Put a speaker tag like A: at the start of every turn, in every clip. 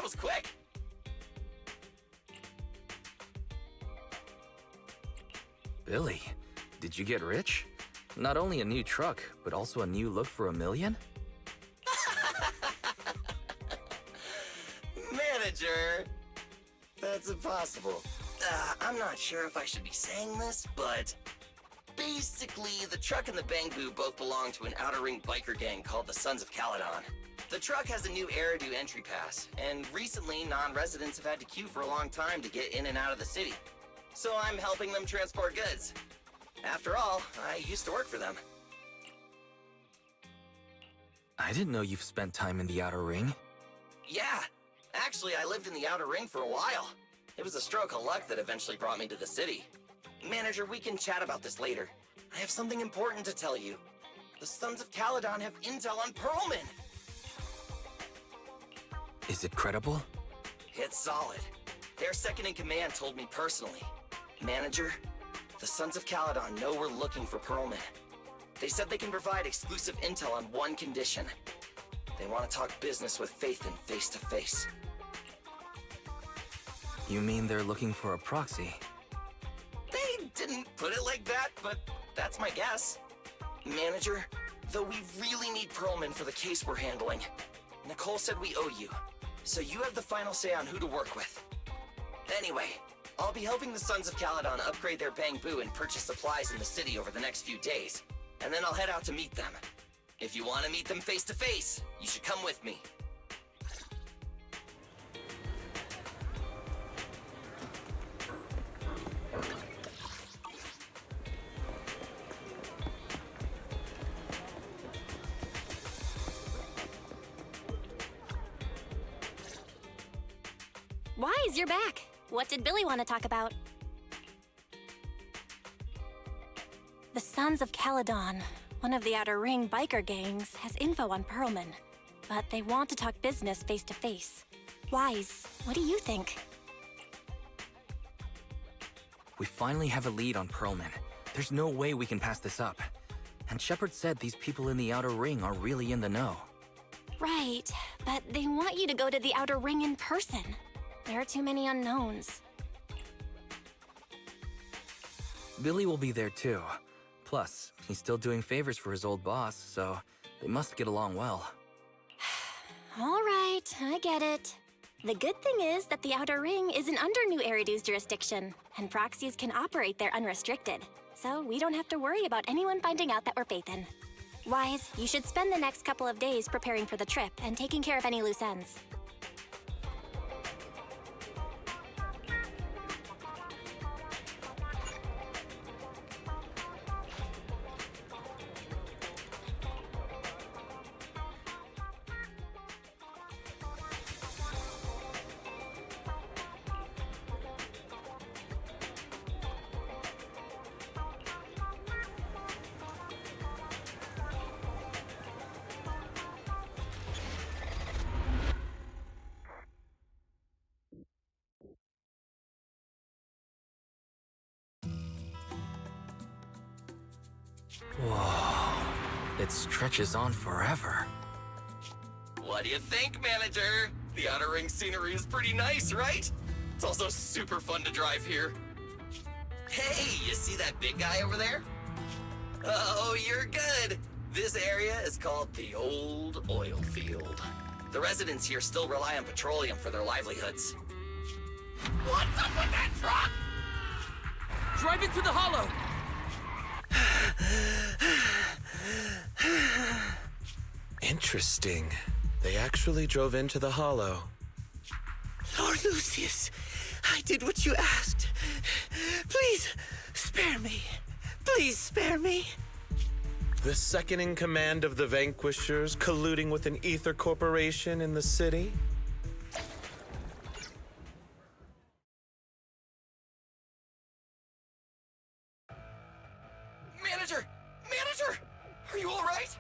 A: was quick.
B: Billy, did you get rich? Not only a new truck, but also a new look for $1 million?
A: Manager! That's impossible. I'm not sure if I should be saying this, but... basically, the truck and the Bangbu both belong to an outer ring biker gang called the Sons of Caledon. The truck has a new Eridu entry pass, and recently non-residents have had to queue for a long time to get in and out of the city. So I'm helping them transport goods. After all, I used to work for them.
B: I didn't know you've spent time in the outer ring.
A: Yeah, actually I lived in the outer ring for a while. It was a stroke of luck that eventually brought me to the city. Manager, we can chat about this later. I have something important to tell you. The Sons of Caledon have intel on Pearlman.
B: Is it credible?
A: It's solid. Their second-in-command told me personally. Manager, the Sons of Caledon know we're looking for Pearlman. They said they can provide exclusive intel on one condition. They want to talk business with Phaethon face-to-face.
B: You mean they're looking for a proxy?
A: They didn't put it like that, but that's my guess. Manager, though we really need Pearlman for the case we're handling, Nicole said we owe you, so you have the final say on who to work with. Anyway, I'll be helping the Sons of Caledon upgrade their Bangbu and purchase supplies in the city over the next few days, and then I'll head out to meet them. If you want to meet them face to face, you should come with me.
C: Wise, you're back. What did Billy want to talk about? The Sons of Caledon, one of the Outer Ring biker gangs, has info on Pearlman, but they want to talk business face to face. Wise, what do you think?
B: We finally have a lead on Pearlman. There's no way we can pass this up. And Shepard said these people in the Outer Ring are really in the know.
C: Right, but they want you to go to the Outer Ring in person. There are too many unknowns.
B: Billy will be there too. Plus, he's still doing favors for his old boss, so they must get along well.
C: All right, I get it. The good thing is that the Outer Ring isn't under New Eridu's jurisdiction, and proxies can operate there unrestricted. So we don't have to worry about anyone finding out that we're Phaethon. Wise, you should spend the next couple of days preparing for the trip and taking care of any loose ends.
B: Whoa, it stretches on forever.
A: What do you think, Manager? The Outer Ring scenery is pretty nice, right? It's also super fun to drive here. Hey, you see that big guy over there? Oh, you're good. This area is called the Old Oil Field. The residents here still rely on petroleum for their livelihoods. What's up with that truck?
B: Drive it to the hollow!
D: Interesting. They actually drove into the hollow.
E: Lord Lucius, I did what you asked. Please, spare me. Please spare me.
D: The second in command of the Vanquishers colluding with an ether corporation in the city?
A: Manager! Manager! Are you all right?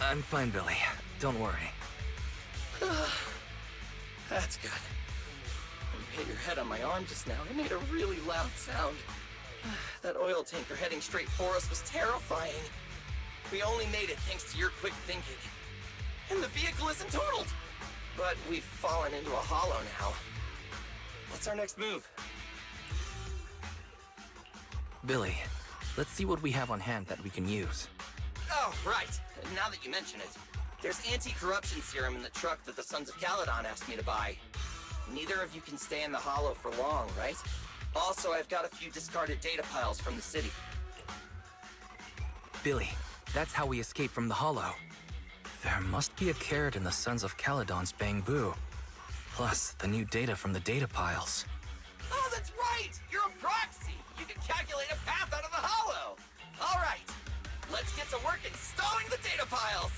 B: I'm fine, Billy. Don't worry.
A: That's good. When you hit your head on my arm just now, it made a really loud sound. That oil tanker heading straight for us was terrifying. We only made it thanks to your quick thinking. And the vehicle isn't totaled. but we've fallen into a hollow now. What's our next move?
B: Billy, let's see what we have on hand that we can use.
A: Oh, right. Now that you mention it. There's anti-corruption serum in the truck that the Sons of Caledon asked me to buy. Neither of you can stay in the hollow for long, right? Also, I've got a few discarded data piles from the city.
B: Billy, that's how we escape from the hollow. There must be a carrot in the Sons of Caledon's bamboo. Plus, the new data from the data piles.
A: Oh, that's right! You're a proxy! You can calculate a path out of the hollow! All right, let's get to work installing the data piles!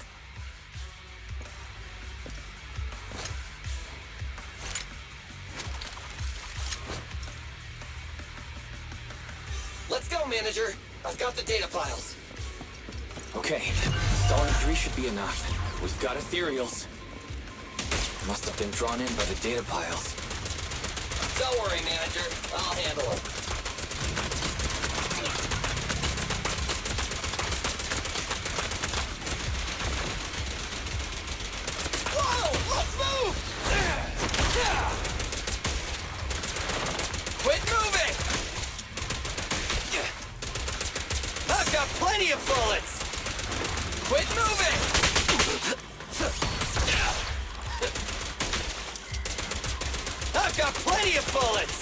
A: Let's go, Manager! I've got the data piles.
F: Okay, installing 3 should be enough. We've got ethereals. Must have been drawn in by the data piles.
A: Don't worry, Manager. I'll handle it. Whoa! Let's move! Quit moving! I've got plenty of bullets! Quit moving! I've got plenty of bullets!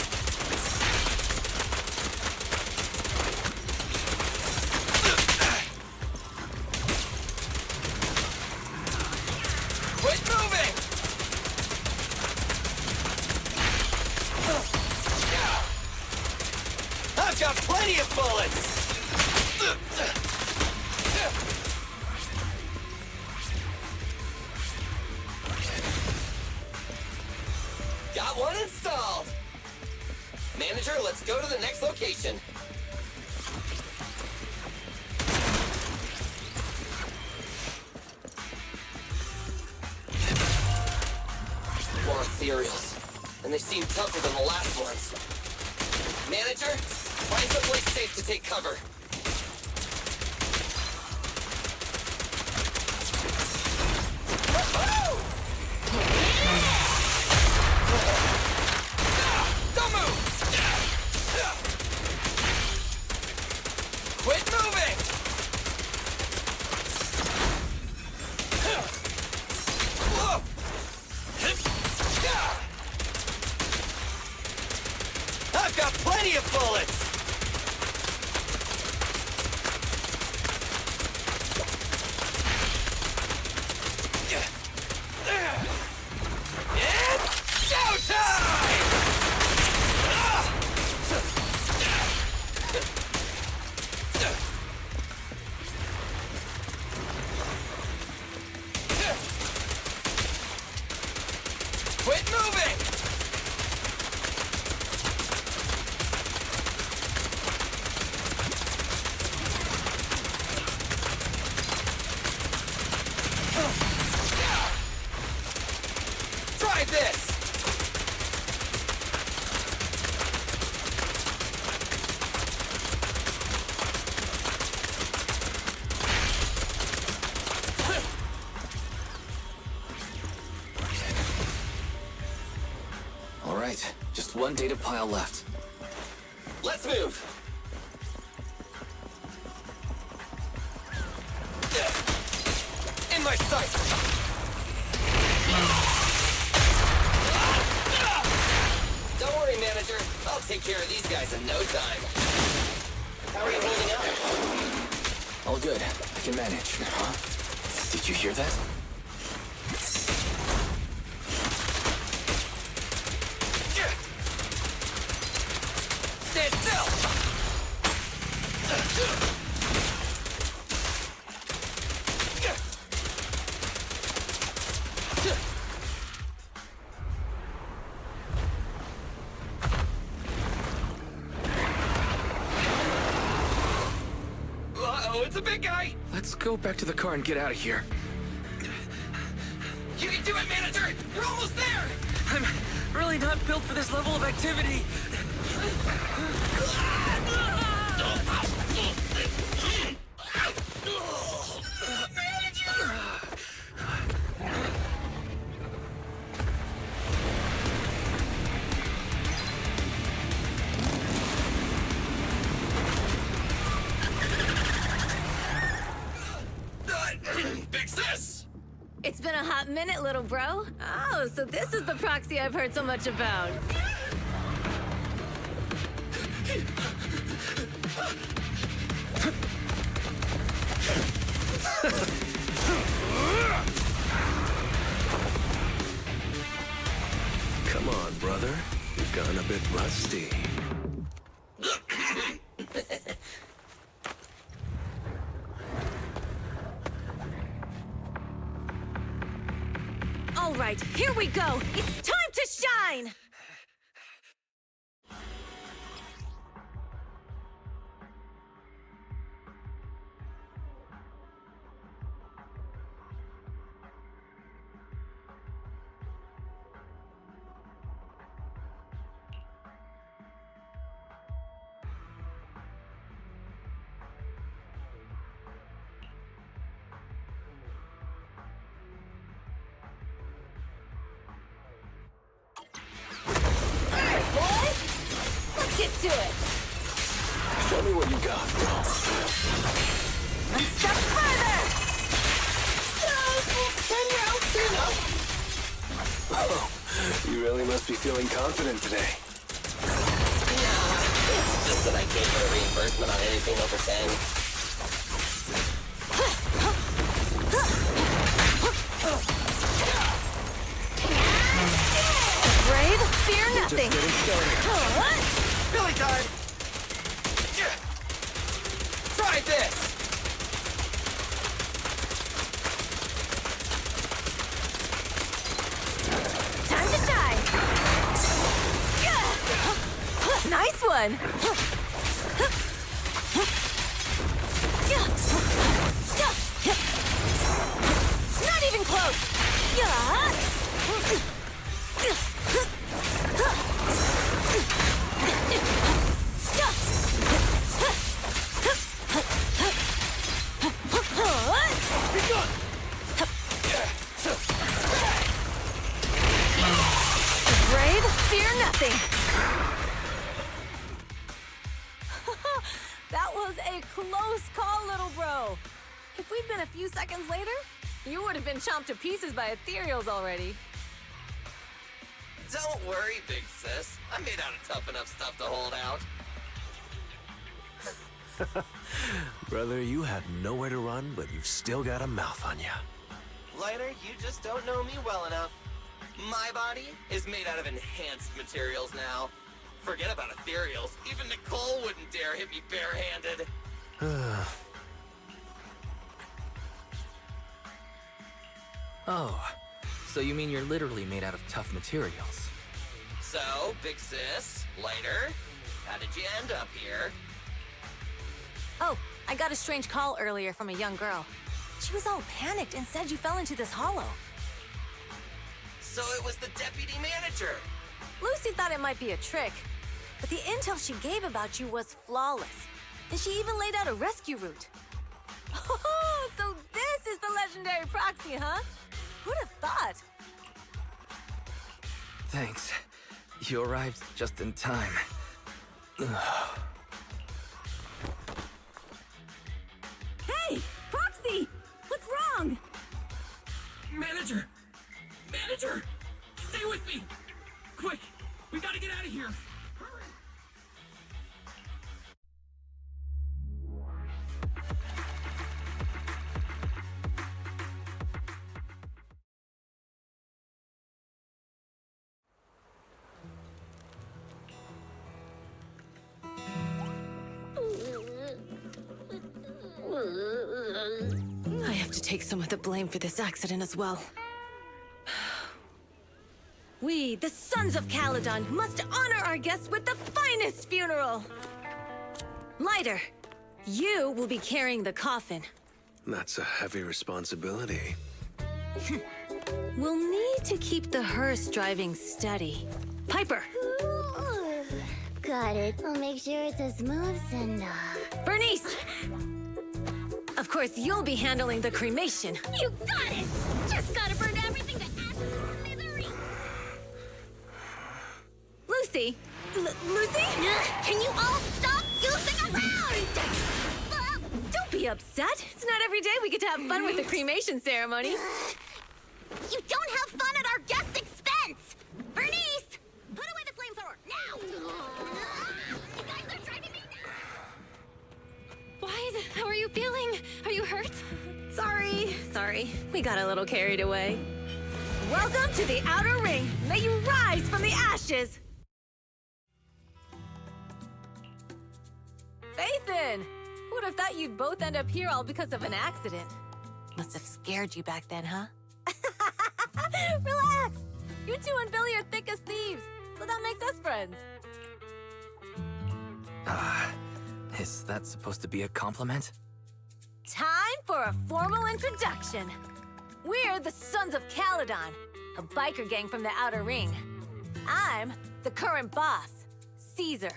A: Quit moving! I've got plenty of bullets! Got one installed! Manager, let's go to the next location. More ethereals. And they seem tougher than the last ones. Manager, find someplace safe to take cover. Don't move! Quit moving! I've got plenty of bullets! It's showtime! Quit moving! Try this!
F: All right, just one data pile left.
A: Let's move! In my sight! Don't worry, Manager. I'll take care of these guys in no time. How are you holding up?
F: All good. I can manage. Huh? Did you hear that?
A: Stand still! Uh-oh, it's a big guy!
F: Let's go back to the car and get out of here.
A: You can do it, Manager! You're almost there!
B: I'm really not built for this level of activity.
G: It's been a hot minute, little bro. Oh, so this is the proxy I've heard so much about.
H: Come on, brother. You've gotten a bit rusty.
G: All right, here we go. It's time to shine! Get to it!
F: Show me what you got, bro.
G: One step further!
F: Oh, you really must be feeling confident today.
A: It's just that I can't get a reimbursement on anything over 10.
G: Brave, fear nothing.
A: Billy time! Try this!
G: Time to shine. Nice one. Not even close. Brave, fear nothing. That was a close call, little bro. If we'd been a few seconds later, you would have been chomped to pieces by ethereals already.
A: Don't worry, big sis. I'm made out of tough enough stuff to hold out.
H: Brother, you had nowhere to run, but you've still got a mouth on ya.
A: Lighter, you just don't know me well enough. My body is made out of enhanced materials now. Forget about ethereals. Even Nicole wouldn't dare hit me barehanded.
B: Oh, so you mean you're literally made out of tough materials?
A: So, big sis, Lighter, how did you end up here?
G: Oh, I got a strange call earlier from a young girl. She was all panicked and said you fell into this hollow.
A: So it was the deputy manager.
G: Lucy thought it might be a trick, but the intel she gave about you was flawless. And she even laid out a rescue route. Oh, so this is the legendary proxy, huh? Who'd have thought?
B: Thanks. You arrived just in time.
G: Hey, Proxy! What's wrong?
I: Manager! Manager! Stay with me! Quick! We gotta get out of here! Hurry!
G: I have to take some of the blame for this accident as well. We, the Sons of Caledon, must honor our guests with the finest funeral! Lighter, you will be carrying the coffin.
H: That's a heavy responsibility.
G: We'll need to keep the hearse driving steady. Piper!
J: Ooh, got it. I'll make sure it's as smooth and
G: Bernice! Of course, you'll be handling the cremation.
J: You got it! Just gotta burn everything to ashes and smithereens!
G: Lucy? Lucy?
J: Can you all stop goofing around?
G: Don't be upset. It's not every day we get to have fun with the cremation ceremony.
J: You don't have fun at our guest's expense! Bernice! Put away the flamethrower, now! You guys are driving me nuts!
C: Wise, how are you feeling? Are you hurt?
G: Sorry. We got a little carried away. Welcome to the Outer Ring. May you rise from the ashes. Phaethon! Who would have thought you'd both end up here all because of an accident? Must have scared you back then, huh? Relax! You two and Billy are thick as thieves, so that makes us friends.
B: Is that supposed to be a compliment?
G: Time for a formal introduction. We're the Sons of Caledon, a biker gang from the Outer Ring. I'm the current boss, Caesar.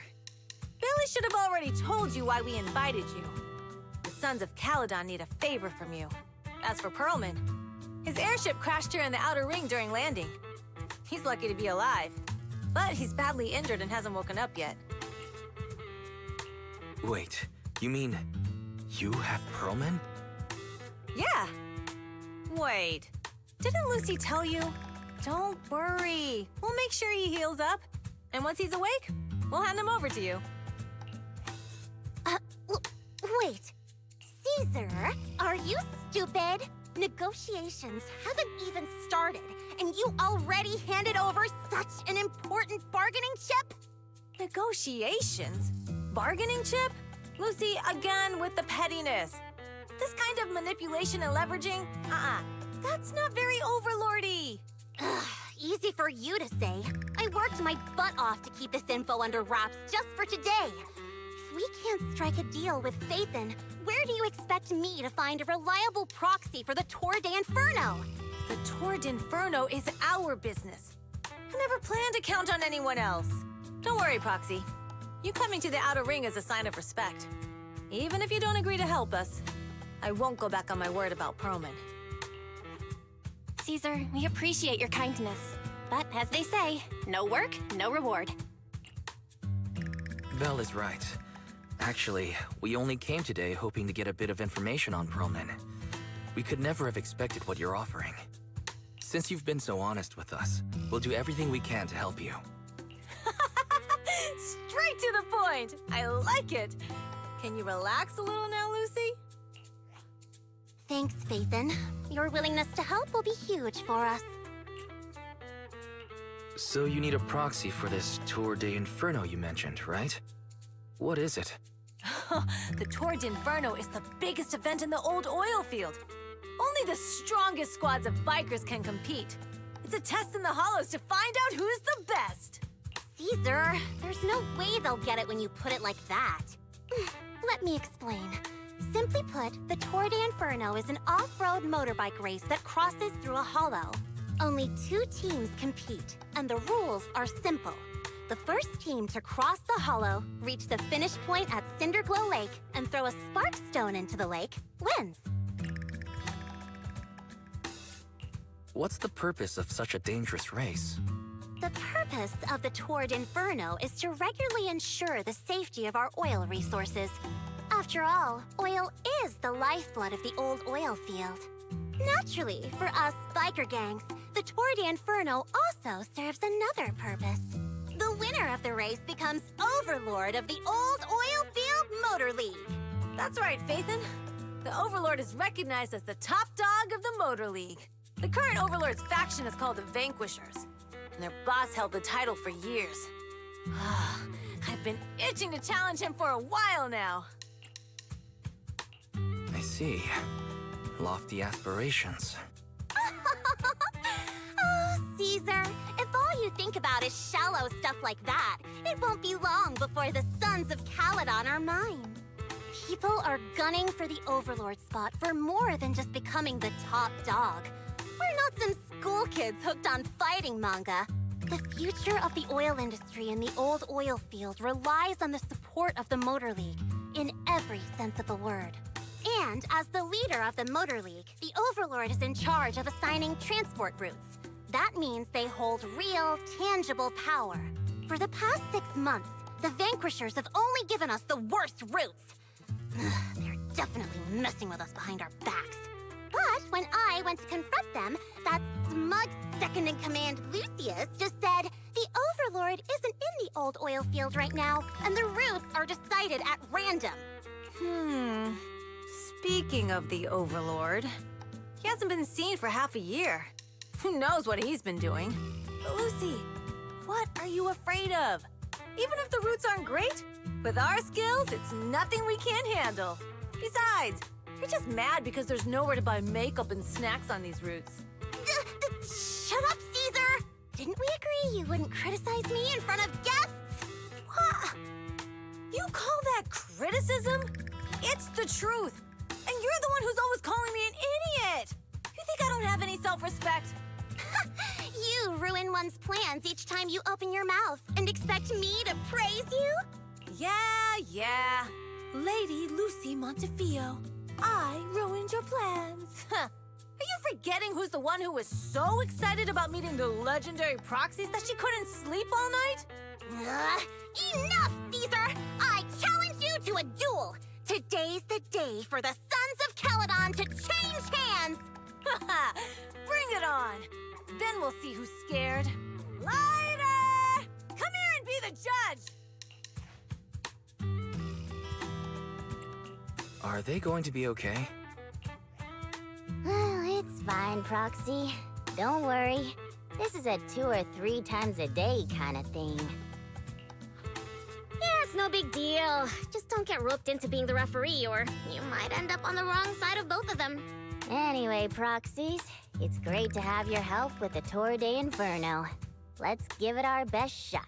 G: Billy should have already told you why we invited you. The Sons of Caledon need a favor from you. As for Pearlman, his airship crashed here in the Outer Ring during landing. He's lucky to be alive, but he's badly injured and hasn't woken up yet.
B: Wait, you mean you have Pearlman?
G: Yeah. Wait, didn't Lucy tell you? Don't worry, we'll make sure he heals up. And once he's awake, we'll hand him over to you.
J: Wait. Caesar, are you stupid? Negotiations haven't even started, and you already handed over such an important bargaining chip?
G: Negotiations? Bargaining chip? Lucy, again with the pettiness. This kind of manipulation and leveraging? That's not very overlordy.
J: Easy for you to say. I worked my butt off to keep this info under wraps just for today. If we can't strike a deal with Phaethon, where do you expect me to find a reliable proxy for the Tour de Inferno?
G: The Tour de Inferno is our business. I never planned to count on anyone else. Don't worry, Proxy. You coming to the Outer Ring is a sign of respect. Even if you don't agree to help us, I won't go back on my word about Pearlman.
C: Caesar, we appreciate your kindness. But as they say, no work, no reward.
B: Belle is right. Actually, we only came today hoping to get a bit of information on Pearlman. We could never have expected what you're offering. Since you've been so honest with us, we'll do everything we can to help you.
G: Straight to the point! I like it! Can you relax a little now, Lucy?
J: Thanks, Phaethon. Your willingness to help will be huge for us.
B: So you need a proxy for this Tour de Inferno you mentioned, right? What is it?
G: The Tour de Inferno is the biggest event in the old oil field. Only the strongest squads of bikers can compete. It's a test in the hollows to find out who's the best.
J: Caesar, there's no way they'll get it when you put it like that. Let me explain. Simply put, the Tour de Inferno is an off-road motorbike race that crosses through a hollow. Only 2 teams compete, and the rules are simple. The first team to cross the hollow, reach the finish point at Cinderglow Lake, and throw a spark stone into the lake, wins.
B: What's the purpose of such a dangerous race?
J: The purpose of the Tour de Inferno is to regularly ensure the safety of our oil resources. After all, oil is the lifeblood of the old oil field. Naturally, for us biker gangs, the Tour de Inferno also serves another purpose. The winner of the race becomes overlord of the old oil field motor league.
G: That's right, Phaethon. The Overlord is recognized as the top dog of the Motor League. The current Overlord's faction is called the Vanquishers, and their boss held the title for years. I've been itching to challenge him for a while now.
B: I see. Lofty aspirations.
J: Oh, Caesar, if all you think about is shallow stuff like that, it won't be long before the Sons of Caledon are mine. People are gunning for the Overlord spot for more than just becoming the top dog. We're not some school kids hooked on fighting manga. The future of the oil industry in the old oil field relies on the support of the Motor League, in every sense of the word. And as the leader of the Motor League, the Overlord is in charge of assigning transport routes. That means they hold real, tangible power. For the past 6 months, the Vanquishers have only given us the worst routes. They're definitely messing with us behind our backs. But when I went to confront them, that smug second-in-command Lucius just said, the Overlord isn't in the old oil field right now, and the routes are decided at random.
G: Speaking of the Overlord, he hasn't been seen for half a year. Who knows what he's been doing? But Lucy, what are you afraid of? Even if the routes aren't great, with our skills, it's nothing we can't handle. Besides, you're just mad because there's nowhere to buy makeup and snacks on these routes.
J: Shut up, Caesar! Didn't we agree you wouldn't criticize me in front of guests?
G: What? You call that criticism? It's the truth. And you're the one who's always calling me an idiot. You think I don't have any self-respect?
J: You ruin one's plans each time you open your mouth and expect me to praise you?
G: Yeah. Lady Lucy Montefiore, I ruined your plans. Huh. Are you forgetting who's the one who was so excited about meeting the legendary proxies that she couldn't sleep all night?
J: Enough, Caesar! I challenge you to a duel! Today's the day for the Sons of Caledon to change hands!
G: Bring it on! Then we'll see who's scared. Lighter! Come here and be the judge!
B: Are they going to be okay?
J: It's fine, Proxy. Don't worry. This is a 2 or 3 times a day kind of thing. Yeah, it's no big deal. Just don't get roped into being the referee, or you might end up on the wrong side of both of them. Anyway, Proxies, it's great to have your help with the Tour de Inferno. Let's give it our best shot.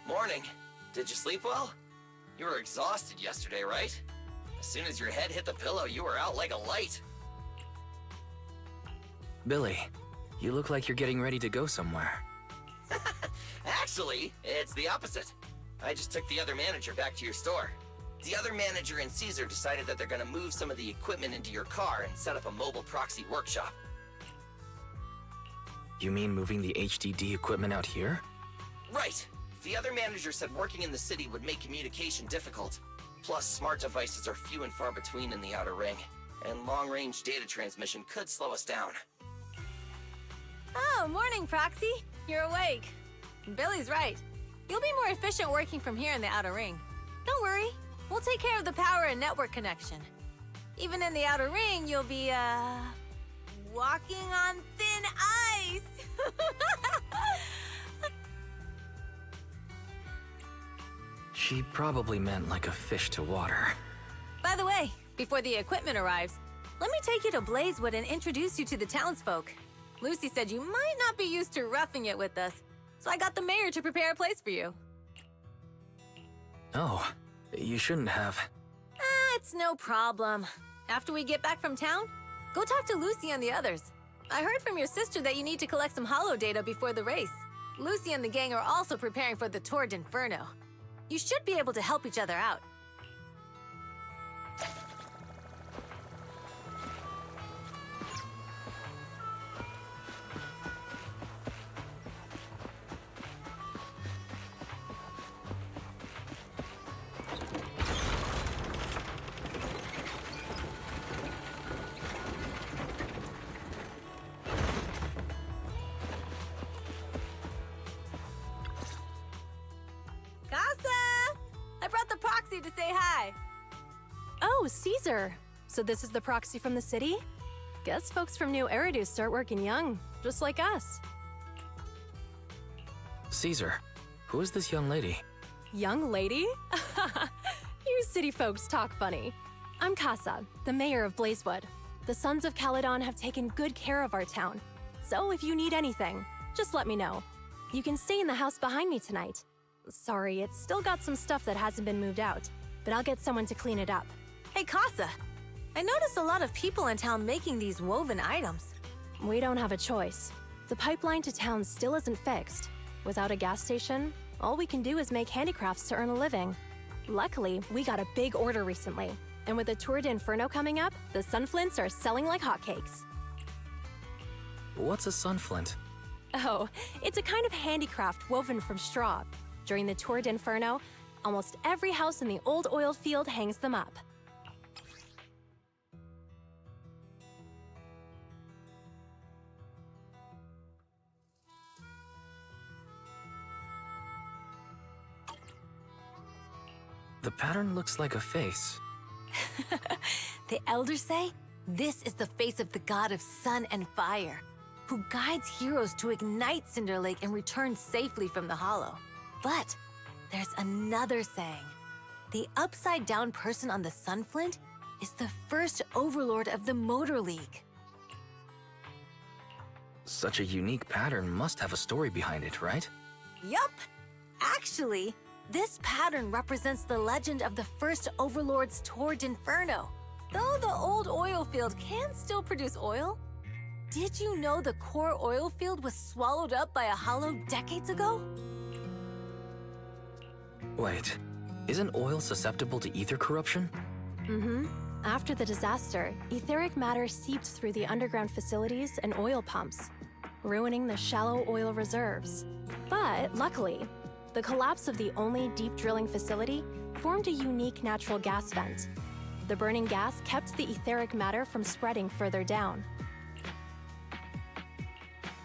A: Morning. Did you sleep well? You were exhausted yesterday, right? As soon as your head hit the pillow, you were out like a light.
B: Billy, you look like you're getting ready to go somewhere.
A: Actually, it's the opposite. I just took the other manager back to your store. The other manager and Caesar decided that they're gonna move some of the equipment into your car and set up a mobile proxy workshop.
B: You mean moving the HDD equipment out here?
A: Right. The other manager said working in the city would make communication difficult. Plus, smart devices are few and far between in the Outer Ring, and long-range data transmission could slow us down.
G: Oh, morning, Proxy. You're awake. Billy's right. You'll be more efficient working from here in the Outer Ring. Don't worry. We'll take care of the power and network connection. Even in the Outer Ring, you'll be, walking on thin ice.
B: She probably meant like a fish to water.
G: By the way, before the equipment arrives, let me take you to Blazewood and introduce you to the townsfolk. Lucy said you might not be used to roughing it with us, so I got the mayor to prepare a place for you.
B: Oh, you shouldn't have.
G: It's no problem. After we get back from town, go talk to Lucy and the others. I heard from your sister that you need to collect some holo data before the race. Lucy and the gang are also preparing for the Tour d'Inferno. You should be able to help each other out. I brought the proxy to say hi.
K: Oh, Caesar. So this is the proxy from the city? Guess folks from New Eridu start working young, just like us.
B: Caesar, who is this young lady?
K: Young lady? You city folks talk funny. I'm Casa, the mayor of Blazewood. The Sons of Caledon have taken good care of our town. So if you need anything, just let me know. You can stay in the house behind me tonight. Sorry, it's still got some stuff that hasn't been moved out, but I'll get someone to clean it up.
G: Hey, Casa. I noticed a lot of people in town making these woven items.
K: We don't have a choice. The pipeline to town still isn't fixed. Without a gas station, all we can do is make handicrafts to earn a living. Luckily, we got a big order recently, and with the Tour d'Inferno coming up, the sunflints are selling like hotcakes.
B: What's a sunflint?
K: Oh, it's a kind of handicraft woven from straw. During the Tour d'Inferno, almost every house in the old oil field hangs them up.
B: The pattern looks like a face.
G: The elders say this is the face of the god of sun and fire, who guides heroes to ignite Cinder Lake and return safely from the hollow. But there's another saying. The upside-down person on the sunflint is the first overlord of the Motor League.
B: Such a unique pattern must have a story behind it, right?
G: Yup! Actually, this pattern represents the legend of the first overlord's Tour d'Inferno. Though the old oil field can still produce oil, did you know the core oil field was swallowed up by a hollow decades ago?
B: Wait, isn't oil susceptible to ether corruption?
K: Mm-hmm. After the disaster, etheric matter seeped through the underground facilities and oil pumps, ruining the shallow oil reserves. But luckily, the collapse of the only deep drilling facility formed a unique natural gas vent. The burning gas kept the etheric matter from spreading further down.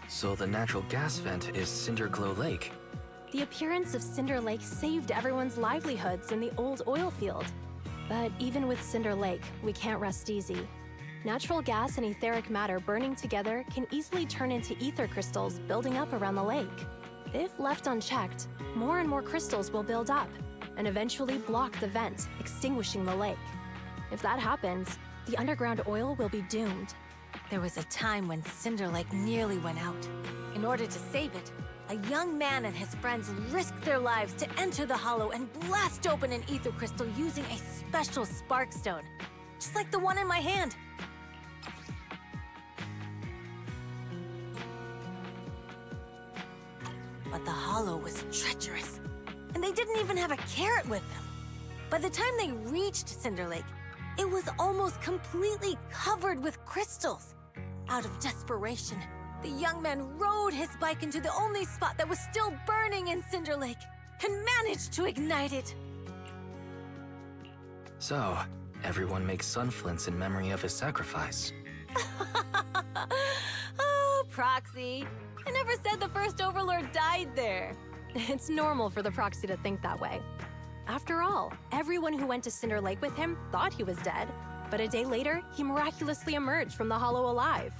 B: So the natural gas vent is Cinderglow Lake.
K: The appearance of Cinder Lake saved everyone's livelihoods in the old oil field. But even with Cinder Lake, we can't rest easy. Natural gas and etheric matter burning together can easily turn into ether crystals building up around the lake. If left unchecked, more and more crystals will build up and eventually block the vent, extinguishing the lake. If that happens, the underground oil will be doomed.
G: There was a time when Cinder Lake nearly went out. In order to save it, a young man and his friends risked their lives to enter the hollow and blast open an ether crystal using a special spark stone, just like the one in my hand. But the hollow was treacherous, and they didn't even have a carrot with them. By the time they reached Cinder Lake, it was almost completely covered with crystals. Out of desperation, the young man rode his bike into the only spot that was still burning in Cinder Lake and managed to ignite it.
B: So, everyone makes sunflints in memory of his sacrifice.
G: Oh, Proxy. I never said the first Overlord died there.
K: It's normal for the proxy to think that way. After all, everyone who went to Cinder Lake with him thought he was dead, but a day later, he miraculously emerged from the hollow alive.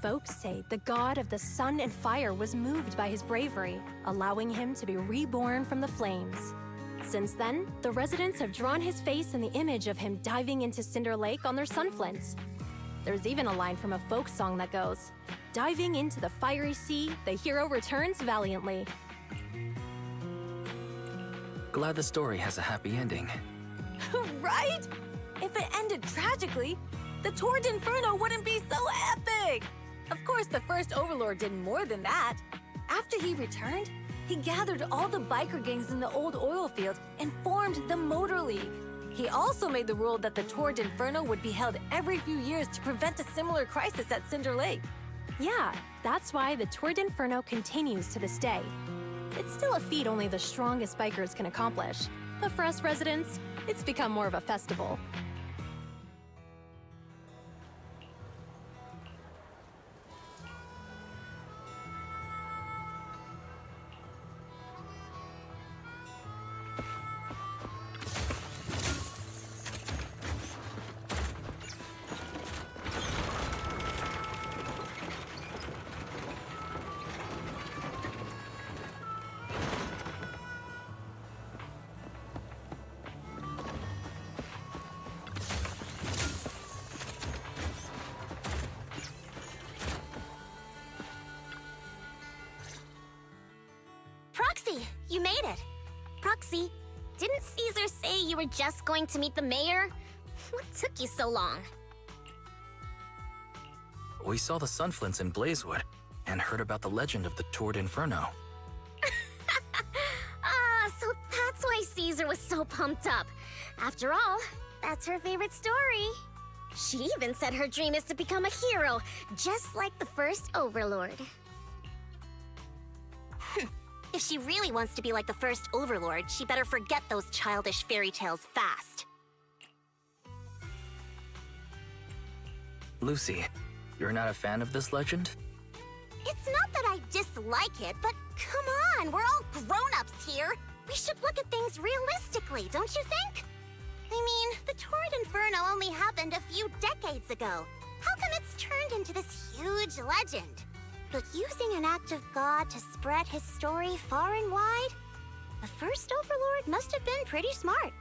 K: Folks say the god of the sun and fire was moved by his bravery, allowing him to be reborn from the flames. Since then, the residents have drawn his face in the image of him diving into Cinder Lake on their sunflints. There's even a line from a folk song that goes, "Diving into the fiery sea, the hero returns valiantly."
B: Glad the story has a happy ending.
G: Right? If it ended tragically, the Tour d'Inferno wouldn't be so epic! Of course, the first Overlord did more than that. After he returned, he gathered all the biker gangs in the old oil field and formed the Motor League. He also made the rule that the Tour d'Inferno would be held every few years to prevent a similar crisis at Cinder Lake.
K: Yeah, that's why the Tour d'Inferno continues to this day. It's still a feat only the strongest bikers can accomplish. But for us residents, it's become more of a festival.
J: Proxy, you made it. Proxy, didn't Caesar say you were just going to meet the mayor? What took you so long?
B: We saw the sunflints in Blazewood and heard about the legend of the Tour d'Inferno.
J: So that's why Caesar was so pumped up. After all, that's her favorite story. She even said her dream is to become a hero, just like the first Overlord. If she really wants to be like the first Overlord, she better forget those childish fairy tales fast.
B: Lucy, you're not a fan of this legend?
J: It's not that I dislike it, but come on, we're all grown-ups here. We should look at things realistically, don't you think? I mean, the Tour d'Inferno only happened a few decades ago. How come it's turned into this huge legend? But using an act of God to spread his story far and wide? The first Overlord must have been pretty smart.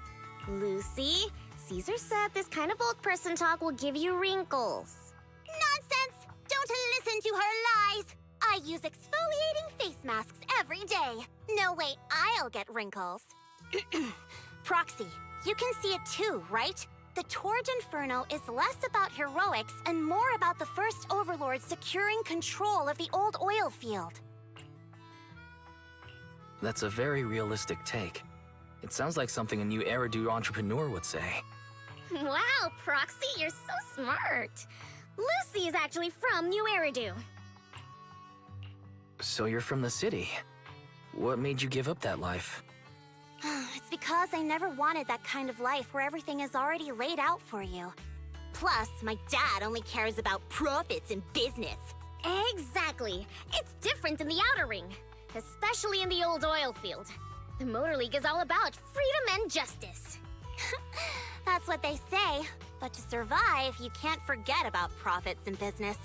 J: Lucy, Caesar said this kind of old person talk will give you wrinkles. Nonsense! Don't listen to her lies! I use exfoliating face masks every day. No way I'll get wrinkles. Proxy, you can see it too, right? The Tour d'Inferno is less about heroics and more about the first Overlord securing control of the old oil field.
B: That's a very realistic take. It sounds like something a new Eridu entrepreneur would say.
J: Wow, Proxy, you're so smart. Lucy is actually from New Eridu.
B: So you're from the city. What made you give up that life?
J: It's because I never wanted that kind of life where everything is already laid out for you. Plus, my dad only cares about profits and business. Exactly. It's different in the Outer Ring, especially in the old oil field. The Motor League is all about freedom and justice. That's what they say. But to survive, you can't forget about profits and business.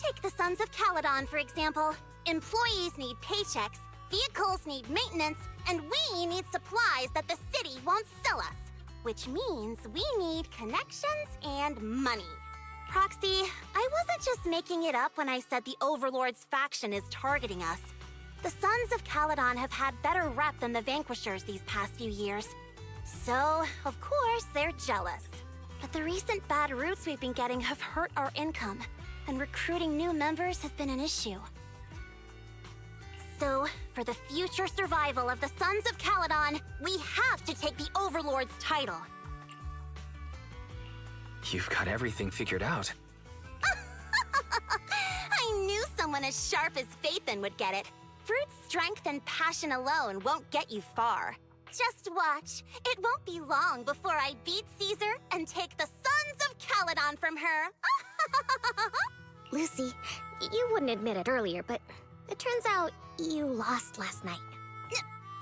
J: Take the Sons of Caledon, for example. Employees need paychecks, vehicles need maintenance, and we need supplies that the city won't sell us. Which means we need connections and money. Proxy, I wasn't just making it up when I said the Overlord's faction is targeting us. The Sons of Caledon have had better rep than the Vanquishers these past few years. So, of course, they're jealous. But the recent bad routes we've been getting have hurt our income, and recruiting new members has been an issue. So, for the future survival of the Sons of Caledon, we have to take the Overlord's title.
B: You've got everything figured out.
J: I knew someone as sharp as Phaethon would get it. Brute strength and passion alone won't get you far. Just watch. It won't be long before I beat Caesar and take the Sons of Caledon from her. Lucy, you wouldn't admit it earlier, but it turns out you lost last night.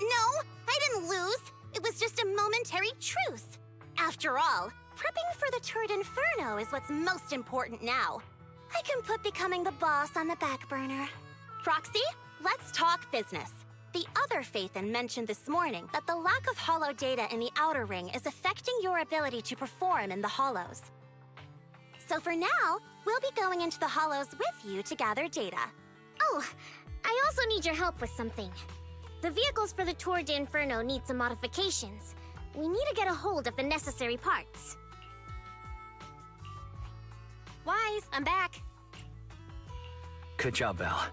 J: No, I didn't lose. It was just a momentary truce. After all, prepping for the Tour d'Inferno is what's most important now. I can put becoming the boss on the back burner. Proxy, let's talk business. the other Phaethon mentioned this morning that the lack of hollow data in the outer ring is affecting your ability to perform in the hollows. So for now, we'll be going into the hollows with you to gather data.
L: Oh, I also need your help with something. The vehicles for the Tour d'Inferno need some modifications. We need to get a hold of the necessary parts.
C: Wise, I'm back.
B: Good job, Val.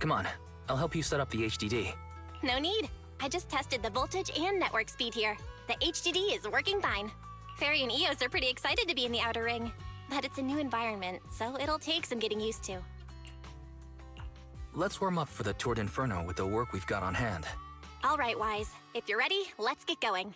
B: Come on, I'll help you set up the HDD.
C: No need. I just tested the voltage and network speed here. The HDD is working fine. Fairy and Eos are pretty excited to be in the Outer Ring. But it's a new environment, so it'll take some getting used to.
B: Let's warm up for the Tour d'Inferno with the work we've got on hand.
C: All right, Wise. If you're ready, let's get going.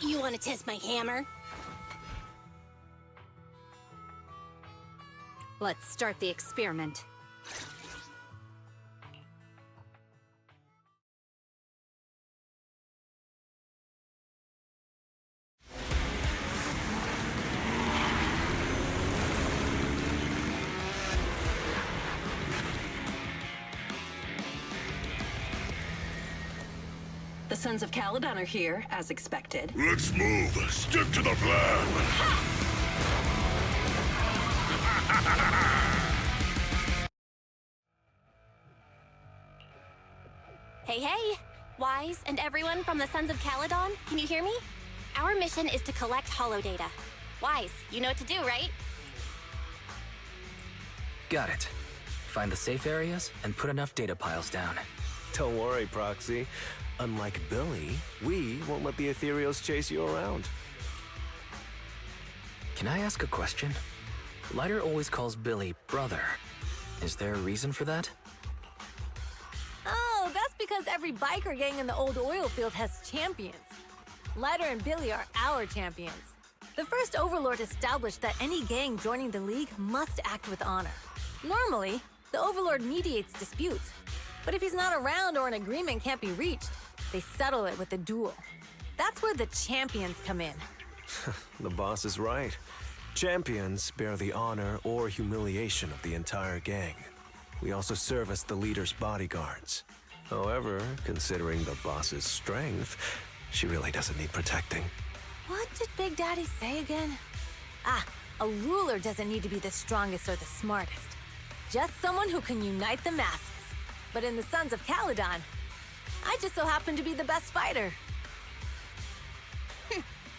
L: You want to test my hammer?
G: Let's start the experiment. The Sons of Caledon are here, as expected.
M: Let's move. Stick to the plan.
C: Hey, hey! Wise and everyone from the Sons of Caledon, can you hear me? Our mission is to collect holo data. Wise, you know what to do, right?
B: Got it. Find the safe areas and put enough data piles down.
H: Don't worry, Proxy. Unlike Billy, we won't let the Ethereals chase you around.
B: Can I ask a question? Lighter always calls Billy brother. Is there a reason for that?
G: Oh, that's because every biker gang in the old oil field has champions. Lighter and Billy are our champions. The first Overlord established that any gang joining the League must act with honor. Normally, the Overlord mediates disputes, but if he's not around or an agreement can't be reached, they settle it with a duel. That's where the champions come in.
H: The boss is right. Champions bear the honor or humiliation of the entire gang. We also serve as the leader's bodyguards. However, considering the boss's strength, she really doesn't need protecting.
G: What did Big Daddy say again? Ah, a ruler doesn't need to be the strongest or the smartest. Just someone who can unite the masses. But in the Sons of Caledon, I just so happen to be the best fighter.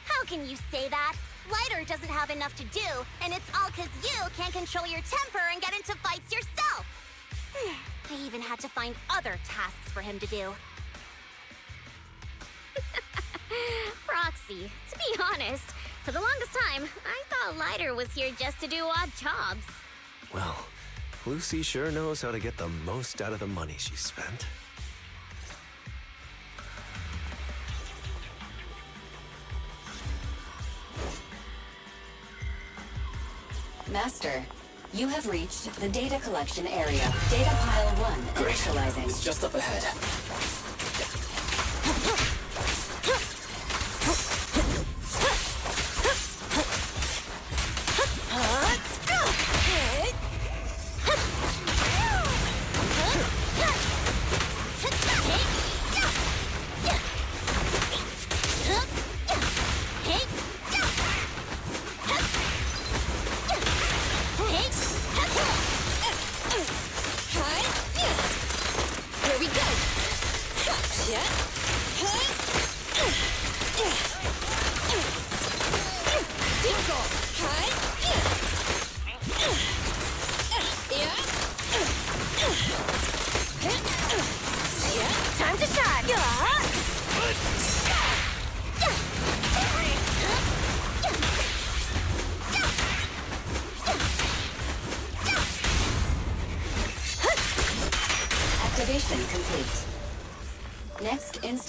L: How can you say that? Lighter doesn't have enough to do, and it's all because you can't control your temper and get into fights yourself. I even had to find other tasks for him to do. Proxy, to be honest, for the longest time, I thought Lighter was here just to do odd jobs.
H: Well, Lucy sure knows how to get the most out of the money she spent.
N: Master, you have reached the data collection area. Data pile 1 initializing.
F: It's just up ahead.
L: Here we go!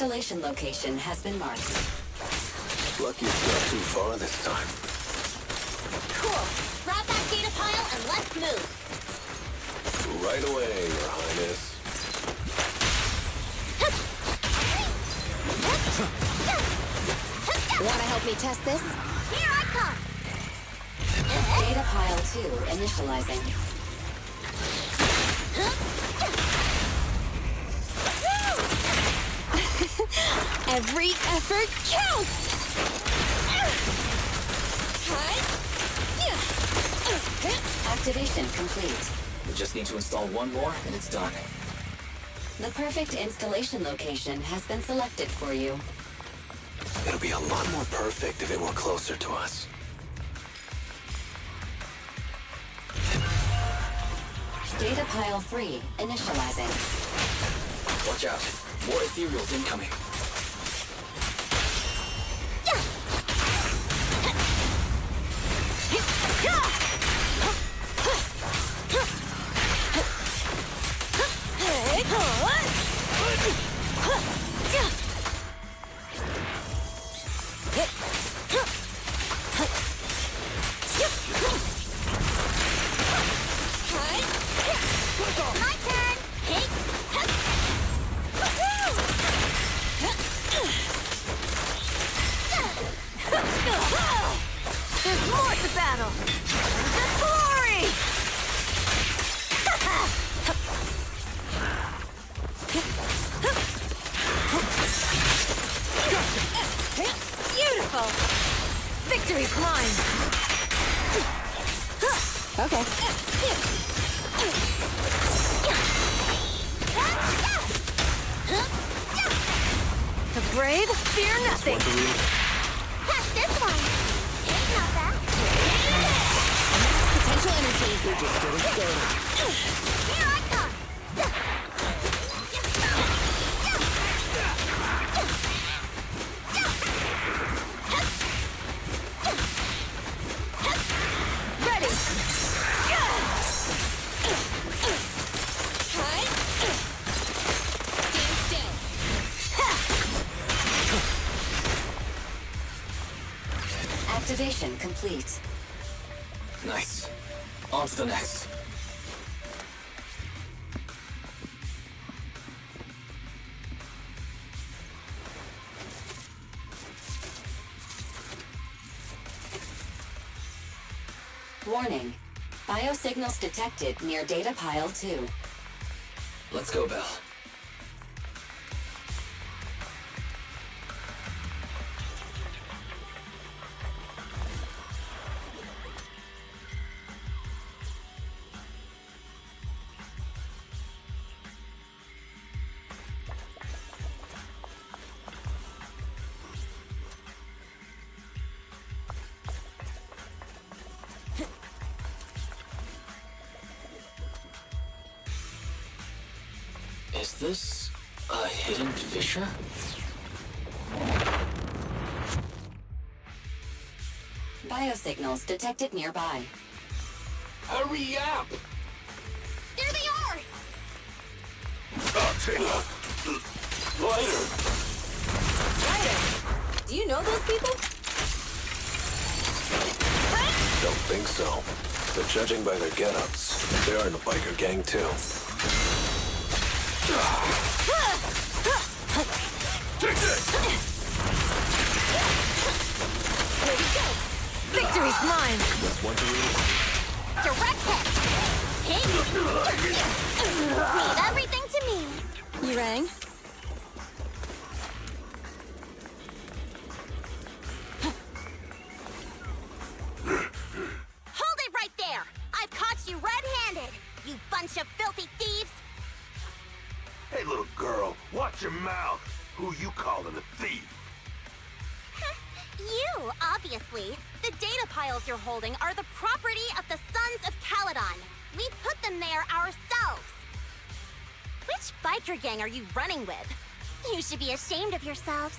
N: installation location has been marked.
H: Lucky it's not too far this time.
L: Cool. Grab that data pile and let's move.
H: Right away, Your Highness.
K: Wanna help me test this?
L: Here I come.
N: Data pile 2 initializing.
K: Every effort counts!
N: Activation complete.
F: We just need to install one more, and it's done.
N: The perfect installation location has been selected for you.
H: It'll be a lot more perfect if it were closer to us.
N: Data pile 3 initializing.
F: Watch out. More ethereals incoming.
L: My turn.
G: There's more to battle! The glory! Beautiful! Victory's mine!
K: Okay.
G: The brave fear nothing!
L: Catch this one. Ain't not bad.
K: Potential energy.
L: Here I come.
G: Ready!
N: Activation complete.
F: Nice. On to the next.
N: Warning. Biosignals detected near data pile 2.
F: Let's go, Belle. Is this a hidden fissure?
N: Biosignals detected nearby.
M: Hurry up!
L: There they are.
M: Lighter!
G: Ryder, do you know those people?
H: Don't think so. But judging by their get-ups, they're in a biker gang too.
M: Take this!
G: Here we go! Victory's mine!
H: Just want to read.
L: Direct hit. Leave everything to me.
K: You rang?
L: Hold it right there. I've caught you red-handed, you bunch of filthy thieves.
M: Hey, little girl, watch your mouth. Who you calling a thief?
L: You, obviously. The data piles you're holding are the property of the Sons of Caledon. We put them there ourselves. Which biker gang are you running with? You should be ashamed of yourselves.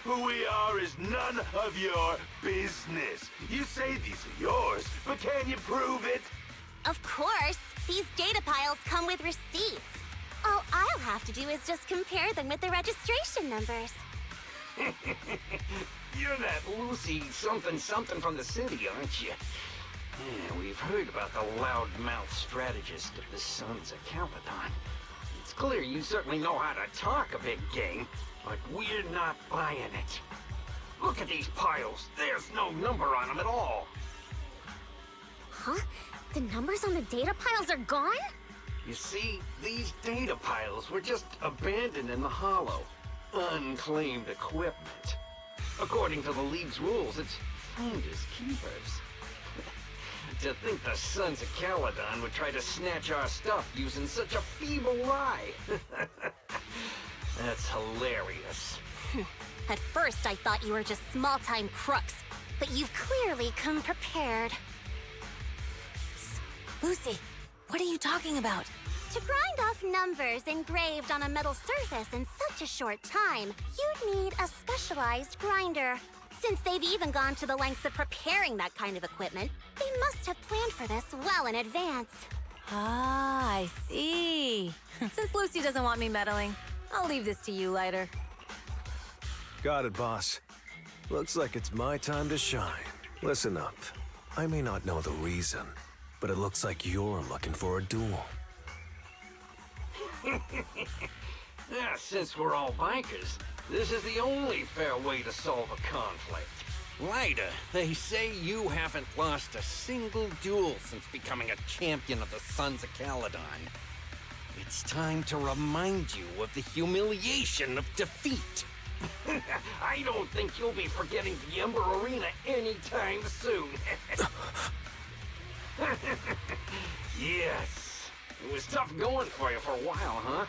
M: Who we are is none of your business. You say these are yours, but can you prove it?
L: Of course. These data piles come with receipts. All I'll have to do is just compare them with the registration numbers.
M: You're that Lucy something from the city, aren't you? Yeah, we've heard about the loudmouth strategist of the Sons of Caledon. It's clear you certainly know how to talk a big game, but we're not buying it. Look at these piles. There's no number on them at all.
L: Huh? The numbers on the data piles are gone?
M: You see, these data piles were just abandoned in the hollow. Unclaimed equipment. According to the League's rules, it's finders keepers. To think the Sons of Caledon would try to snatch our stuff using such a feeble lie. That's hilarious.
L: At first, I thought you were just small-time crooks, but you've clearly come prepared.
G: Lucy, what are you talking about?
L: To grind off numbers engraved on a metal surface in such a short time, you'd need a specialized grinder. Since they've even gone to the lengths of preparing that kind of equipment, they must have planned for this well in advance.
G: Ah, I see. Since Lucy doesn't want me meddling, I'll leave this to you, Lighter.
H: Got it, boss. Looks like it's my time to shine. Listen up. I may not know the reason, but it looks like you're looking for a duel.
M: Since we're all bikers, this is the only fair way to solve a conflict.
O: Ryder, they say you haven't lost a single duel since becoming a champion of the Sons of Caledon. It's time to remind you of the humiliation of defeat.
M: I don't think you'll be forgetting the Ember Arena anytime soon. Yes, it was tough going for you for a while, huh?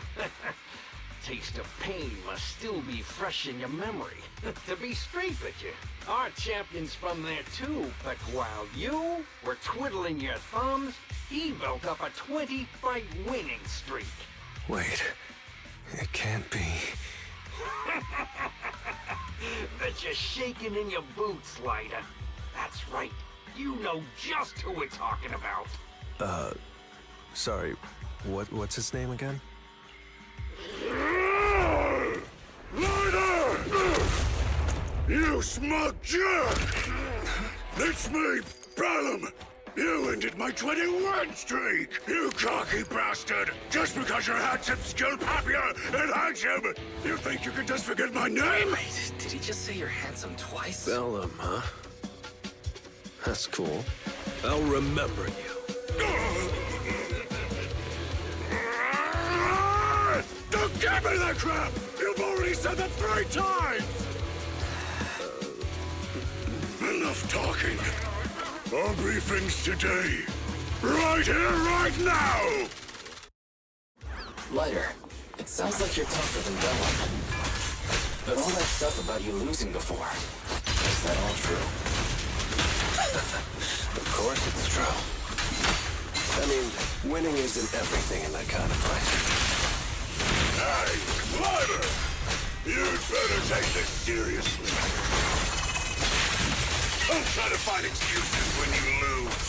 M: Taste of pain must still be fresh in your memory. To be straight with you, our champion's from there too, but while you were twiddling your thumbs, he built up a 20-fight winning streak.
H: Wait, it can't be.
M: Bet you're shaking in your boots, Lyda. That's right. You know just who we're talking about.
H: Sorry, what's his name again?
P: Ryder! You smug jerk! It's me, Bellum! You ended my 21 streak, you cocky bastard! Just because you're handsome, skilled, happier, and handsome! You think you can just forget my name?
B: Wait, did he just say you're handsome twice?
H: Bellum, huh? That's cool. I'll remember you.
P: Don't give me that crap! You've already said that 3 times! Enough talking. Our briefings today. Right here, right now!
F: Lighter, it sounds like you're tougher than Bellum. But all that stuff about you losing before, is that all true?
H: Of course it's true. I mean, winning isn't everything in that kind of fight.
P: Hey, Ryder! You'd better take this seriously. Don't try to find excuses when you lose.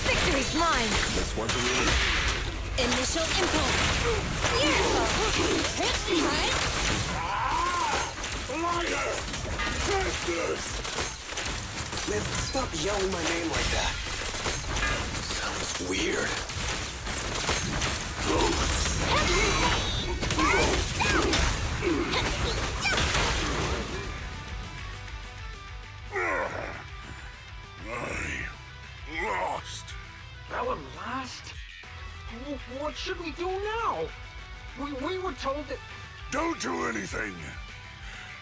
G: Victory's mine!
H: This one's a winner.
G: Initial impulse!
P: Ryder! Take this!
H: Man, stop yelling my name like that. Sounds weird.
P: I lost.
M: Bellum lost? What should we do now? We were told that...
P: Don't do anything.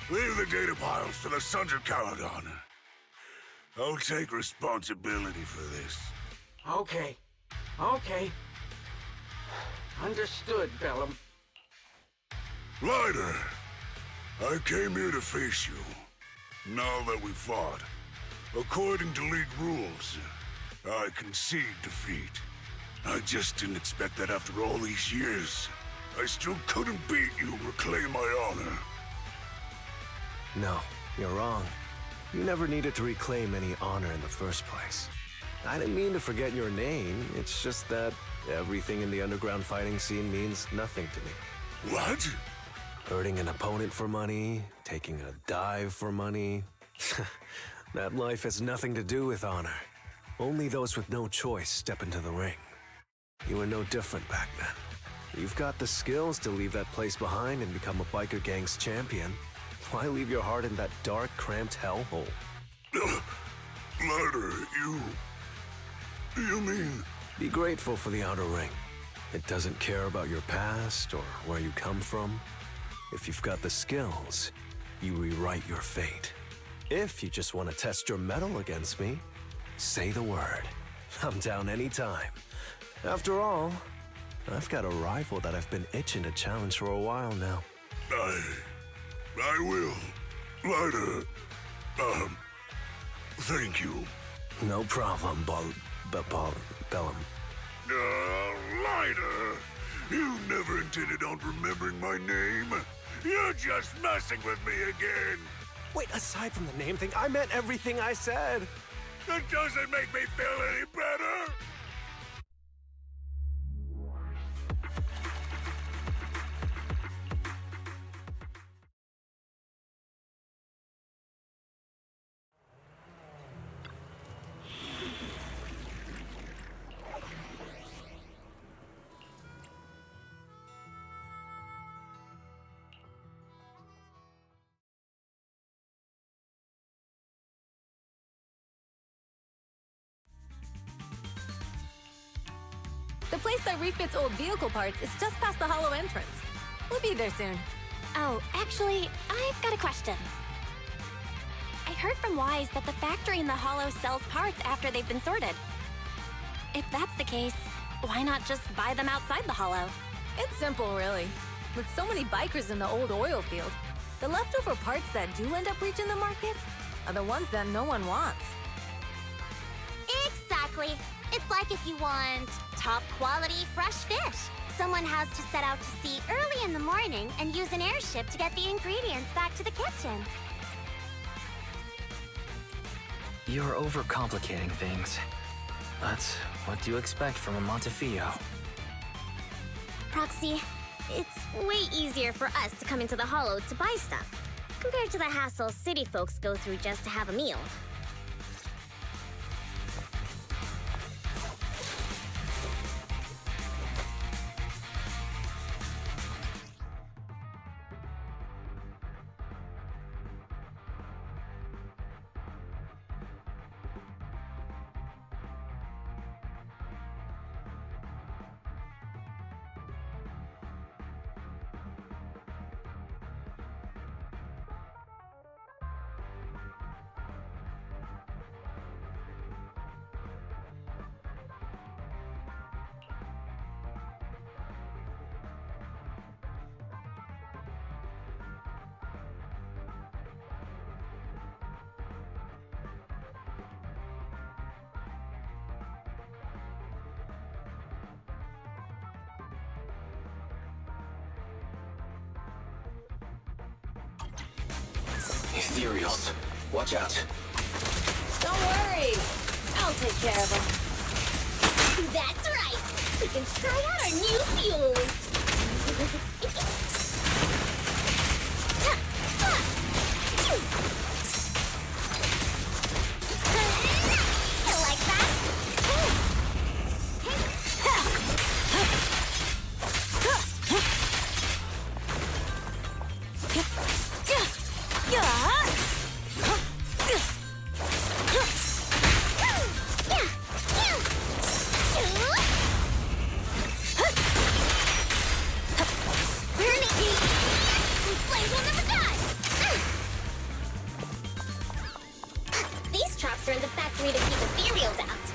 P: Leave the data piles to the Sons of Caledon. I'll take responsibility for this.
M: Okay. Understood, Bellum.
P: Ryder, I came here to face you. Now that we fought, according to League rules, I concede defeat. I just didn't expect that after all these years. I still couldn't beat you, reclaim my honor.
H: No, you're wrong. You never needed to reclaim any honor in the first place. I didn't mean to forget your name, it's just that everything in the underground fighting scene means nothing to me.
P: What?
H: Hurting an opponent for money, taking a dive for money. That life has nothing to do with honor. Only those with no choice step into the ring. You were no different back then. You've got the skills to leave that place behind and become a biker gang's champion. Why leave your heart in that dark, cramped hellhole?
P: Lighter, you mean...
H: Be grateful for the outer ring. It doesn't care about your past or where you come from. If you've got the skills, you rewrite your fate. If you just want to test your mettle against me, say the word. I'm down anytime. After all, I've got a rival that I've been itching to challenge for a while now.
P: I will. Lighter, thank you.
H: No problem, Bellum.
P: Lighter, you never intended on remembering my name. You're just messing with me again.
H: Wait, aside from the name thing, I meant everything I said.
P: It doesn't make me feel any better.
G: The place that refits old vehicle parts is just past the hollow entrance. We'll be there soon.
C: Oh, actually, I've got a question. I heard from Wise that the factory in the hollow sells parts after they've been sorted. If that's the case, why not just buy them outside the hollow?
G: It's simple, really. With so many bikers in the old oil field, the leftover parts that do end up reaching the market are the ones that no one wants.
L: Exactly. It's like if you want top quality fresh fish. Someone has to set out to sea early in the morning and use an airship to get the ingredients back to the kitchen.
B: You're overcomplicating things. But what do you expect from a Montefiore?
L: Proxy, it's way easier for us to come into the Hollow to buy stuff, compared to the hassle city folks go through just to have a meal.
F: Ethereals. Watch out.
G: Don't worry. I'll take care of them.
L: That's right. We can try out our new fuel. Like that? Are in the factory to keep ethereals out.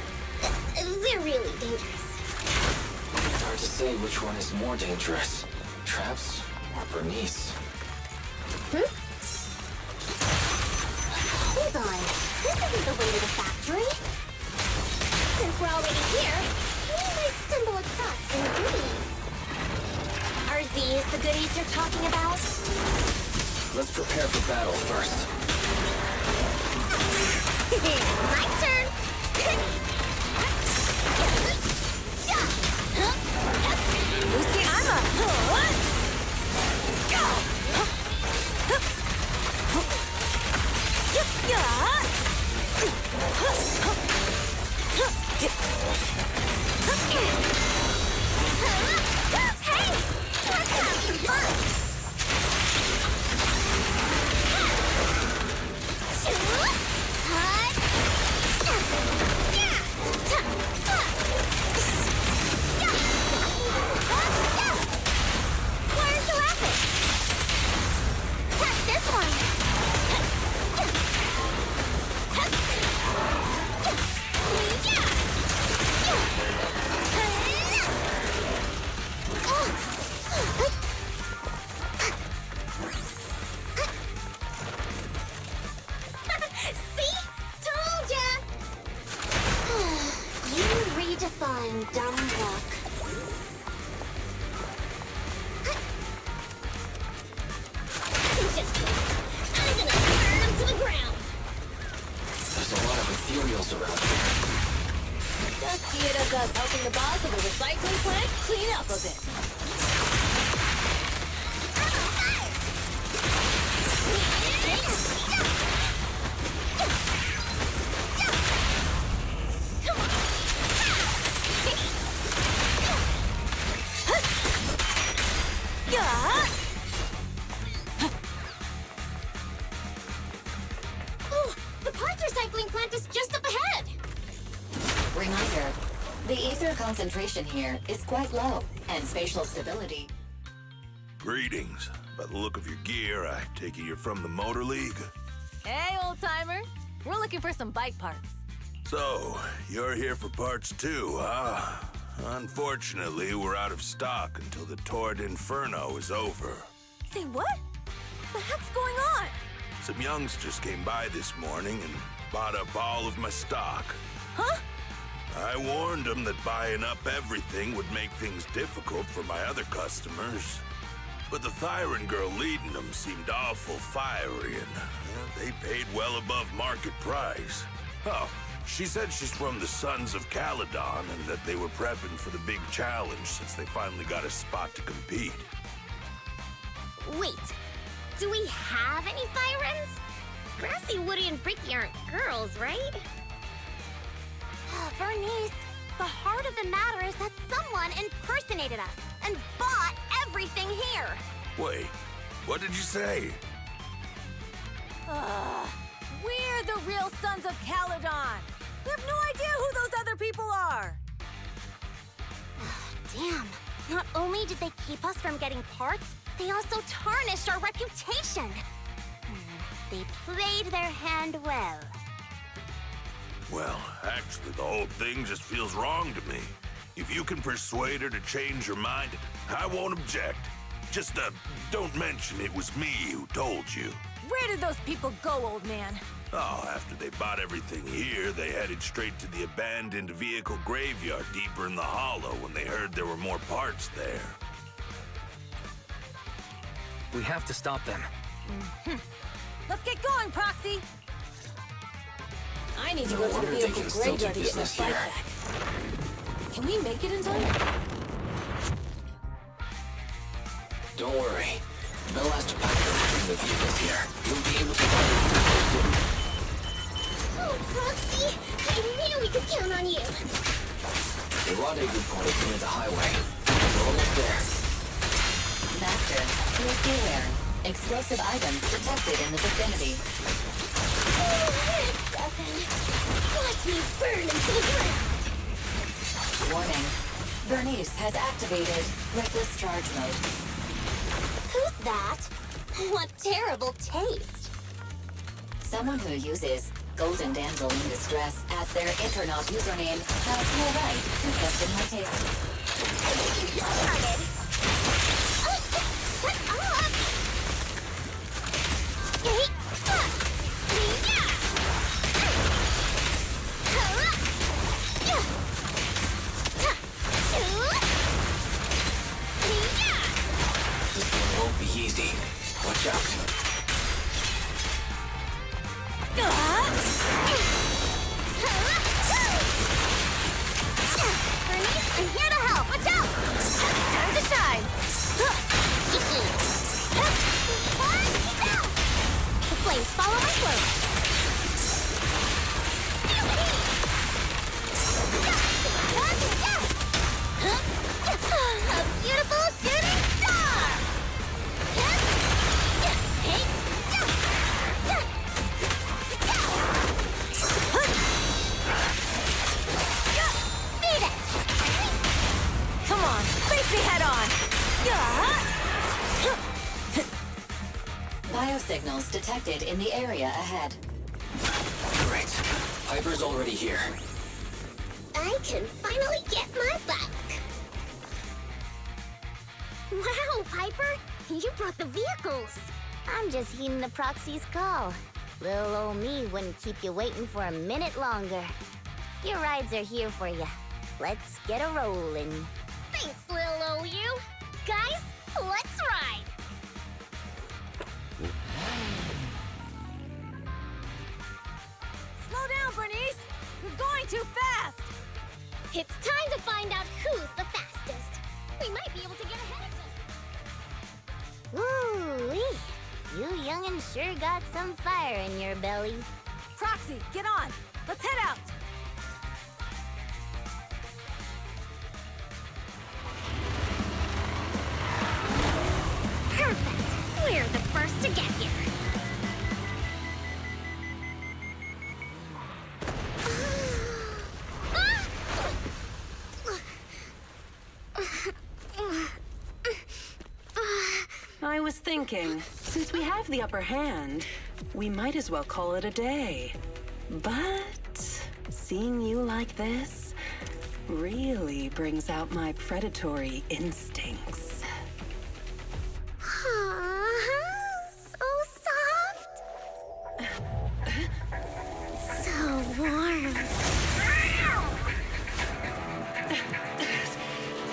L: They're really dangerous.
F: It's hard to say which one is more dangerous. Traps or Bernice?
L: Hold on. This isn't the way to the factory.
J: Since we're already here, we might stumble across some goodies. Are these the goodies you're talking about?
F: Let's prepare for battle first.
J: My turn!
G: Lucy, I'm a...
J: Hey! Let's have some fun! Why are you laughing? Catch this one! See? Told ya! You redefine dumb luck. Just wait. I'm gonna burn them to the ground.
F: There's a lot of ethereals around here.
G: Just see it as us helping the boss of the recycling plant clean up a bit.
J: Oh, the parts recycling plant is just up ahead.
N: Reminder, the ether concentration here is quite low, and spatial stability.
P: Greetings. By the look of your gear, I take it you're from the Motor League?
G: Hey, old-timer. We're looking for some bike parts.
P: So, you're here for parts too, huh? Unfortunately, we're out of stock until the Torrid Inferno is over.
G: Say what? The heck's going on?
P: Some youngsters came by this morning and bought up all of my stock.
G: Huh?
P: I warned them that buying up everything would make things difficult for my other customers. But the Thyron girl leading them seemed awful fiery, and they paid well above market price. Oh, she said she's from the Sons of Caledon and that they were prepping for the big challenge since they finally got a spot to compete.
J: Wait, do we have any Thyrans? Grassy, Woody, and Bricky aren't girls, right? Bernice, the heart of the matter is that someone impersonated us and bought everything here.
P: Wait, what did you say?
G: We're the real Sons of Caledon. We have no idea who those other people are.
J: Damn, not only did they keep us from getting parts, they also tarnished our reputation. They played their hand well.
P: Well, actually, the whole thing just feels wrong to me. If you can persuade her to change her mind, I won't object. Just, don't mention it was me who told you.
G: Where did those people go, old man?
P: Oh, after they bought everything here, they headed straight to the abandoned vehicle graveyard deeper in the hollow when they heard there were more parts there.
B: We have to stop them.
G: Let's get going, Proxy. I need to
F: No
G: go to the
F: wonder they
G: vehicle
F: can still do
G: graveyard to get my
F: business
G: bike
F: here.
G: back. Can we make it in time?
F: Don't worry. They'll ask to pack everything the vehicles here. You'll be able to find it soon.
J: Oh, Proxy, I knew we could count on you.
F: The rendezvous point is near the highway. We're almost there.
N: Master, please be aware. Explosive items detected in the vicinity.
J: Oh, it's nothing. Watch me burn them to the ground.
N: Warning. Bernice has activated reckless charge mode.
J: Who's that? What terrible taste.
N: Someone who uses Golden Damsel in Distress as their internet username has no right to question my taste.
J: Started. Shut up! Hey, yeah!
F: easy. Watch out.
L: Bernice, I'm here to help. Watch out!
G: Time to shine.
L: The flames follow my flow. A beautiful shooting star! Beat it!
G: Come on, face me head on.
N: Biosignals detected in the area ahead.
F: Great. Piper's already here.
L: I can finally get my back. Wow, Piper! You brought the vehicles! I'm just heeding the proxy's call. Little old me wouldn't keep you waiting for a minute longer. Your rides are here for you. Let's get a rollin'. Thanks, little old you. Guys, let's ride!
G: Slow down, Bernice. You're going too fast.
L: It's time to find out who's the fastest. We might be able to get ahead of them. Ooh-wee. You young'uns sure got some fire in your belly.
G: Proxy, get on. Let's head out.
L: Perfect. We're the first to get here.
Q: I was thinking, since we have the upper hand, we might as well call it a day. But seeing you like this really brings out my predatory instincts.
L: So soft. So warm.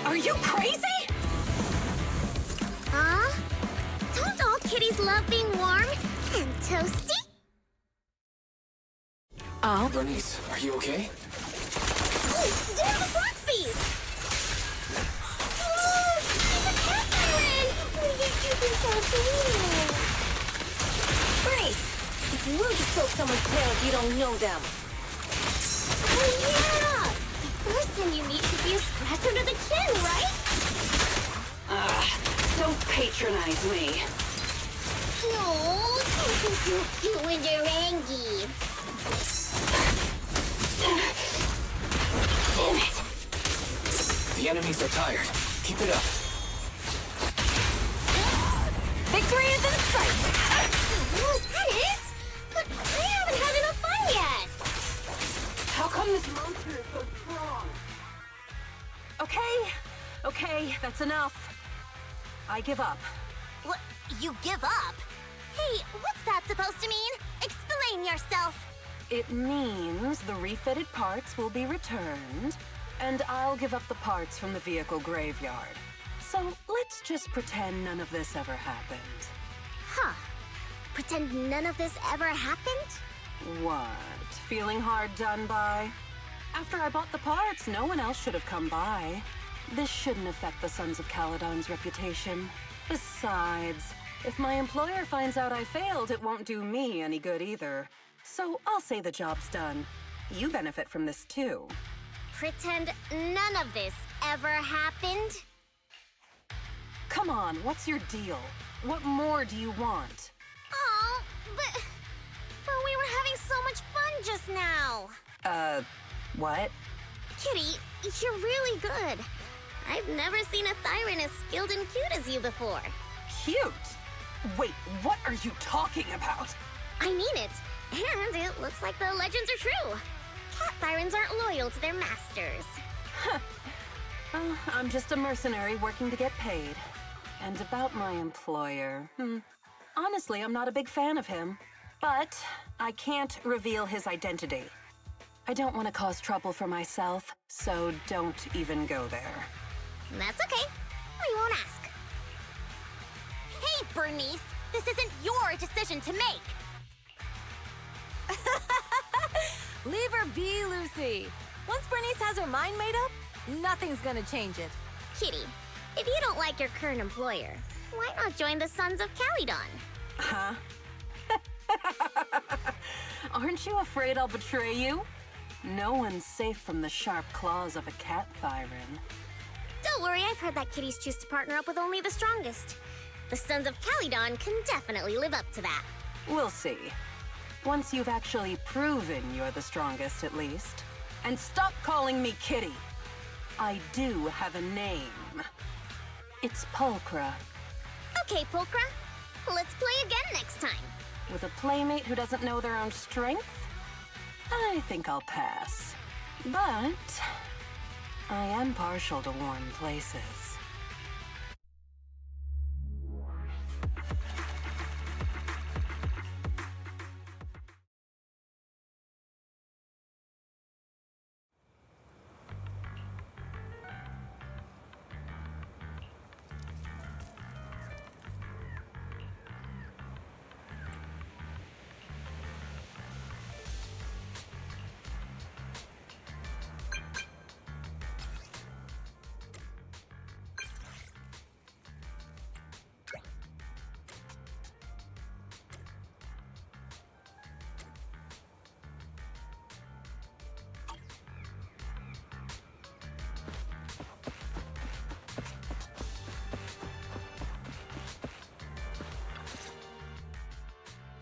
Q: Are you crazy?
L: Huh? Don't all kitties love being warm and toasty?
F: Oh? Bernice, are you okay?
L: Oh, they're the proxies! Oh, he's a cat siren! What are you doing so real?
G: Bernice, it's rude to stroke someone's tail if you don't know them.
L: Oh, yeah! The first time you meet should be a scratch under the chin, right?
Q: Don't patronize me.
L: No, you're cute when you're angry.
F: Damn it! The enemies are tired. Keep it up.
G: Victory is in sight!
L: Was that it? But I haven't had enough fun yet.
Q: How come this monster is so strong? Okay, that's enough. I give up.
L: What? You give up? Hey, what's that supposed to mean? Explain yourself.
Q: It means the refitted parts will be returned, and I'll give up the parts from the vehicle graveyard. So let's just pretend none of this ever happened.
L: Huh. Pretend none of this ever happened?
Q: What? Feeling hard done by? After I bought the parts, no one else should have come by. This shouldn't affect the Sons of Caledon's reputation. Besides, if my employer finds out I failed, it won't do me any good either. So I'll say the job's done. You benefit from this too.
L: Pretend none of this ever happened?
Q: Come on, what's your deal? What more do you want?
L: Oh, but we were having so much fun just now.
Q: What?
L: Kitty, you're really good. I've never seen a Thyran as skilled and cute as you before.
Q: Cute? Wait, what are you talking about?
L: I mean it. And it looks like the legends are true. Cat Thyrans aren't loyal to their masters.
Q: Oh, I'm just a mercenary working to get paid. And about my employer, honestly, I'm not a big fan of him. But I can't reveal his identity. I don't want to cause trouble for myself, so don't even go there.
L: That's okay. We won't ask. Hey, Bernice. This isn't your decision to make.
G: Leave her be, Lucy. Once Bernice has her mind made up, nothing's gonna change it.
J: Kitty, if you don't like your current employer, why not join the Sons of Calydon?
Q: Huh? Aren't you afraid I'll betray you? No one's safe from the sharp claws of a cat Thyron.
J: Don't worry, I've heard that kitties choose to partner up with only the strongest. The Sons of Calydon can definitely live up to that.
Q: We'll see. Once you've actually proven you're the strongest, at least. And stop calling me Kitty. I do have a name. It's Pulchra.
J: Okay, Pulchra. Let's play again next time.
Q: With a playmate who doesn't know their own strength? I think I'll pass. But I am partial to warm places.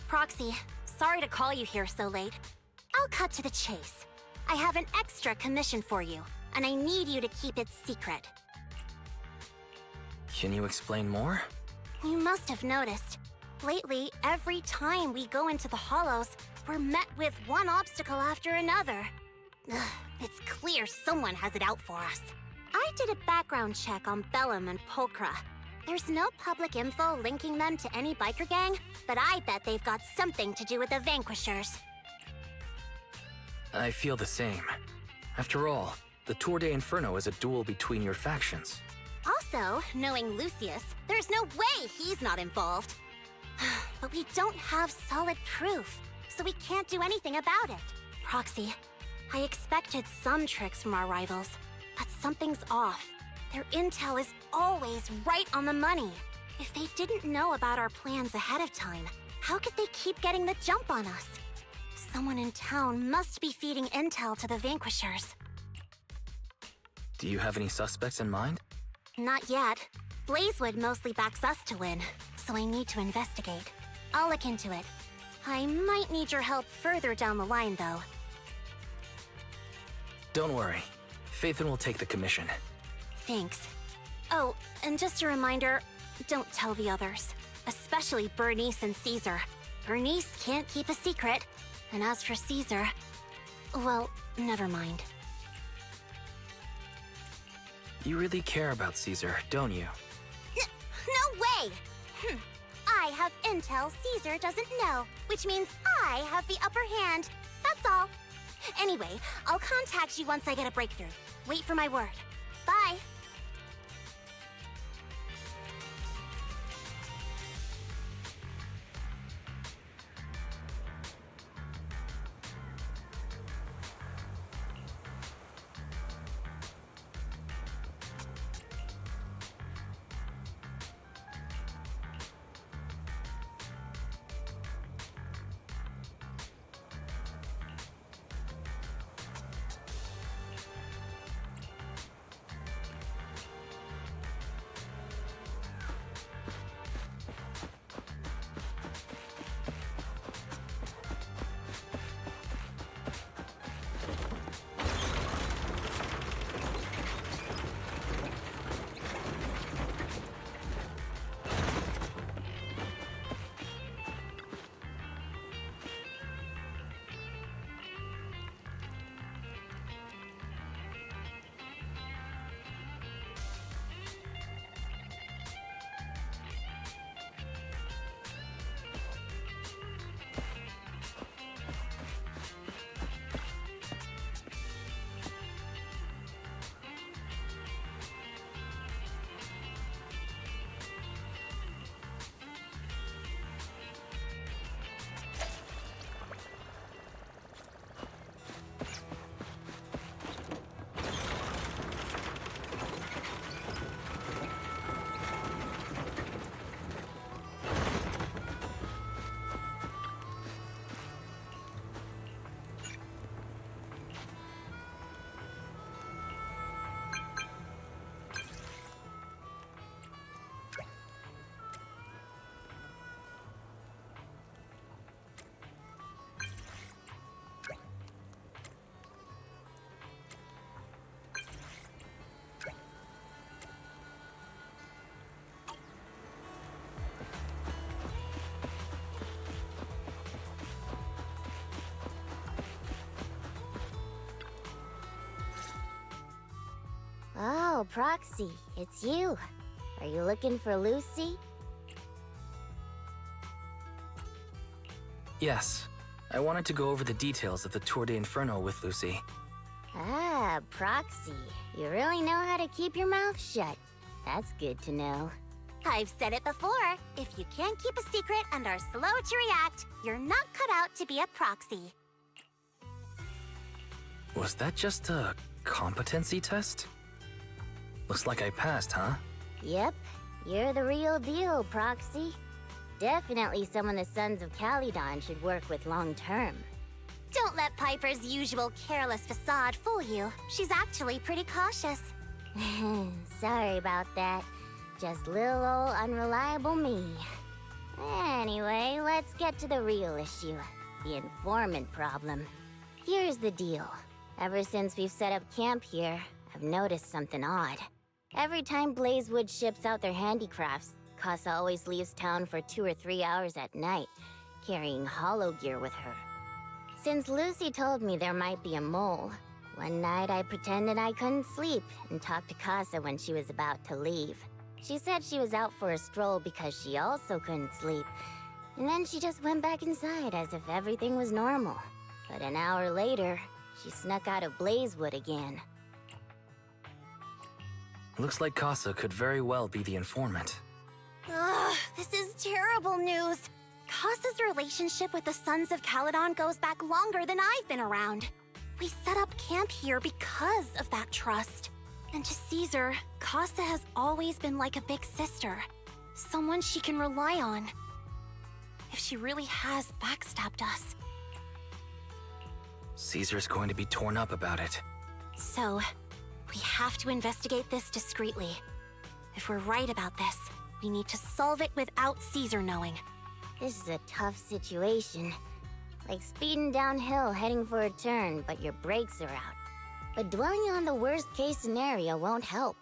L: Proxy, sorry to call you here so late. I'll cut to the chase. I have an extra commission for you, and I need you to keep it secret.
B: Can you explain more?
L: You must have noticed. Lately, every time we go into the Hollows, we're met with one obstacle after another. Ugh, it's clear someone has it out for us. I did a background check on Bellum and Pulchra. There's no public info linking them to any biker gang, but I bet they've got something to do with the Vanquishers.
B: I feel the same. After all, the Tour de Inferno is a duel between your factions.
L: Also, knowing Lucius, there's no way he's not involved. But we don't have solid proof, so we can't do anything about it. Proxy, I expected some tricks from our rivals, but something's off. Their intel is always right on the money. If they didn't know about our plans ahead of time, how could they keep getting the jump on us? Someone in town must be feeding intel to the Vanquishers.
B: Do you have any suspects in mind?
L: Not yet. Blazewood mostly backs us to win, so I need to investigate. I'll look into it. I might need your help further down the line, though.
B: Don't worry. Phaethon will take the commission.
L: Thanks. Oh, and just a reminder, don't tell the others. Especially Bernice and Caesar. Bernice can't keep a secret. And as for Caesar, well, never mind.
B: You really care about Caesar, don't you?
L: No way! I have intel Caesar doesn't know, which means I have the upper hand. That's all. Anyway, I'll contact you once I get a breakthrough. Wait for my word. Bye. Oh, Proxy, it's you. Are you looking for Lucy?
B: Yes. I wanted to go over the details of the Tour de Inferno with Lucy.
L: Ah, Proxy. You really know how to keep your mouth shut. That's good to know.
J: I've said it before. If you can't keep a secret and are slow to react, you're not cut out to be a proxy.
B: Was that just a competency test? Looks like I passed, huh?
L: Yep, you're the real deal, Proxy. Definitely someone the Sons of Caledon should work with long term.
J: Don't let Piper's usual careless facade fool you. She's actually pretty cautious.
L: Sorry about that. Just little old unreliable me. Anyway, let's get to the real issue. The informant problem. Here's the deal. Ever since we've set up camp here, I've noticed something odd. Every time Blazewood ships out their handicrafts, Casa always leaves town for 2 or 3 hours at night, carrying hollow gear with her. Since Lucy told me there might be a mole, one night I pretended I couldn't sleep and talked to Casa when she was about to leave. She said she was out for a stroll because she also couldn't sleep, and then she just went back inside as if everything was normal. But an hour later, she snuck out of Blazewood again.
B: Looks like Casa could very well be the informant.
J: Ugh, this is terrible news. Casa's relationship with the Sons of Caledon goes back longer than I've been around. We set up camp here because of that trust. And to Caesar, Casa has always been like a big sister. Someone she can rely on. If she really has backstabbed us.
B: Caesar's going to be torn up about it.
J: So, we have to investigate this discreetly. If we're right about this, we need to solve it without Caesar knowing.
L: This is a tough situation. Like speeding downhill heading for a turn, but your brakes are out. But dwelling on the worst-case scenario won't help.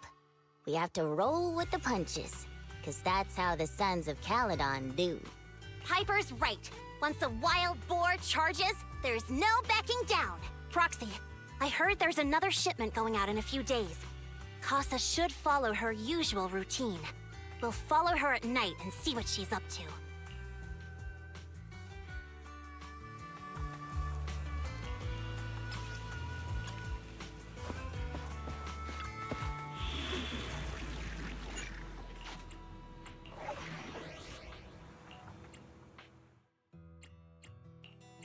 L: We have to roll with the punches, because that's how the Sons of Caledon do.
J: Piper's right. Once a wild boar charges, there's no backing down. Proxy, I heard there's another shipment going out in a few days. Casa should follow her usual routine. We'll follow her at night and see what she's up to.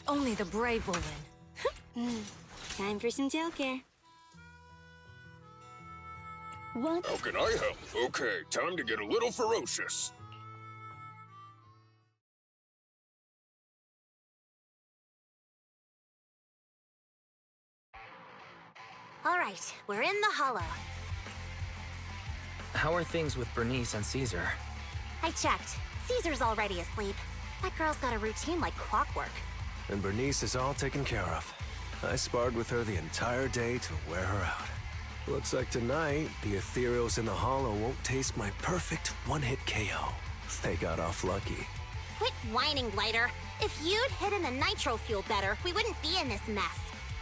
G: Only the brave will win.
C: Time for some Joker. What?
P: How can I help? Okay, time to get a little ferocious.
J: All right, we're in the hollow.
B: How are things with Bernice and Caesar?
J: I checked. Caesar's already asleep. That girl's got a routine like clockwork.
H: And Bernice is all taken care of. I sparred with her the entire day to wear her out. Looks like tonight, the ethereals in the hollow won't taste my perfect one-hit KO. They got off lucky.
J: Quit whining, Blighter. If you'd hidden the nitro fuel better, we wouldn't be in this mess.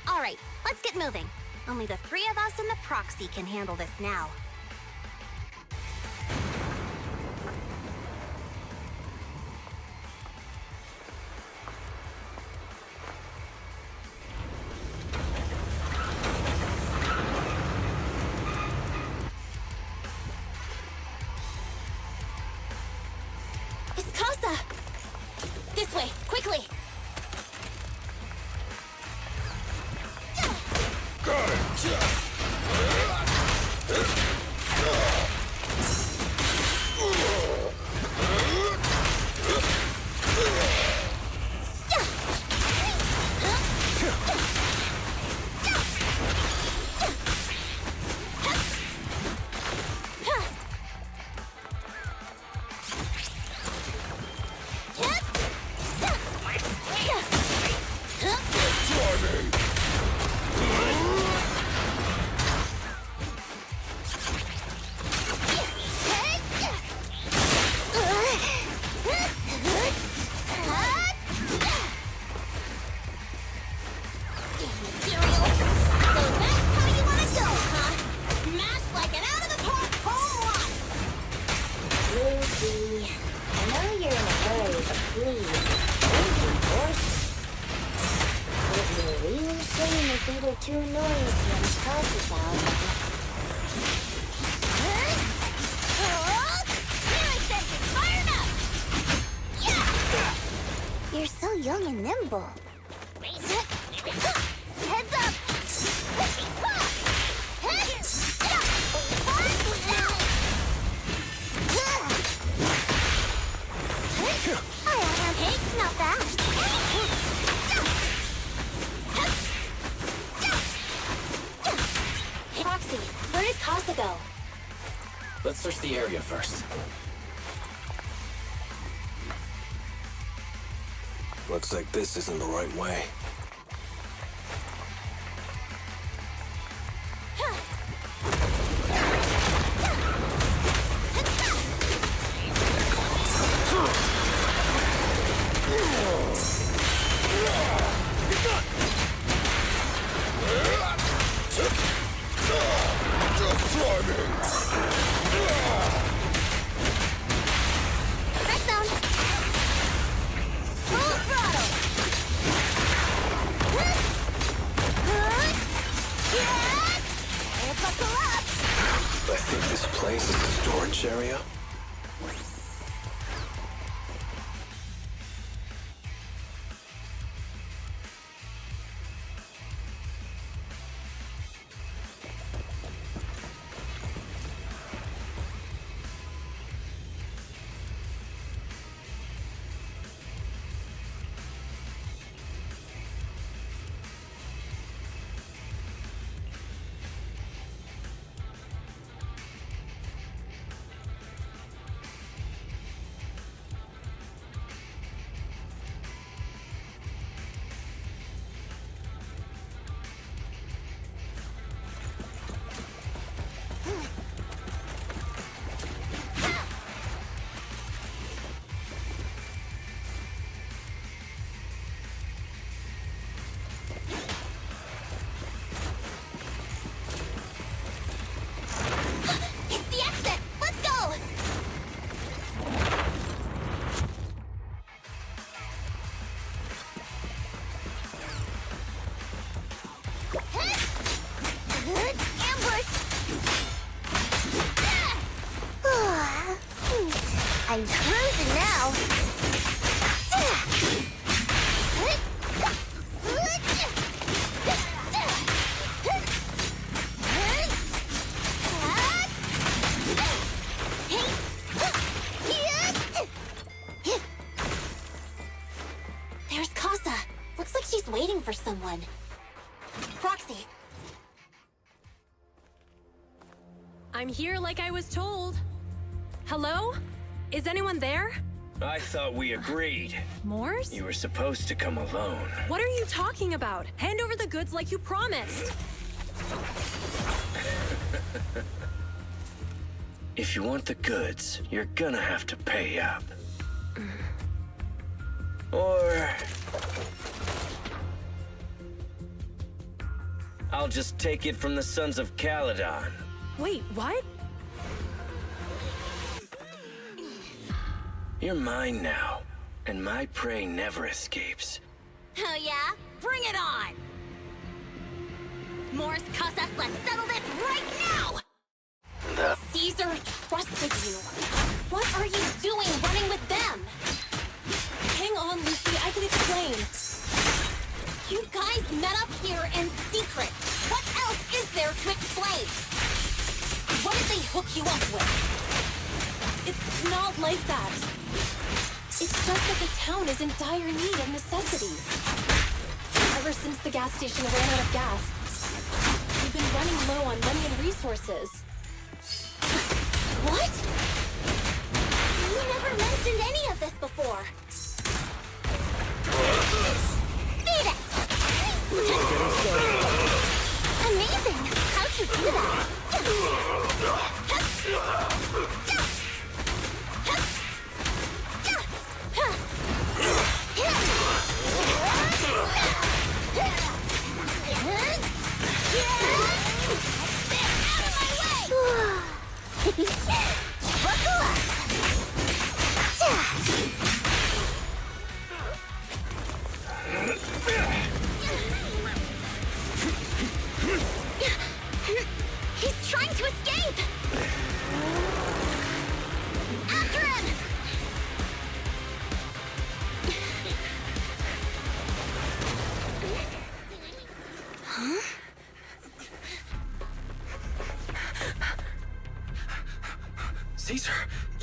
J: All right, let's get moving. Only the 3 of us and the proxy can handle this now. It's Casa! This way, quickly!
P: Got it!
J: They're too noisy and fussy about it. You're so young and nimble. Heads up! Hey, not bad. Proxy, where did Casa go?
F: Let's search the area first.
H: Looks like this isn't the right way. I think this place is a storage area.
J: I'm cruising now.
L: There's Casa. Looks like she's waiting for someone. Proxy.
K: I'm here like I was told. Hello? Is anyone there?
R: I thought we agreed.
K: Morse?
R: You were supposed to come alone.
K: What are you talking about? Hand over the goods like you promised.
R: If you want the goods, you're gonna have to pay up. Or... I'll just take it from the Sons of Caledon.
K: Wait, what?
R: You're mine now, and my prey never escapes.
L: Oh yeah? Bring it on! Morse, Casa, let's settle this right now! Caesar trusted you. What are you doing running with them?
K: Hang on, Lucy, I can explain.
L: You guys met up here in secret. What else is there to explain? What did they hook you up with?
K: It's not like that. It's just that the town is in dire need of necessities. Ever since the gas station ran out of gas, we've been running low on money and resources.
L: What? You never mentioned any of this before. Beat it! Amazing! How'd you do that?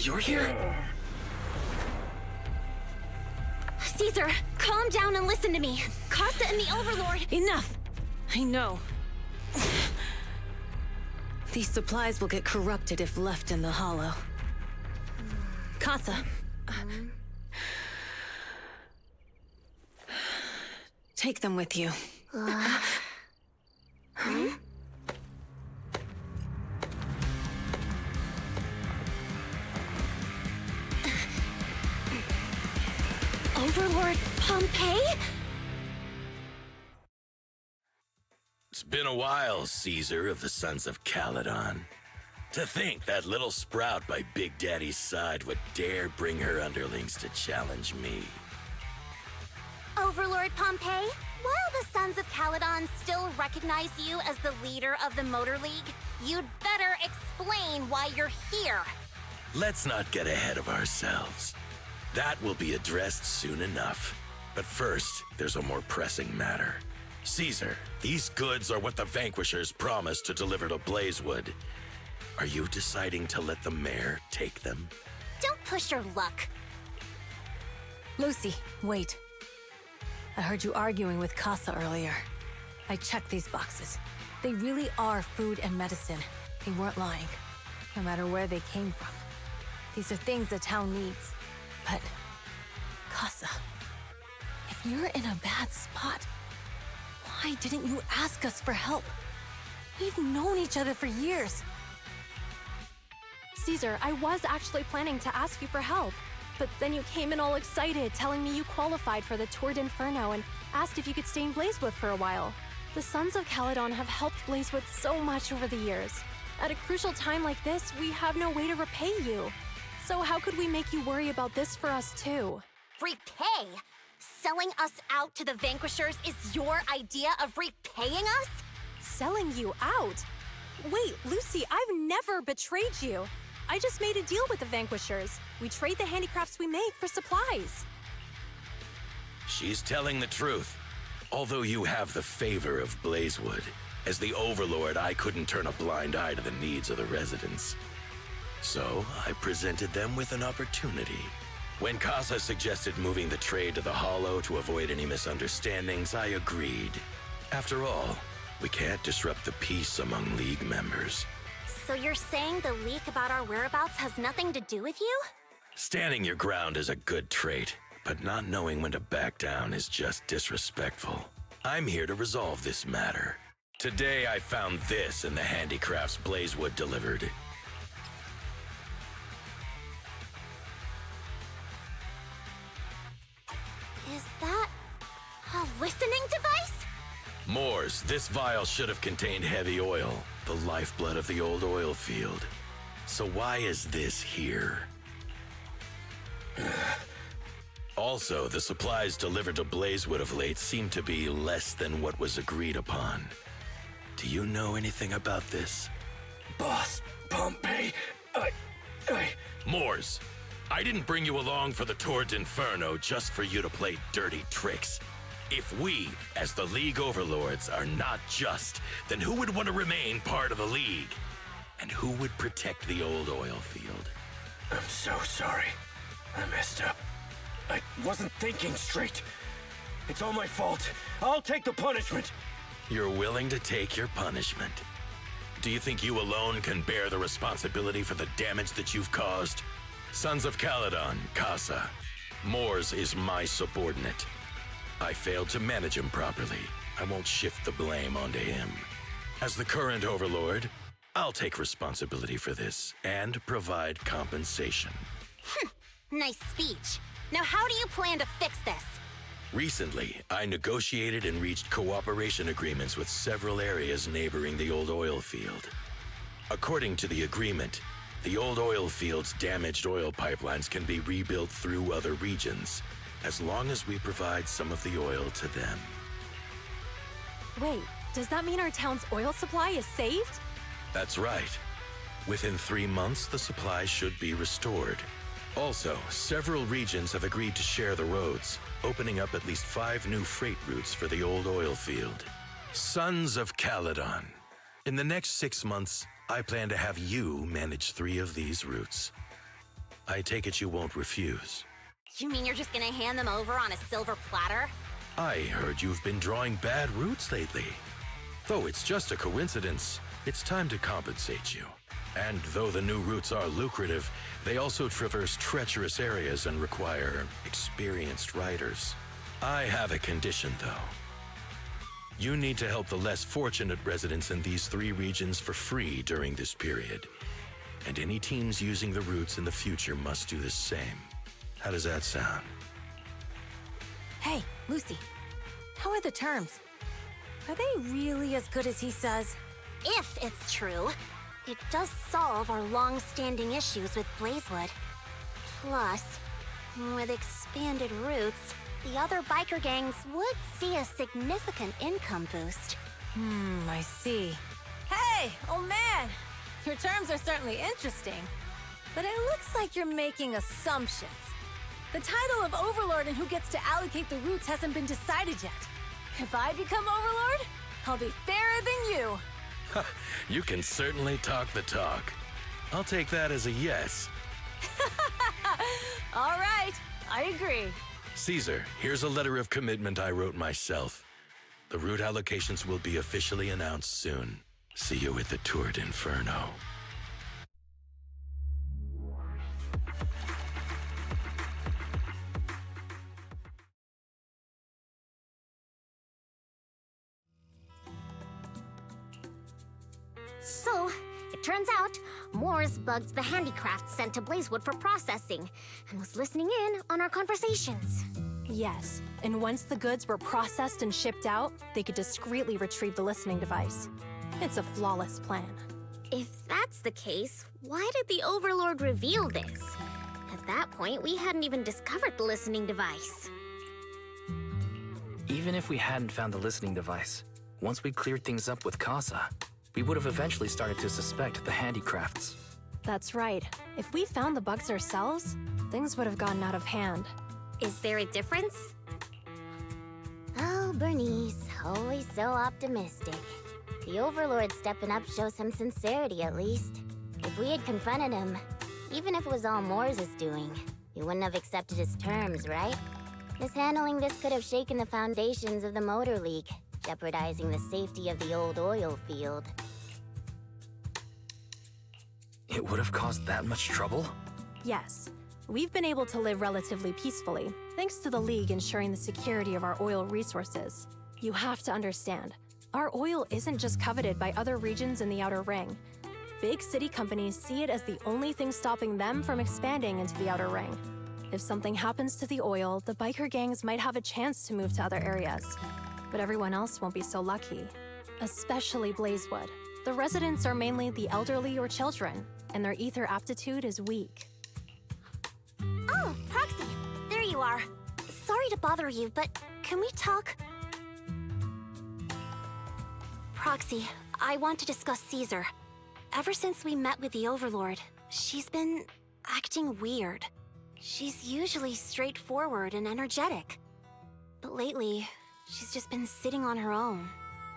F: You're here?
C: Caesar, calm down and listen to me. Casa and the Overlord.
G: Enough! I know. These supplies will get corrupted if left in the hollow. Casa. Take them with you.
C: Overlord Pompeii?
S: It's been a while, Caesar of the Sons of Caledon. To think that little sprout by Big Daddy's side would dare bring her underlings to challenge me.
L: Overlord Pompeii, while the Sons of Caledon still recognize you as the leader of the Motor League, you'd better explain why you're here.
S: Let's not get ahead of ourselves. That will be addressed soon enough. But first, there's a more pressing matter. Caesar, these goods are what the Vanquishers promised to deliver to Blazewood. Are you deciding to let the mayor take them?
L: Don't push your luck.
G: Lucy, wait. I heard you arguing with Casa earlier. I checked these boxes. They really are food and medicine. They weren't lying, no matter where they came from. These are things the town needs. But, Casa, if you're in a bad spot, why didn't you ask us for help? We've known each other for years.
K: Caesar, I was actually planning to ask you for help, but then you came in all excited, telling me you qualified for the Tour d'Inferno and asked if you could stay in Blazewood for a while. The Sons of Caledon have helped Blazewood so much over the years. At a crucial time like this, we have no way to repay you. So how could we make you worry about this for us too?
L: Repay? Selling us out to the Vanquishers is your idea of repaying us?
K: Selling you out? Wait, Lucy, I've never betrayed you. I just made a deal with the Vanquishers. We trade the handicrafts we make for supplies.
S: She's telling the truth. Although you have the favor of Blazewood, as the Overlord, I couldn't turn a blind eye to the needs of the residents. So, I presented them with an opportunity. When Casa suggested moving the trade to the Hollow to avoid any misunderstandings, I agreed. After all, we can't disrupt the peace among League members.
L: So you're saying the leak about our whereabouts has nothing to do with you?
S: Standing your ground is a good trait, but not knowing when to back down is just disrespectful. I'm here to resolve this matter. Today I found this in the handicrafts Blazewood delivered.
L: Is that a listening device?
S: Moors, this vial should have contained heavy oil, the lifeblood of the old oil field. So why is this here? Also, the supplies delivered to Blazewood of late seem to be less than what was agreed upon. Do you know anything about this?
R: Boss, Pompeii,
S: Moors, I didn't bring you along for the Tour d'Inferno just for you to play dirty tricks. If we, as the League Overlords, are not just, then who would want to remain part of the League? And who would protect the old oil field?
R: I'm so sorry. I messed up. I wasn't thinking straight. It's all my fault. I'll take the punishment.
S: You're willing to take your punishment. Do you think you alone can bear the responsibility for the damage that you've caused? Sons of Caledon, Casa. Moors is my subordinate. I failed to manage him properly. I won't shift the blame onto him. As the current Overlord, I'll take responsibility for this and provide compensation.
L: Nice speech. Now how do you plan to fix this?
S: Recently, I negotiated and reached cooperation agreements with several areas neighboring the old oil field. According to the agreement, the old oil field's damaged oil pipelines can be rebuilt through other regions, as long as we provide some of the oil to them.
K: Wait, does that mean our town's oil supply is saved?
S: That's right. Within 3 months, the supply should be restored. Also, several regions have agreed to share the roads, opening up at least 5 new freight routes for the old oil field. Sons of Caledon. In the next 6 months, I plan to have you manage 3 of these routes. I take it you won't refuse.
L: You mean you're just gonna hand them over on a silver platter?
S: I heard you've been drawing bad routes lately. Though it's just a coincidence, it's time to compensate you. And though the new routes are lucrative, they also traverse treacherous areas and require experienced riders. I have a condition, though. You need to help the less fortunate residents in these 3 regions for free during this period. And any teams using the routes in the future must do the same. How does that sound?
G: Hey, Lucy, how are the terms? Are they really as good as he says?
L: If it's true, it does solve our long-standing issues with Blazewood. Plus, with expanded routes, the other biker gangs would see a significant income boost.
G: I see. Hey, old man! Your terms are certainly interesting, but it looks like you're making assumptions. The title of Overlord and who gets to allocate the routes hasn't been decided yet. If I become Overlord, I'll be fairer than you.
S: You can certainly talk the talk. I'll take that as a yes.
G: All right, I agree.
S: Caesar, here's a letter of commitment I wrote myself. The route allocations will be officially announced soon. See you at the Tour d'Inferno.
J: So, it turns out, Moores bugged the handicrafts sent to Blazewood for processing, and was listening in on our conversations.
K: Yes, and once the goods were processed and shipped out, they could discreetly retrieve the listening device. It's a flawless plan.
J: If that's the case, why did the Overlord reveal this? At that point, we hadn't even discovered the listening device.
B: Even if we hadn't found the listening device, once we cleared things up with Casa, we would have eventually started to suspect the handicrafts.
K: That's right. If we found the bugs ourselves, things would have gotten out of hand.
J: Is there a difference? Oh, Bernice, always so optimistic. The Overlord stepping up shows some sincerity, at least. If we had confronted him, even if it was all Moores' doing, he wouldn't have accepted his terms, right? Mishandling this could have shaken the foundations of the Motor League, jeopardizing the safety of the old oil field.
B: It would have caused that much trouble?
K: Yes. We've been able to live relatively peacefully, thanks to the League ensuring the security of our oil resources. You have to understand, our oil isn't just coveted by other regions in the Outer Ring. Big city companies see it as the only thing stopping them from expanding into the Outer Ring. If something happens to the oil, the biker gangs might have a chance to move to other areas. But everyone else won't be so lucky. Especially Blazewood. The residents are mainly the elderly or children, and their ether aptitude is weak.
J: Oh, Proxy, there you are. Sorry to bother you, but can we talk? Proxy, I want to discuss Caesar. Ever since we met with the Overlord, she's been acting weird. She's usually straightforward and energetic. But lately, she's just been sitting on her own,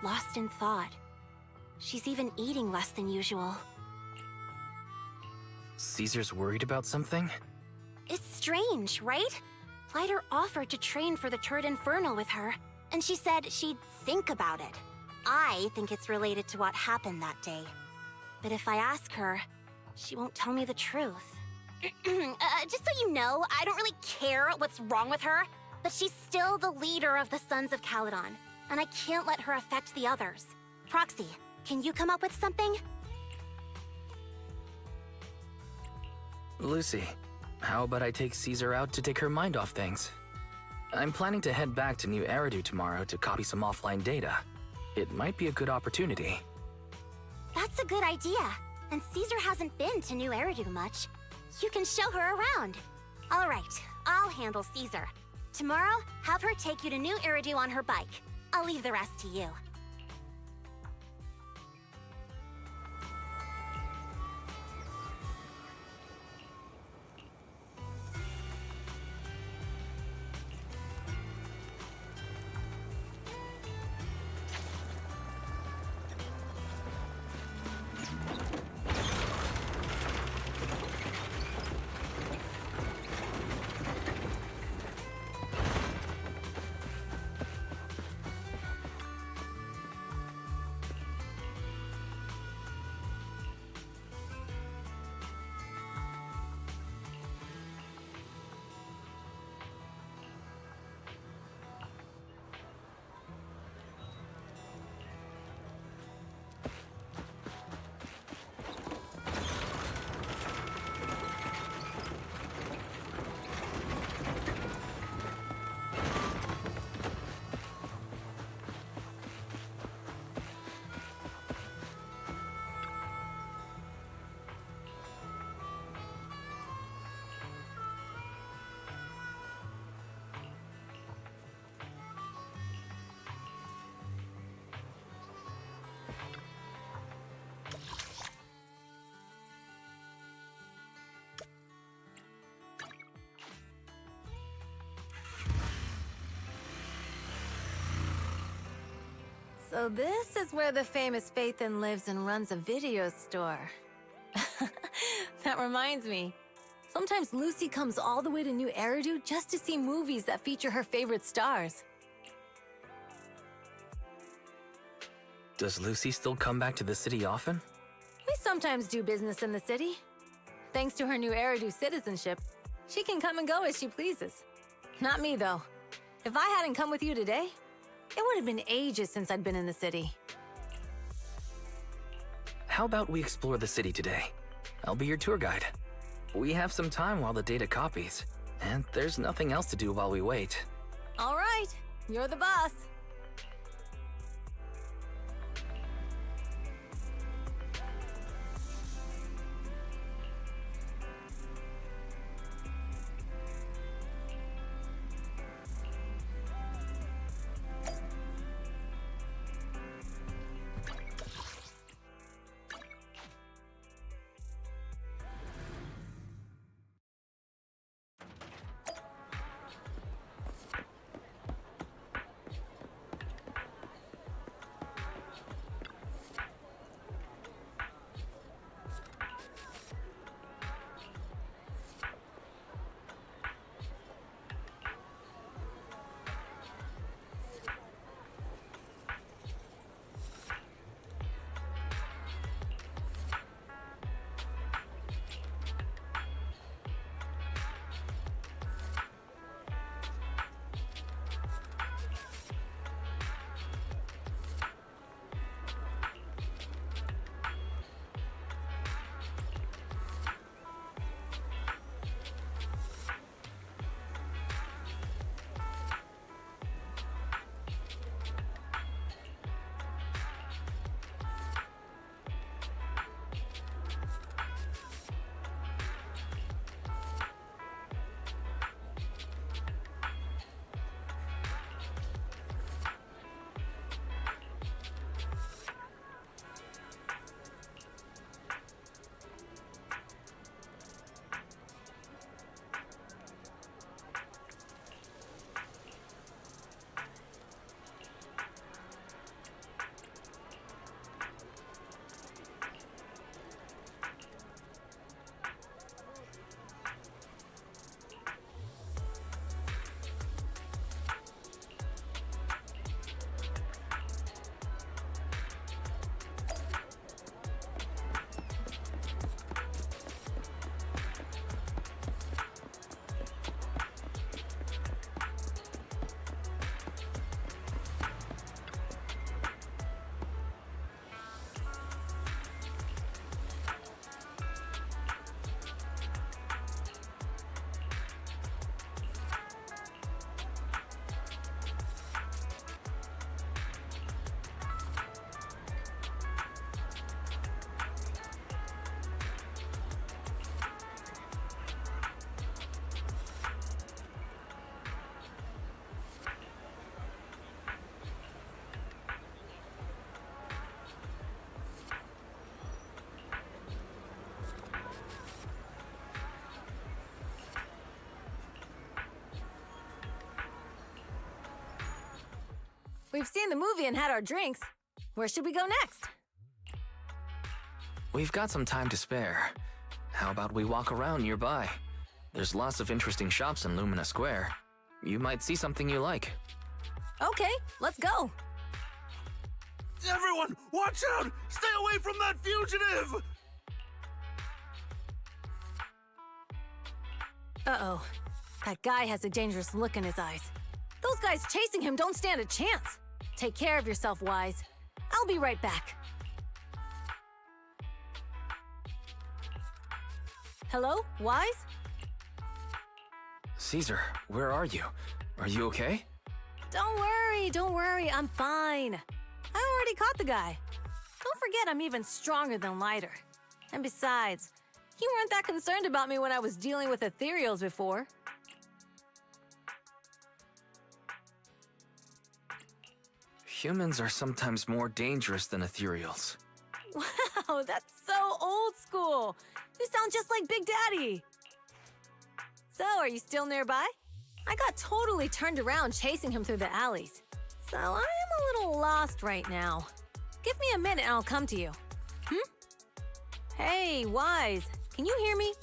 J: lost in thought. She's even eating less than usual.
B: Caesar's worried about something?
J: It's strange, right? Lighter offered to train for the Tour d'Inferno with her, and she said she'd think about it. I think it's related to what happened that day. But if I ask her, she won't tell me the truth. Just so you know, I don't really care what's wrong with her, but she's still the leader of the Sons of Caledon, and I can't let her affect the others. Proxy, can you come up with something?
B: Lucy, how about I take Caesar out to take her mind off things? I'm planning to head back to New Eridu tomorrow to copy some offline data. It might be a good opportunity.
J: That's a good idea. And Caesar hasn't been to New Eridu much. You can show her around. All right, I'll handle Caesar. Tomorrow, have her take you to New Eridu on her bike. I'll leave the rest to you.
G: So this is where the famous Phaethon lives and runs a video store. That reminds me. Sometimes Lucy comes all the way to New Eridu just to see movies that feature her favorite stars.
B: Does Lucy still come back to the city often?
G: We sometimes do business in the city. Thanks to her New Eridu citizenship, she can come and go as she pleases. Not me, though. If I hadn't come with you today, it would have been ages since I'd been in the city.
B: How about we explore the city today? I'll be your tour guide. We have some time while the data copies, and there's nothing else to do while we wait.
G: All right, you're the boss. We've seen the movie and had our drinks. Where should we go next?
B: We've got some time to spare. How about we walk around nearby? There's lots of interesting shops in Lumina Square. You might see something you like.
G: Okay, let's go.
P: Everyone, watch out! Stay away from that fugitive!
G: Uh-oh. That guy has a dangerous look in his eyes. Those guys chasing him don't stand a chance. Take care of yourself, Wise. I'll be right back. Hello, Wise?
B: Caesar, where are you? Are you okay?
G: Don't worry, I'm fine. I already caught the guy. Don't forget I'm even stronger than Lighter. And besides, you weren't that concerned about me when I was dealing with ethereals before.
B: Humans are sometimes more dangerous than ethereals.
G: Wow, that's so old school. You sound just like Big Daddy. So, are you still nearby? I got totally turned around chasing him through the alleys. So I'm a little lost right now. Give me a minute and I'll come to you. Hey, Wise, can you hear me?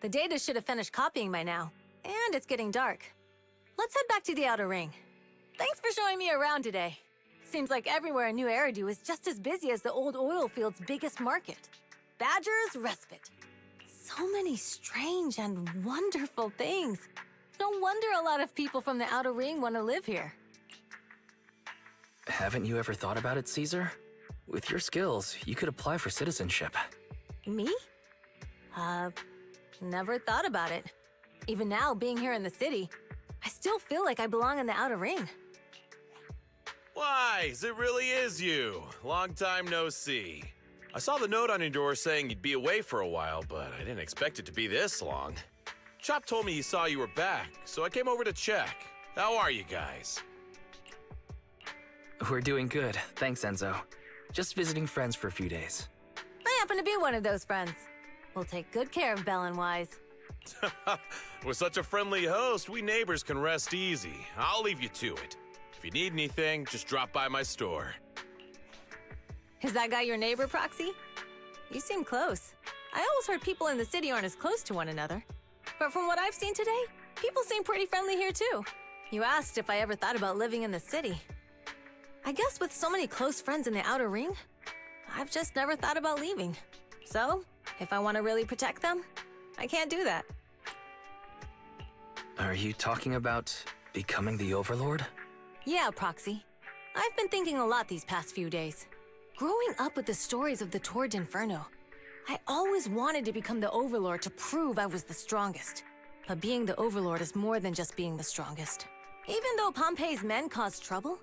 G: The data should have finished copying by now, and it's getting dark. Let's head back to the Outer Ring. Thanks for showing me around today. Seems like everywhere in New Eridu is just as busy as the old oil field's biggest market. Badger's Respite. So many strange and wonderful things. No wonder a lot of people from the Outer Ring want to live here.
B: Haven't you ever thought about it, Caesar? With your skills, you could apply for citizenship.
G: Me? Never thought about it. Even now, being here in the city, I still feel like I belong in the Outer Ring.
D: Wise, it really is you. Long time no see. I saw the note on your door saying you'd be away for a while, but I didn't expect it to be this long. Chop told me he saw you were back, so I came over to check. How are you guys?
B: We're doing good, thanks, Enzo. Just visiting friends for a few days.
G: I happen to be one of those friends. We'll take good care of Belle and Wise.
D: With such a friendly host, we neighbors can rest easy. I'll leave you to it. If you need anything, just drop by my store.
G: Is that guy your neighbor, Proxy? You seem close. I always heard people in the city aren't as close to one another. But from what I've seen today, people seem pretty friendly here too. You asked if I ever thought about living in the city. I guess with so many close friends in the Outer Ring, I've just never thought about leaving. So, if I want to really protect them, I can't do that.
B: Are you talking about becoming the Overlord?
G: Yeah, Proxy. I've been thinking a lot these past few days. Growing up with the stories of the Torrid Inferno, I always wanted to become the Overlord to prove I was the strongest. But being the Overlord is more than just being the strongest. Even though Pompey's men caused trouble,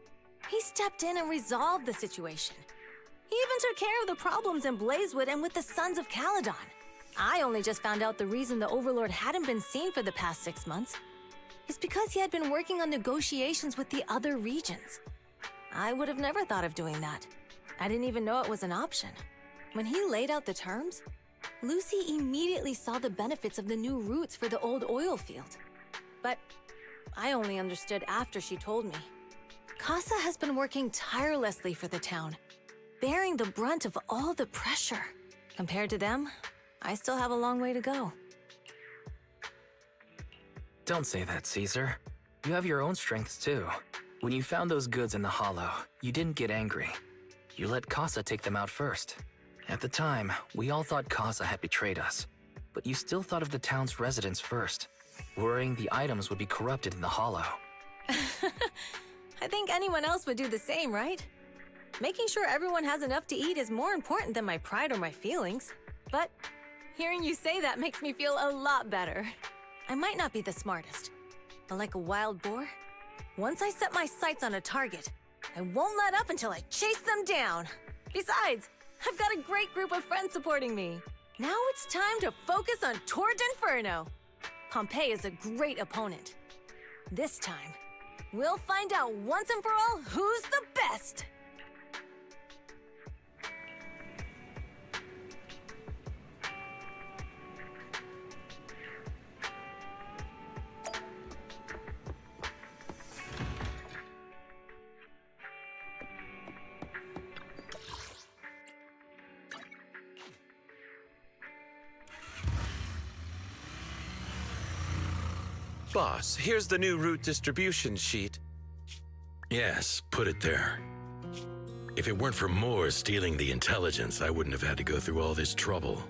G: he stepped in and resolved the situation. He even took care of the problems in Blazewood and with the Sons of Caledon. I only just found out the reason the Overlord hadn't been seen for the past 6 months is because he had been working on negotiations with the other regions. I would have never thought of doing that. I didn't even know it was an option. When he laid out the terms, Lucy immediately saw the benefits of the new routes for the old oil field. But I only understood after she told me. Casa has been working tirelessly for the town, bearing the brunt of all the pressure. Compared to them, I still have a long way to go.
B: Don't say that, Caesar. You have your own strengths too. When you found those goods in the Hollow, you didn't get angry. You let Casa take them out first. At the time, we all thought Casa had betrayed us, but you still thought of the town's residents first, worrying the items would be corrupted in the Hollow.
G: I think anyone else would do the same, right? Making sure everyone has enough to eat is more important than my pride or my feelings. But hearing you say that makes me feel a lot better. I might not be the smartest, but like a wild boar, once I set my sights on a target, I won't let up until I chase them down. Besides, I've got a great group of friends supporting me. Now it's time to focus on Tord Inferno. Pompey is a great opponent. This time, we'll find out once and for all who's the best.
D: Boss, here's the new route distribution sheet.
S: Yes, put it there. If it weren't for Moore stealing the intelligence, I wouldn't have had to go through all this trouble.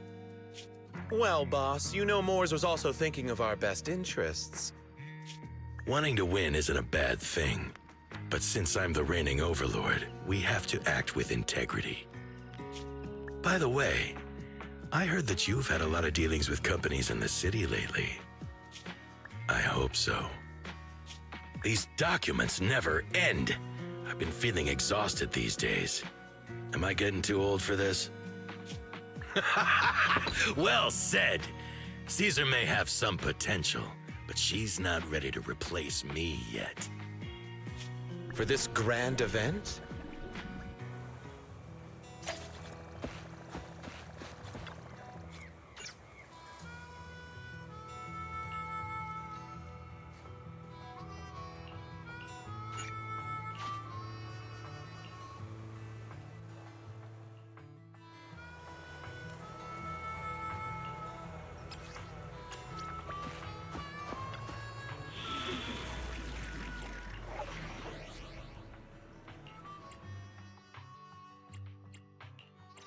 D: Well, boss, you know Moores was also thinking of our best interests.
S: Wanting to win isn't a bad thing. But since I'm the reigning overlord, we have to act with integrity. By the way, I heard that you've had a lot of dealings with companies in the city lately. I hope so. These documents never end. I've been feeling exhausted these days. Am I getting too old for this? Well said. Caesar may have some potential, but she's not ready to replace me yet.
D: For this grand event?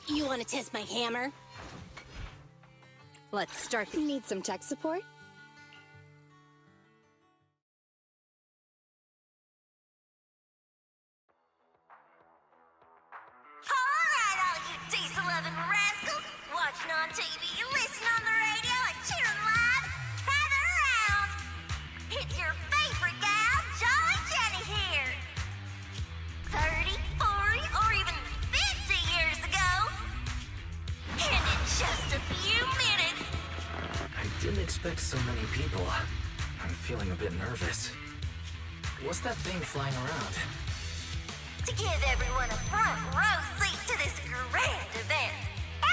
J: You want to test my hammer?
T: Let's start. Need some tech support?
L: Alright, all you diesel-loving rascals, watching on TV, listening on the radio, and cheering live, gather around! It's your favorite gal, Jolly Jenny here! 30, 40, or even 50 years ago, and in just a few minutes,
B: I didn't expect so many people. I'm feeling a bit nervous. What's that thing flying around?
L: to give everyone a front row seat to this grand event,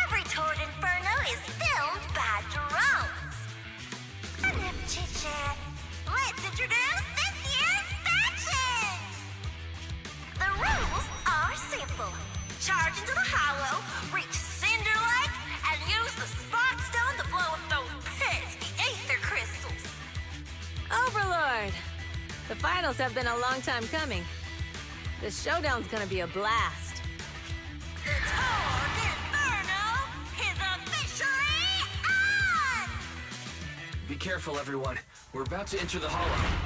L: every Tord Inferno is filmed by drones. Enough chit-chat. Let's introduce this year's factions! The rules are simple. Charge into the Hollow, reach Cinder Lake, and use the Spark Stone to blow up those pesky aether crystals.
G: Overlord! The finals have been a long time coming. The showdown's gonna be a blast.
L: The Tord Inferno is officially on!
B: Be careful, everyone. We're about to enter the Hollow.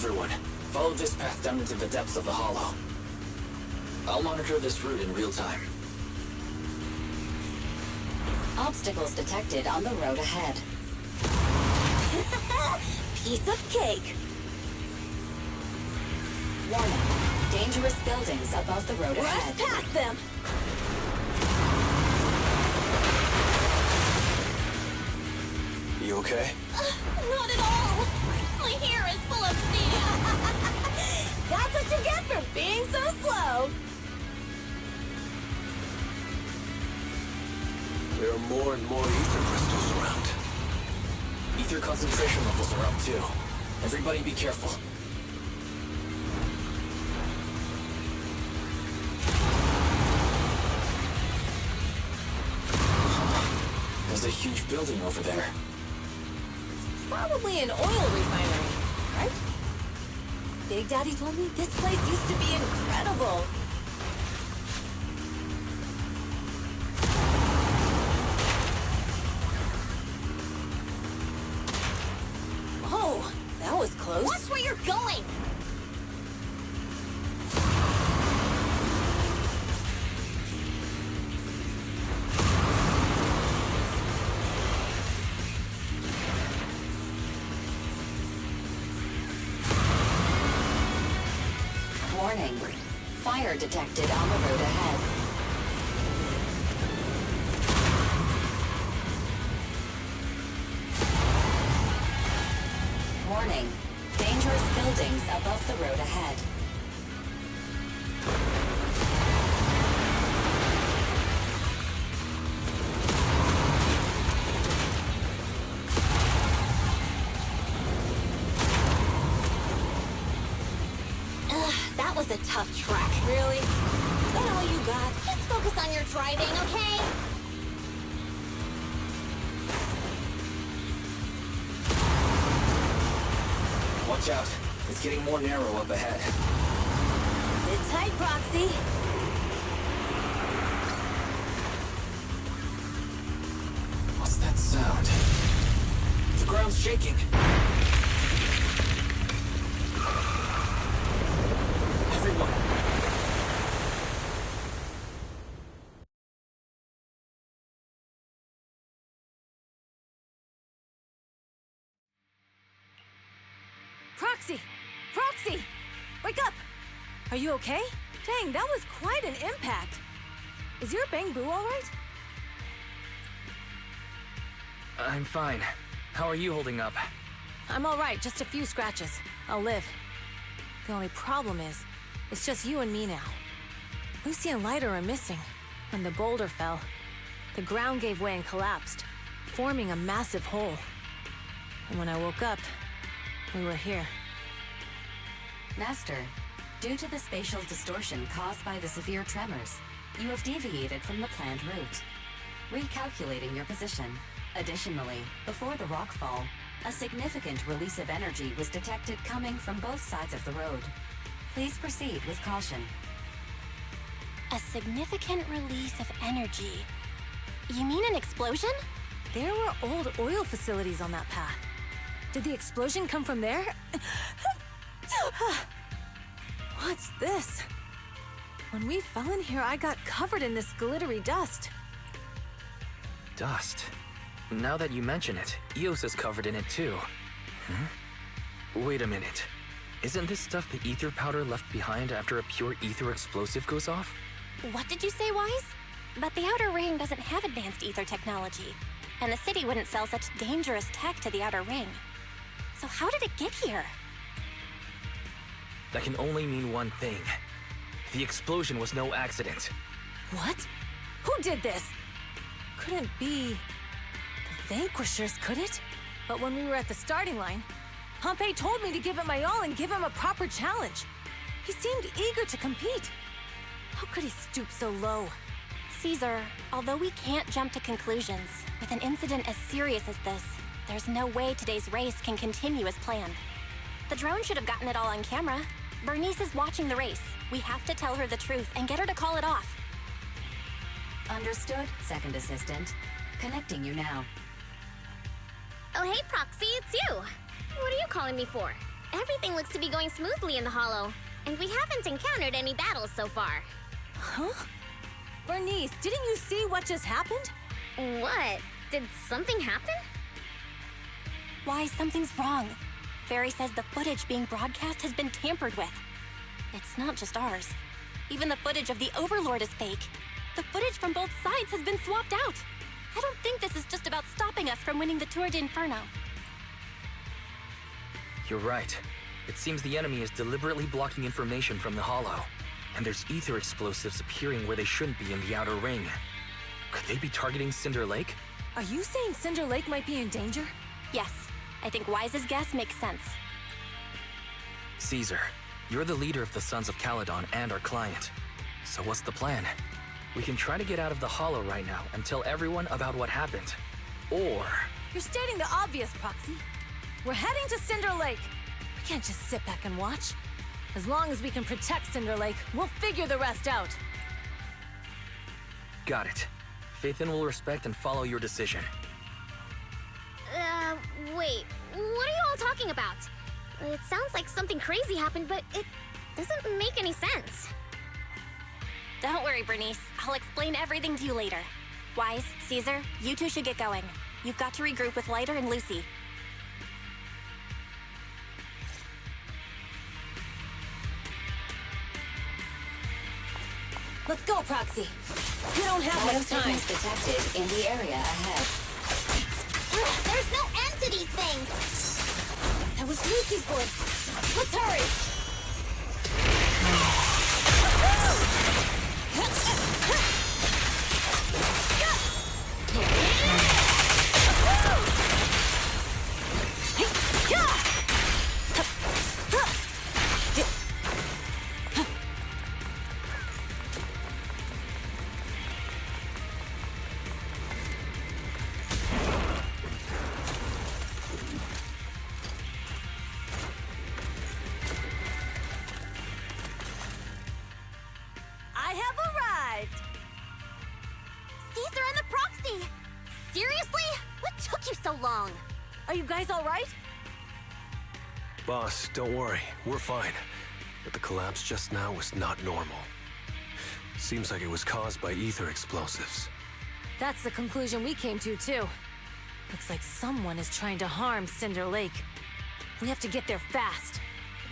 B: Everyone, follow this path down into the depths of the hollow. I'll monitor this route in real time.
N: Obstacles detected on the road ahead.
G: Piece of cake.
N: Warning. Dangerous buildings above the road ahead.
G: Rush past them.
H: You okay?
J: Not at all! My hair is full of sand!
G: That's what you get for being so slow!
H: There are more and more ether crystals around.
B: Ether concentration levels are up too. Everybody be careful. There's a huge building over there.
G: Probably an oil refinery, right? Big Daddy told me this place used to be incredible. Oh, that was close.
J: Watch where you're going!
N: Warning. Fire detected on the road ahead. Warning. Dangerous buildings above the road ahead.
J: That was a tough track.
G: Really? Is that all you got?
J: Just focus on your driving, okay?
B: Watch out. It's getting more narrow up ahead.
G: Sit tight, Proxy.
B: What's that sound? The ground's shaking. Everyone.
G: Proxy! Proxy! Wake up! Are you okay? Dang, that was quite an impact. Is your bang boo all right?
B: I'm fine. How are you holding up?
G: I'm all right, just a few scratches. I'll live. The only problem is, it's just you and me now. Lucy and Lighter are missing. When the boulder fell, the ground gave way and collapsed, forming a massive hole. And when I woke up, we were here.
N: Master, due to the spatial distortion caused by the severe tremors, you have deviated from the planned route. Recalculating your position. Additionally, before the rockfall, a significant release of energy was detected coming from both sides of the road. Please proceed with caution.
C: A significant release of energy. You mean an explosion?
G: There were old oil facilities on that path. Did the explosion come from there? What's this? When we fell in here, I got covered in this glittery dust.
B: Dust? Now that you mention it, Eos is covered in it too. Wait a minute. Isn't this stuff the ether powder left behind after a pure ether explosive goes off?
C: What did you say, Wise? But the Outer Ring doesn't have advanced ether technology, and the city wouldn't sell such dangerous tech to the Outer Ring. So how did it get here?
B: That can only mean one thing. The explosion was no accident.
G: What? Who did this? Couldn't be the Vanquishers, could it? But when we were at the starting line, Pompey told me to give it my all and give him a proper challenge. He seemed eager to compete. How could he stoop so low?
C: Caesar, although we can't jump to conclusions, with an incident as serious as this, there's no way today's race can continue as planned. The drone should have gotten it all on camera. Bernice is watching the race. We have to tell her the truth and get her to call it off.
N: Understood, Second Assistant. Connecting you now.
J: Oh, hey, Proxy, it's you. What are you calling me for?
L: Everything looks to be going smoothly in the Hollow, and we haven't encountered any battles so far.
G: Huh? Bernice, didn't you see what just happened?
L: What? Did something happen?
C: Why, something's wrong. Barry says the footage being broadcast has been tampered with. It's not just ours. Even the footage of the Overlord is fake. The footage from both sides has been swapped out. I don't think this is just about stopping us from winning the Tour d'Inferno.
B: You're right. It seems the enemy is deliberately blocking information from the Hollow. And there's ether explosives appearing where they shouldn't be in the outer ring. Could they be targeting Cinder Lake?
G: Are you saying Cinder Lake might be in danger?
C: Yes, I think Wise's guess makes sense.
B: Caesar, you're the leader of the Sons of Caledon and our client. So what's the plan? We can try to get out of the Hollow right now and tell everyone about what happened. Or...
G: You're stating the obvious, Proxy. We're heading to Cinder Lake. We can't just sit back and watch. As long as we can protect Cinder Lake, we'll figure the rest out.
B: Got it. Phaethon will respect and follow your decision.
L: Wait. What are you all talking about? It sounds like something crazy happened, but it doesn't make any sense.
C: Don't worry, Bernice. I'll explain everything to you later. Wise, Caesar, you two should get going. You've got to regroup with Lighter and Lucy.
G: Let's go, Proxy. We don't have much time.
N: Biosignals detected in the area ahead.
L: There's no end to these things!
G: That was Lucy's voice. Let's hurry!
L: I have arrived! Caesar and the Proxy! Seriously? What took you so long?
G: Are you guys all right?
H: Boss, don't worry. We're fine. But the collapse just now was not normal. Seems like it was caused by ether explosives.
G: That's the conclusion we came to, too. Looks like someone is trying to harm Cinder Lake. We have to get there fast.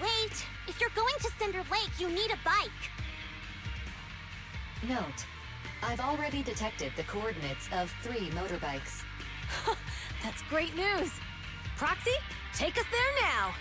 L: Wait, if you're going to Cinder Lake, you need a bike.
N: Note, I've already detected the coordinates of 3 motorbikes.
G: That's great news. Proxy, take us there now.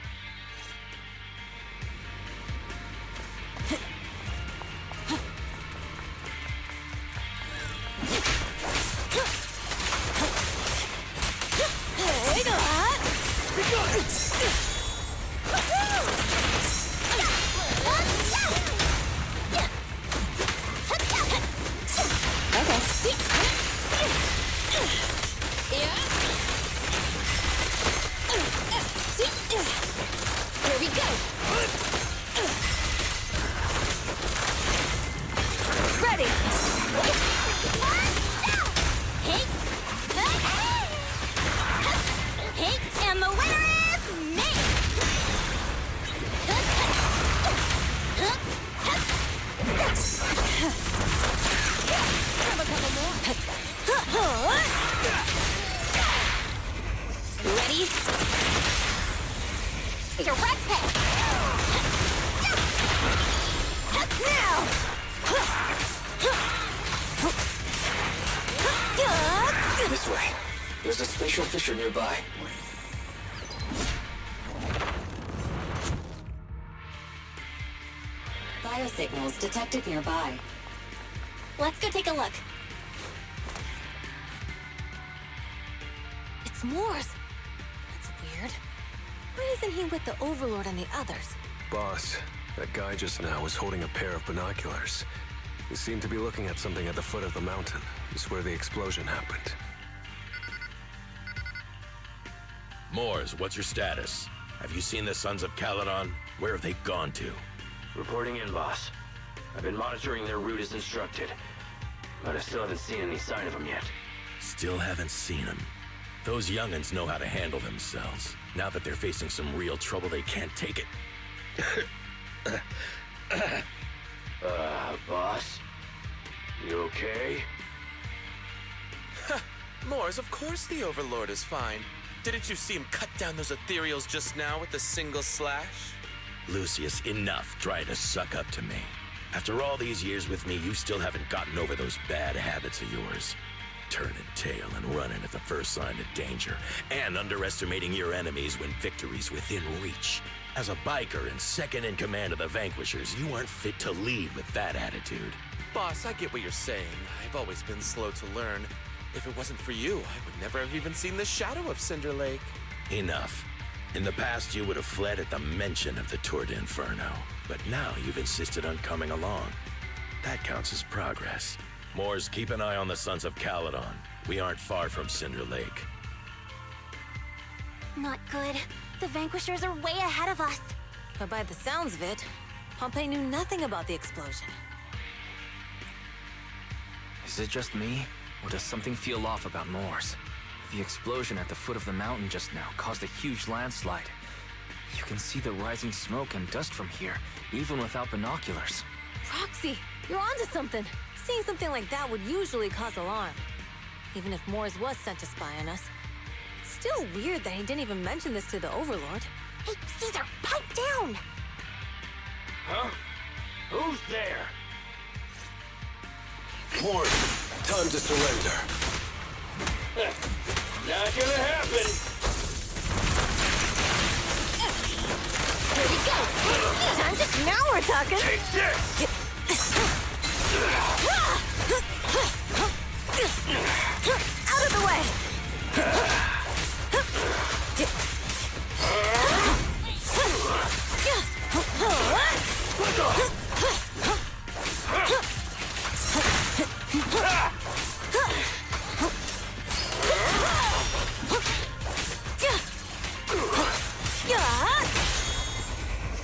L: Here we go!
G: Ready!
L: Hey, and the winner is me!
G: Grab a couple more.
L: Ready? Direct hit!
G: Now!
B: This way. There's a spatial fissure nearby.
N: Biosignals detected nearby.
C: Let's go take a look.
G: It's Morse. That's weird. Why isn't he with the Overlord and the others?
H: Boss, that guy just now was holding a pair of binoculars. He seemed to be looking at something at the foot of the mountain. It's where the explosion happened.
S: Moors, what's your status? Have you seen the Sons of Caledon? Where have they gone to?
R: Reporting in, boss. I've been monitoring their route as instructed, but I still haven't seen any sign of them yet.
S: Still haven't seen them. Those young'uns know how to handle themselves. Now that they're facing some real trouble, they can't take it.
R: Boss? You okay?
D: Mors, of course the Overlord is fine. Didn't you see him cut down those ethereals just now with a single slash?
S: Lucius, enough trying to suck up to me. After all these years with me, you still haven't gotten over those bad habits of yours. Turning tail and running at the first sign of danger, and underestimating your enemies when victory's within reach. As a biker and second in command of the Vanquishers, you aren't fit to lead with that attitude.
D: Boss, I get what you're saying. I've always been slow to learn. If it wasn't for you, I would never have even seen the shadow of Cinder Lake.
S: Enough. In the past, you would have fled at the mention of the Tour d'Inferno, but now you've insisted on coming along. That counts as progress. Mors, keep an eye on the Sons of Caledon. We aren't far from Cinder Lake.
L: Not good. The Vanquishers are way ahead of us.
G: But by the sounds of it, Pompey knew nothing about the explosion.
B: Is it just me, or does something feel off about Mors? The explosion at the foot of the mountain just now caused a huge landslide. You can see the rising smoke and dust from here, even without binoculars.
G: Roxy, you're onto something. Seeing something like that would usually cause alarm. Even if Mors was sent to spy on us. It's still weird that he didn't even mention this to the Overlord.
L: Hey, Caesar, pipe down!
R: Huh? Who's there?
H: Mors, time to surrender.
R: Not gonna happen!
G: Here we go! Time to... Now we're talking!
R: Take this!
G: Out of the way!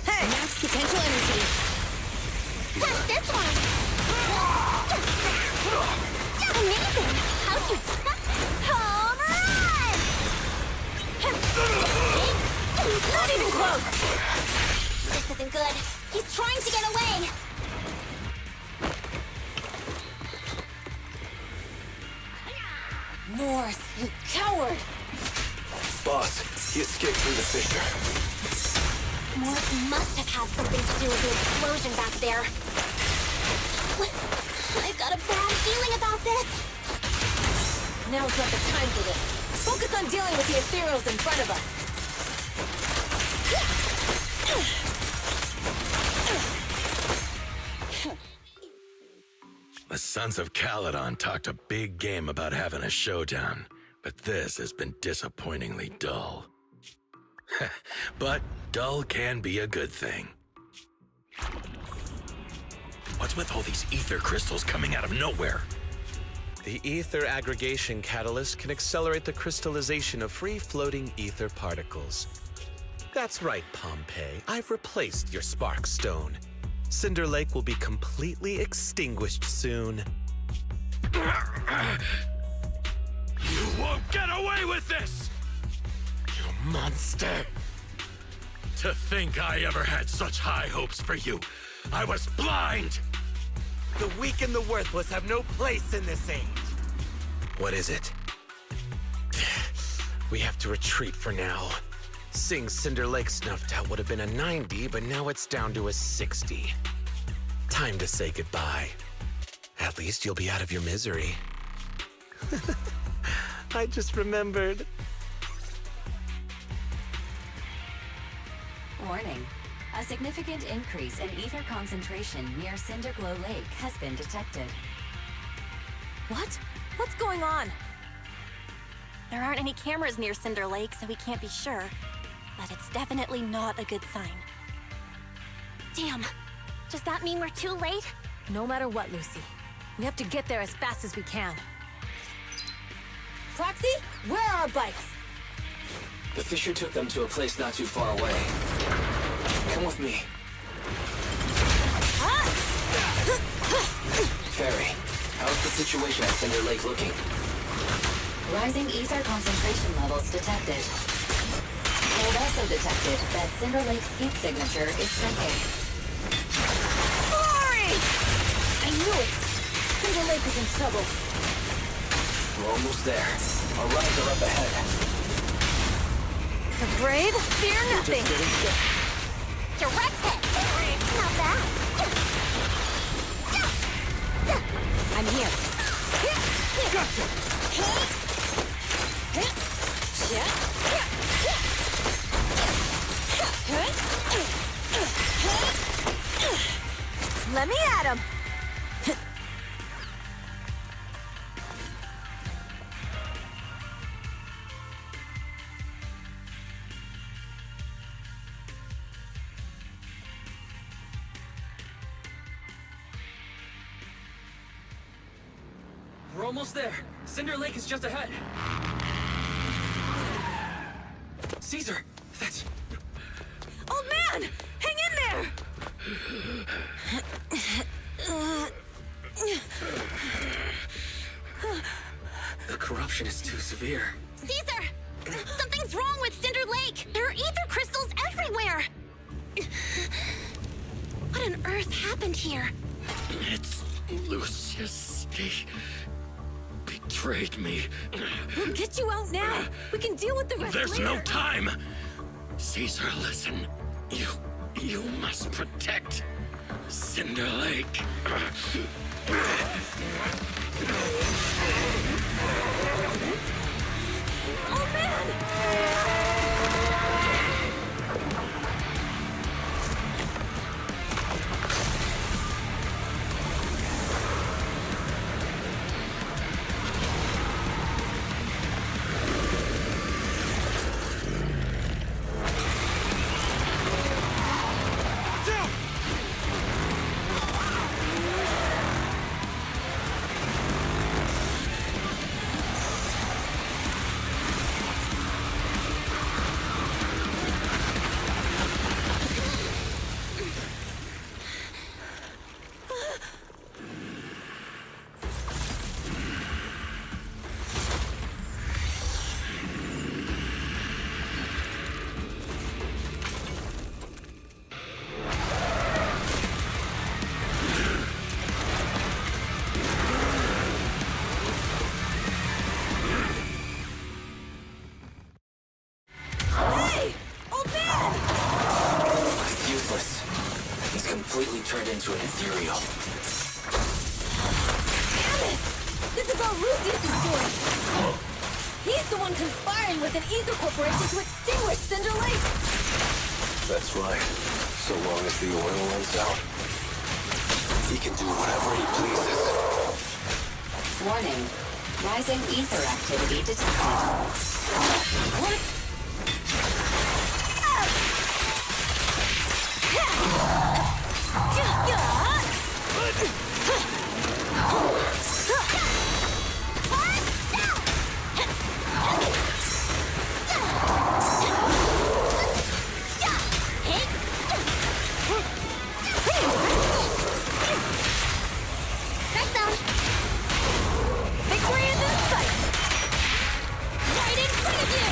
G: Hey! Max potential energy!
L: What's this one? Amazing! How'd you... Home run!
G: Not even close!
L: This isn't good. He's trying to get away!
G: Mors, you coward!
H: Boss, he escaped through the fissure.
L: Mors must have had something to do with the explosion back there. I've got a bad feeling about this.
G: Now's not the time for this. Focus on dealing with the ethereals in front of us.
S: The Sons of Caledon talked a big game about having a showdown, but this has been disappointingly dull. But dull can be a good thing. What's with all these ether crystals coming out of nowhere?
D: The ether aggregation catalyst can accelerate the crystallization of free-floating ether particles. That's right, Pompey. I've replaced your spark stone. Cinder Lake will be completely extinguished soon.
S: You won't get away with this! You monster! To think I ever had such high hopes for you. I was blind!
D: The weak and the worthless have no place in this age. What is it? We have to retreat for now. Seeing Cinder Lake snuffed out would have been a 90, but now it's down to a 60. Time to say goodbye. At least you'll be out of your misery. I just remembered.
N: Warning. A significant increase in ether concentration near Cinderglow Lake has been detected.
G: What? What's going on?
C: There aren't any cameras near Cinder Lake, so we can't be sure. But it's definitely not a good sign.
L: Damn. Does that mean we're too late?
G: No matter what, Lucy. We have to get there as fast as we can. Proxy, where are our bikes?
B: The fissure took them to a place not too far away. Come with me. Fairy, how's the situation at Cinder Lake looking?
N: Rising ether concentration levels detected. It also detected that Cinder Lake's heat signature is shrinking.
G: Glory! I knew it! Cinder Lake is in trouble.
B: We're almost there. Our runners are up ahead.
G: The brave fear nothing.
L: Direct hit. Not bad.
G: I'm here. Let me at him.
I: We're almost there. Cinder Lake is just ahead. Caesar, that's...
G: Old man! Hang in there!
B: The corruption is too severe.
L: Caesar! Something's wrong with Cinder Lake! There are ether crystals everywhere! What on earth happened here?
P: It's Lucius. He betrayed me.
G: We'll get you out now. We can deal with the rest
P: There's
G: later.
P: no time. Caesar, listen. You must protect Cinder Lake.
G: Oh man!
B: Completely turned into an ethereal.
G: Damn it! This is all Lucius is doing! He's the one conspiring with an ether corporation to extinguish Cinder Lake!
H: That's right. So long as the oil runs out, he can do whatever he pleases.
N: Warning. Rising ether activity detected.
G: What?
L: Victory is in sight! Right in front of you!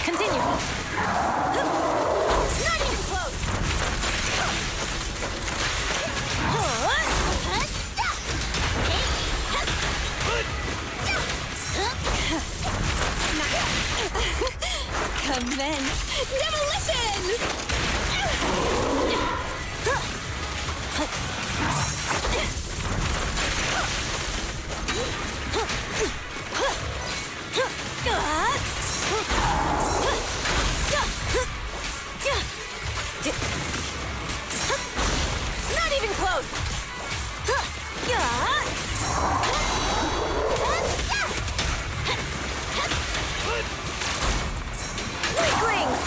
G: Continue.
L: Not even close!
G: Commence demolition! Not even close! Weaklings!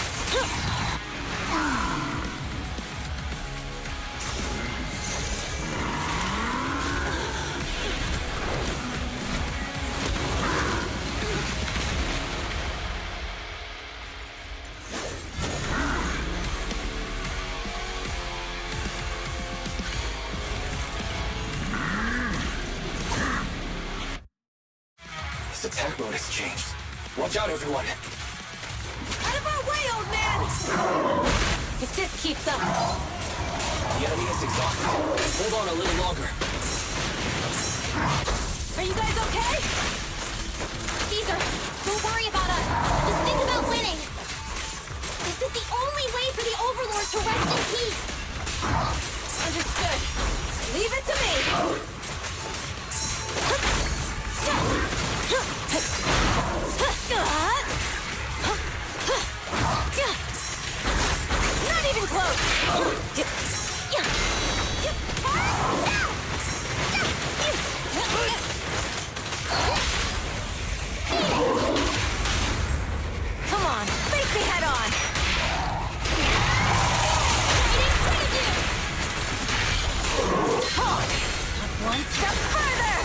F: His attack mode has changed. Watch out, everyone!
G: Out of our way, old man! If this keeps up...
F: The enemy is exhausted. Hold on a little longer.
G: Are you guys okay?
L: Caesar, don't worry about us. Just think about winning. This is the only way for the Overlord to rest in peace.
G: Understood. Leave it to me. Not even close. Come on, face me head on. Not one step further.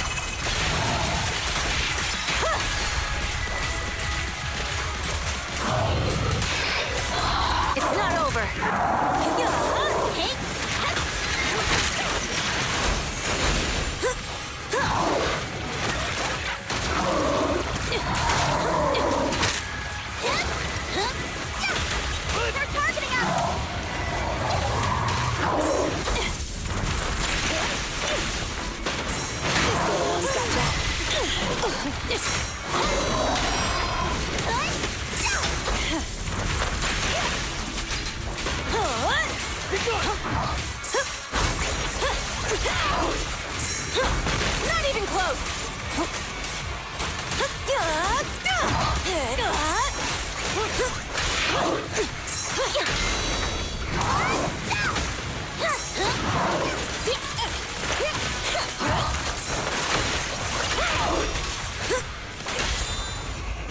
G: It's not over.
L: They're targeting us!
G: Not even close.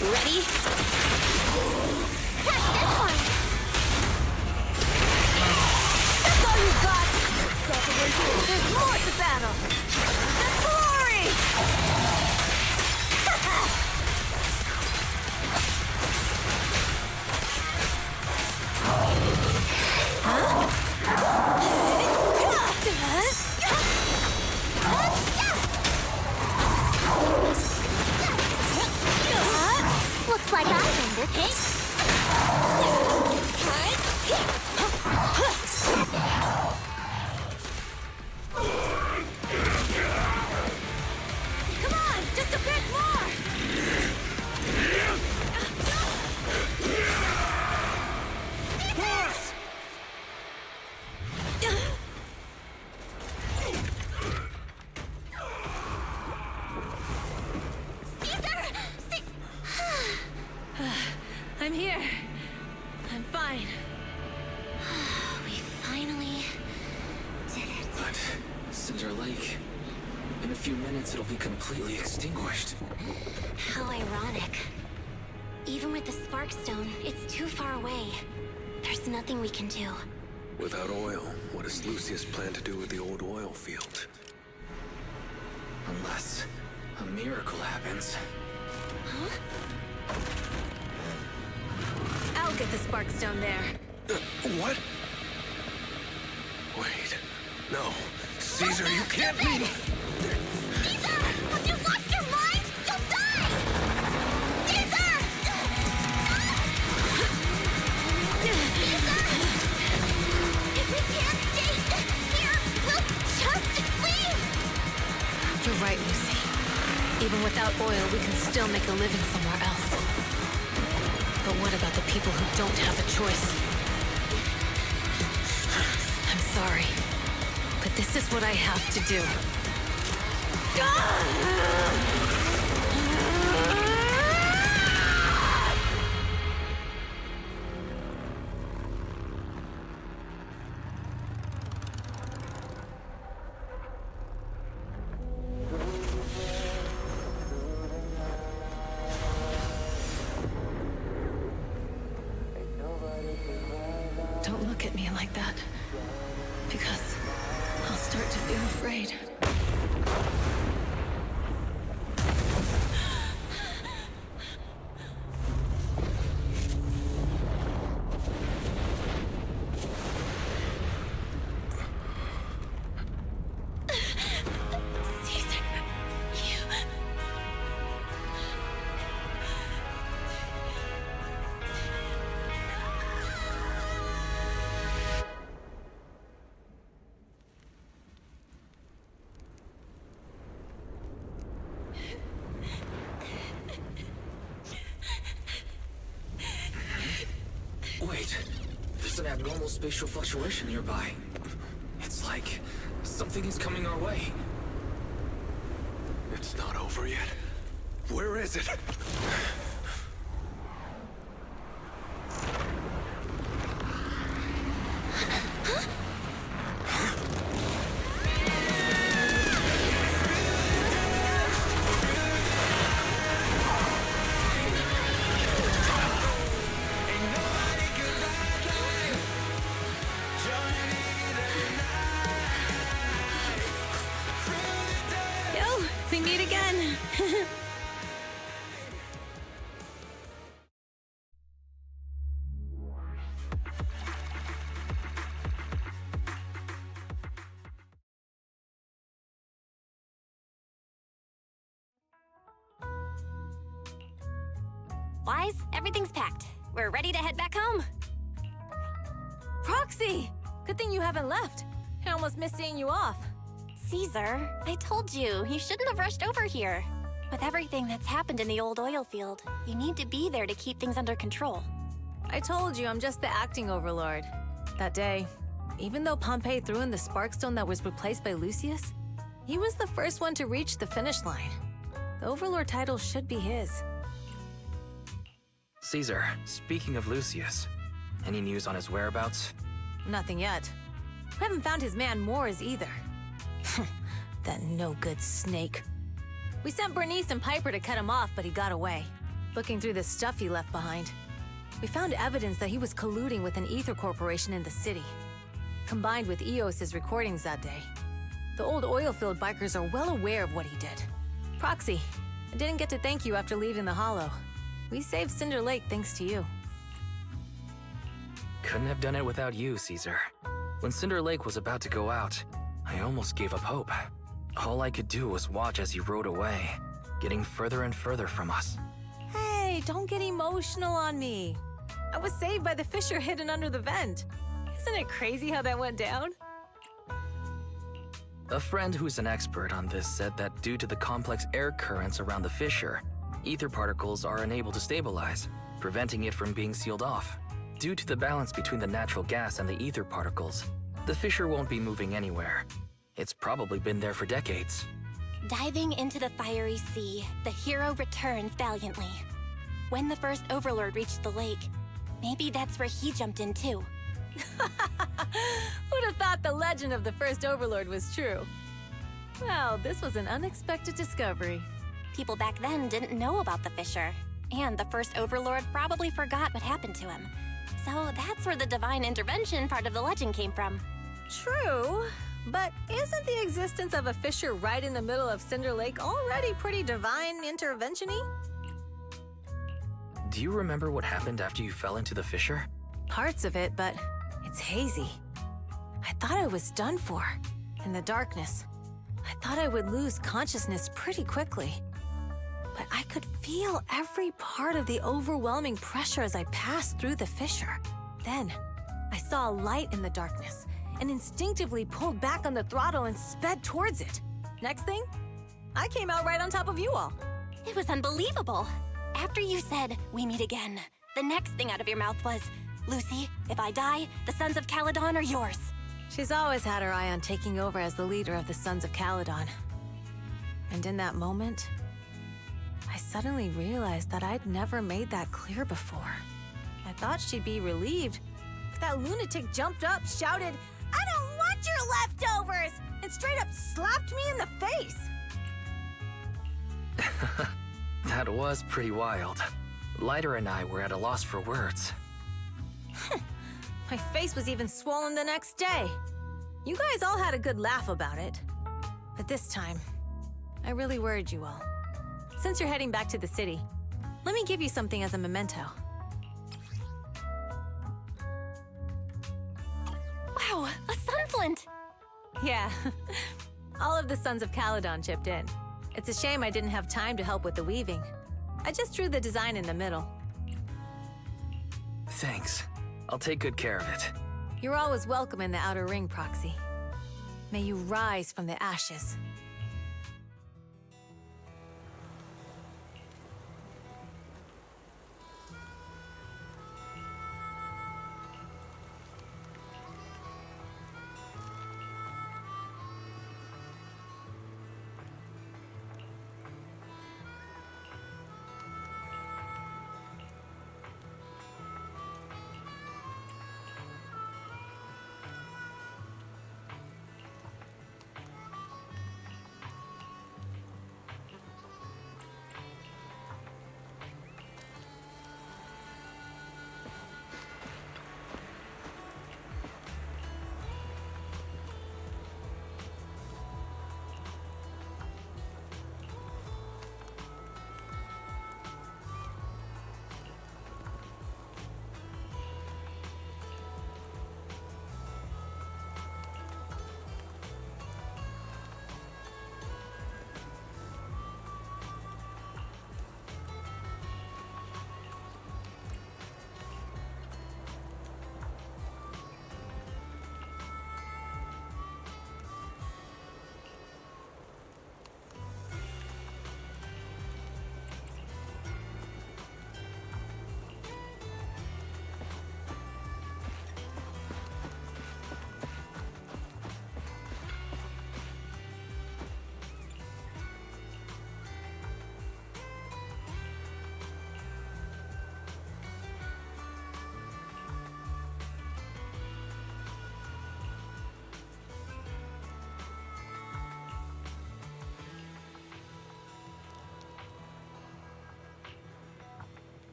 L: Ready? Catch this one!
G: That's all you got! There's more to battle! The glory!
L: Looks like I win this case.
G: Come on, just a bit more! I'm here. I'm fine.
L: We finally did it.
F: But Cinder Lake, in a few minutes it'll be completely extinguished.
L: How ironic. Even with the Sparkstone, it's too far away. There's nothing we can do.
H: Without oil, what does Lucius plan to do with the old oil field?
F: Unless a miracle happens.
L: Huh?
G: I'll get the Sparkstone there.
H: What? Wait. No. Caesar, you can't be...
L: Caesar! Have you lost your mind? You'll die! Caesar! Caesar! If we can't stay here, we'll just leave!
K: You're right, Lucy. Even without oil, we can still make a living somewhere else. But what about the people who don't have a choice? I'm sorry, but this is what I have to do. Don't look at me like that, because I'll start to feel afraid.
B: There's an abnormal spatial fluctuation nearby. It's like something is coming our way.
H: It's not over yet. Where is it?
G: Yo, we meet again.
C: Wise, everything's packed. We're ready to head back home.
G: Proxy! Good thing you haven't left. I almost missed seeing you off.
C: Caesar, I told you, you shouldn't have rushed over here. With everything that's happened in the old oil field, you need to be there to keep things under control.
G: I told you I'm just the acting overlord. That day, even though Pompey threw in the Sparkstone that was replaced by Lucius, he was the first one to reach the finish line. The overlord title should be his.
B: Caesar, speaking of Lucius, any news on his whereabouts?
G: Nothing yet. We haven't found his man Moors either. That no-good snake. We sent Bernice and Piper to cut him off, but he got away. Looking through the stuff he left behind, we found evidence that he was colluding with an ether corporation in the city, combined with Eos's recordings that day. The old oilfield bikers are well aware of what he did. Proxy, I didn't get to thank you after leaving the Hollow. We saved Cinder Lake thanks to you.
B: Couldn't have done it without you, Caesar. When Cinder Lake was about to go out, I almost gave up hope. All I could do was watch as he rode away, getting further and further from us.
G: Hey, don't get emotional on me. I was saved by the fissure hidden under the vent. Isn't it crazy how that went down?
B: A friend who's an expert on this said that due to the complex air currents around the fissure, ether particles are unable to stabilize, preventing it from being sealed off. Due to the balance between the natural gas and the ether particles, the fissure won't be moving anywhere. It's probably been there for decades.
C: Diving into the fiery sea, the hero returns valiantly. When the first Overlord reached the lake, maybe that's where he jumped in too.
G: Who'd have thought the legend of the first Overlord was true? Well, this was an unexpected discovery.
C: People back then didn't know about the fissure, and the first Overlord probably forgot what happened to him. So that's where the divine intervention part of the legend came from.
G: True, but isn't the existence of a fissure right in the middle of Cinder Lake already pretty divine intervention-y?
B: Do you remember what happened after you fell into the fissure?
G: Parts of it, but it's hazy. I thought I was done for. In the darkness, I thought I would lose consciousness pretty quickly. But I could feel every part of the overwhelming pressure as I passed through the fissure. Then, I saw a light in the darkness and instinctively pulled back on the throttle and sped towards it. Next thing, I came out right on top of you all.
C: It was unbelievable. After you said, "We meet again," the next thing out of your mouth was, "Lucy, if I die, the Sons of Caledon are yours."
G: She's always had her eye on taking over as the leader of the Sons of Caledon. And in that moment, I suddenly realized that I'd never made that clear before. I thought she'd be relieved, but that lunatic jumped up, shouted, "I don't want your leftovers!" and straight up slapped me in the face.
B: That was pretty wild. Lighter and I were at a loss for words.
G: My face was even swollen the next day. You guys all had a good laugh about it. But this time, I really worried you all. Since you're heading back to the city, let me give you something as a memento.
C: Wow, a sunflint!
G: Yeah, all of the Sons of Caledon chipped in. It's a shame I didn't have time to help with the weaving. I just drew the design in the middle.
B: Thanks. I'll take good care of it.
G: You're always welcome in the Outer Ring, Proxy. May you rise from the ashes.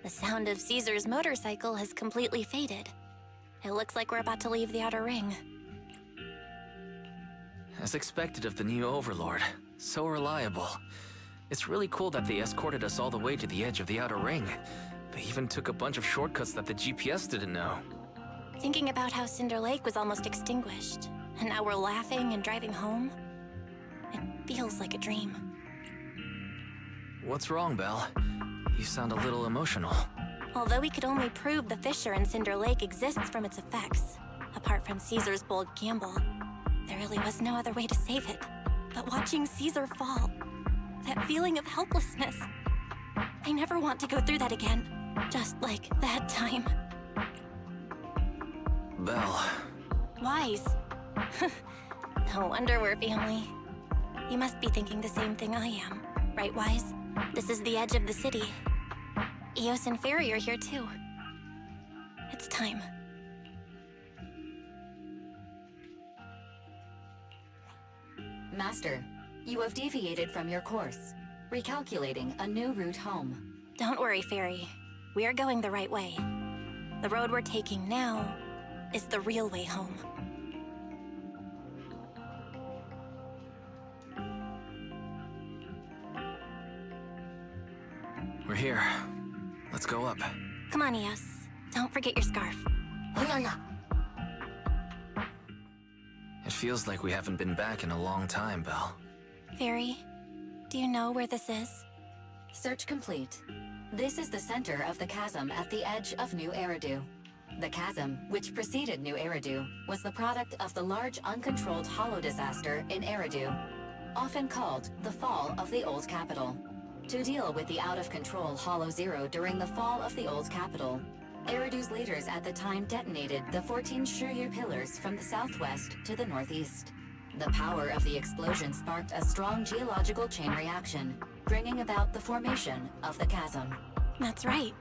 C: The sound of Caesar's motorcycle has completely faded. It looks like we're about to leave the Outer Ring.
B: As expected of the new Overlord. So reliable. It's really cool that they escorted us all the way to the edge of the Outer Ring. They even took a bunch of shortcuts that the GPS didn't know.
C: Thinking about how Cinder Lake was almost extinguished, and now we're laughing and driving home, it feels like a dream.
B: What's wrong, Belle? You sound a little emotional.
C: Although we could only prove the fissure in Cinder Lake exists from its effects, apart from Caesar's bold gamble, there really was no other way to save it. But watching Caesar fall, that feeling of helplessness, I never want to go through that again, just like that time.
B: Belle.
C: Wise. No wonder we're family. You must be thinking the same thing I am, right, Wise? This is the edge of the city. Eos and Fairy are here too. It's time.
N: Master, you have deviated from your course, recalculating a new route home.
C: Don't worry, Fairy. We are going the right way. The road we're taking now is the real way home.
B: We're here. Let's go up.
C: Come on, Eos. Don't forget your scarf.
B: It feels like we haven't been back in a long time, Belle.
C: Fairy, do you know where this is?
N: Search complete. This is the center of the chasm at the edge of New Eridu. The chasm, which preceded New Eridu, was the product of the large uncontrolled hollow disaster in Eridu, often called the fall of the Old Capital. To deal with the out-of-control Hollow Zero during the fall of the Old Capital, Eridu's leaders at the time detonated the 14 Shiryu pillars from the southwest to the northeast. The power of the explosion sparked a strong geological chain reaction, bringing about the formation of the chasm.
C: That's right.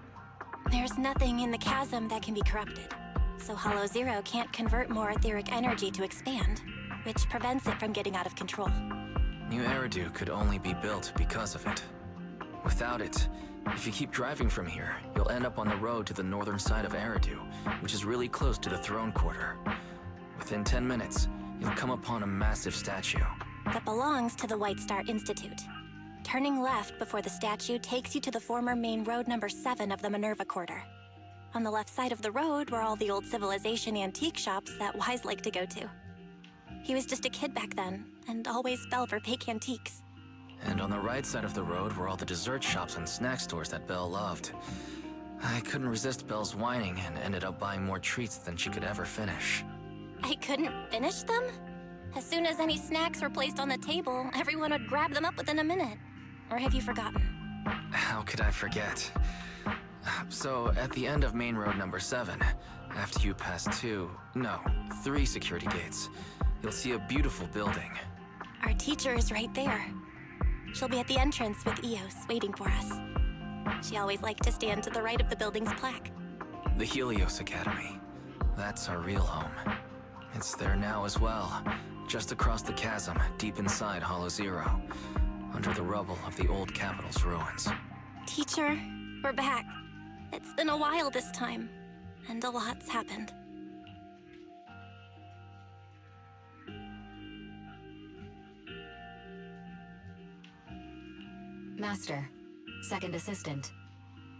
C: There's nothing in the chasm that can be corrupted, so Hollow Zero can't convert more etheric energy to expand, which prevents it from getting out of control.
B: New Eridu could only be built because of it. Without it, if you keep driving from here, you'll end up on the road to the northern side of Eridu, which is really close to the throne quarter. Within 10 minutes, you'll come upon a massive statue.
C: That belongs to the White Star Institute. Turning left before the statue takes you to the former main road number 7 of the Minerva Quarter. On the left side of the road were all the old civilization antique shops that Wise liked to go to. He was just a kid back then, and always fell for fake antiques.
B: And on the right side of the road were all the dessert shops and snack stores that Belle loved. I couldn't resist Belle's whining and ended up buying more treats than she could ever finish.
C: I couldn't finish them? As soon as any snacks were placed on the table, everyone would grab them up within a minute. Or have you forgotten?
B: How could I forget? So, at the end of main road number 7, after you pass 3 security gates, you'll see a beautiful building.
C: Our teacher is right there. She'll be at the entrance with Eos, waiting for us. She always liked to stand to the right of the building's plaque.
B: The Helios Academy. That's our real home. It's there now as well, just across the chasm, deep inside Hollow Zero, under the rubble of the old capital's ruins.
C: Teacher, we're back. It's been a while this time, and a lot's happened.
N: Master, Second Assistant,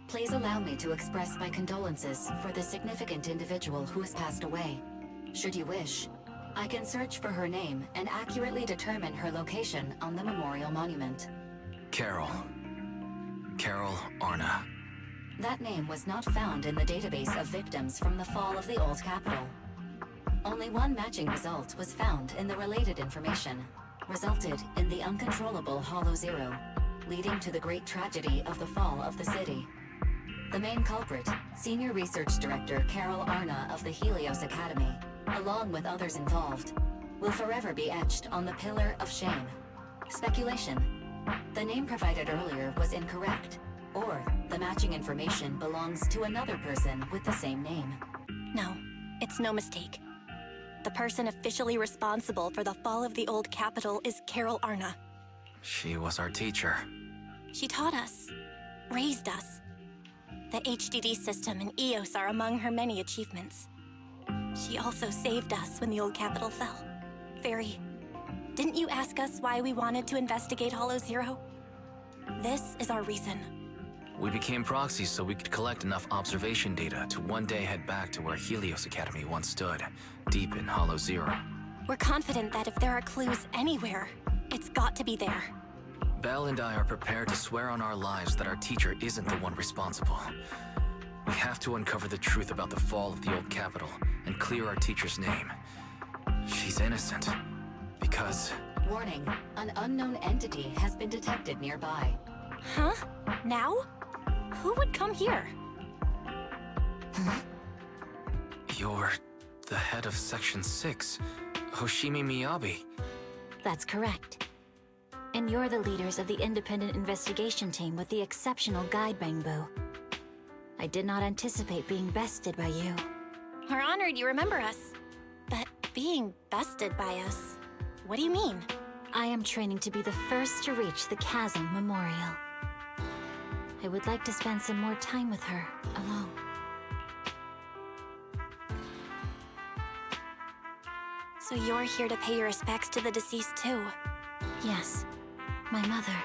N: please allow me to express my condolences for the significant individual who has passed away. Should you wish, I can search for her name and accurately determine her location on the memorial monument.
B: Carol Arna.
N: That name was not found in the database of victims from the fall of the Old Capital. Only one matching result was found in the related information, resulted in the uncontrollable Hollow Zero, leading to the great tragedy of the fall of the city. The main culprit, Senior Research Director Carol Arna of the Helios Academy, along with others involved, will forever be etched on the Pillar of Shame. Speculation. The name provided earlier was incorrect, or the matching information belongs to another person with the same name.
C: No, it's no mistake. The person officially responsible for the fall of the Old Capital is Carol Arna.
B: She was our teacher.
C: She taught us, raised us. The HDD system and EOS are among her many achievements. She also saved us when the old capital fell. Fairy, didn't you ask us why we wanted to investigate Hollow Zero? This is our reason.
B: We became proxies so we could collect enough observation data to one day head back to where Helios Academy once stood, deep in Hollow Zero.
C: We're confident that if there are clues anywhere, it's got to be there.
B: Belle and I are prepared to swear on our lives that our teacher isn't the one responsible. We have to uncover the truth about the fall of the old capital and clear our teacher's name. She's innocent. Because...
N: Warning, an unknown entity has been detected nearby.
C: Huh? Now? Who would come here?
B: You're the head of Section 6, Hoshimi Miyabi.
U: That's correct. And you're the leaders of the independent investigation team with the exceptional guide Bangbu. I did not anticipate being bested by you.
C: We're honored you remember us. But being bested by us, what do you mean?
U: I am training to be the first to reach the Chasm Memorial. I would like to spend some more time with her, alone.
C: So you're here to pay your respects to the deceased too?
U: Yes, my mother.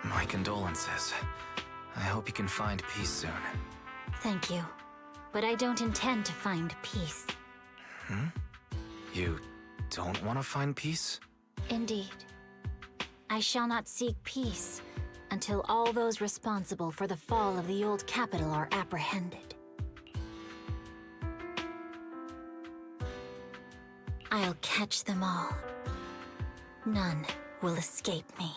B: My condolences. I hope you can find peace soon.
U: Thank you. But I don't intend to find peace.
B: You don't want to find peace?
U: Indeed. I shall not seek peace until all those responsible for the fall of the old capital are apprehended. I'll catch them all. None will escape me.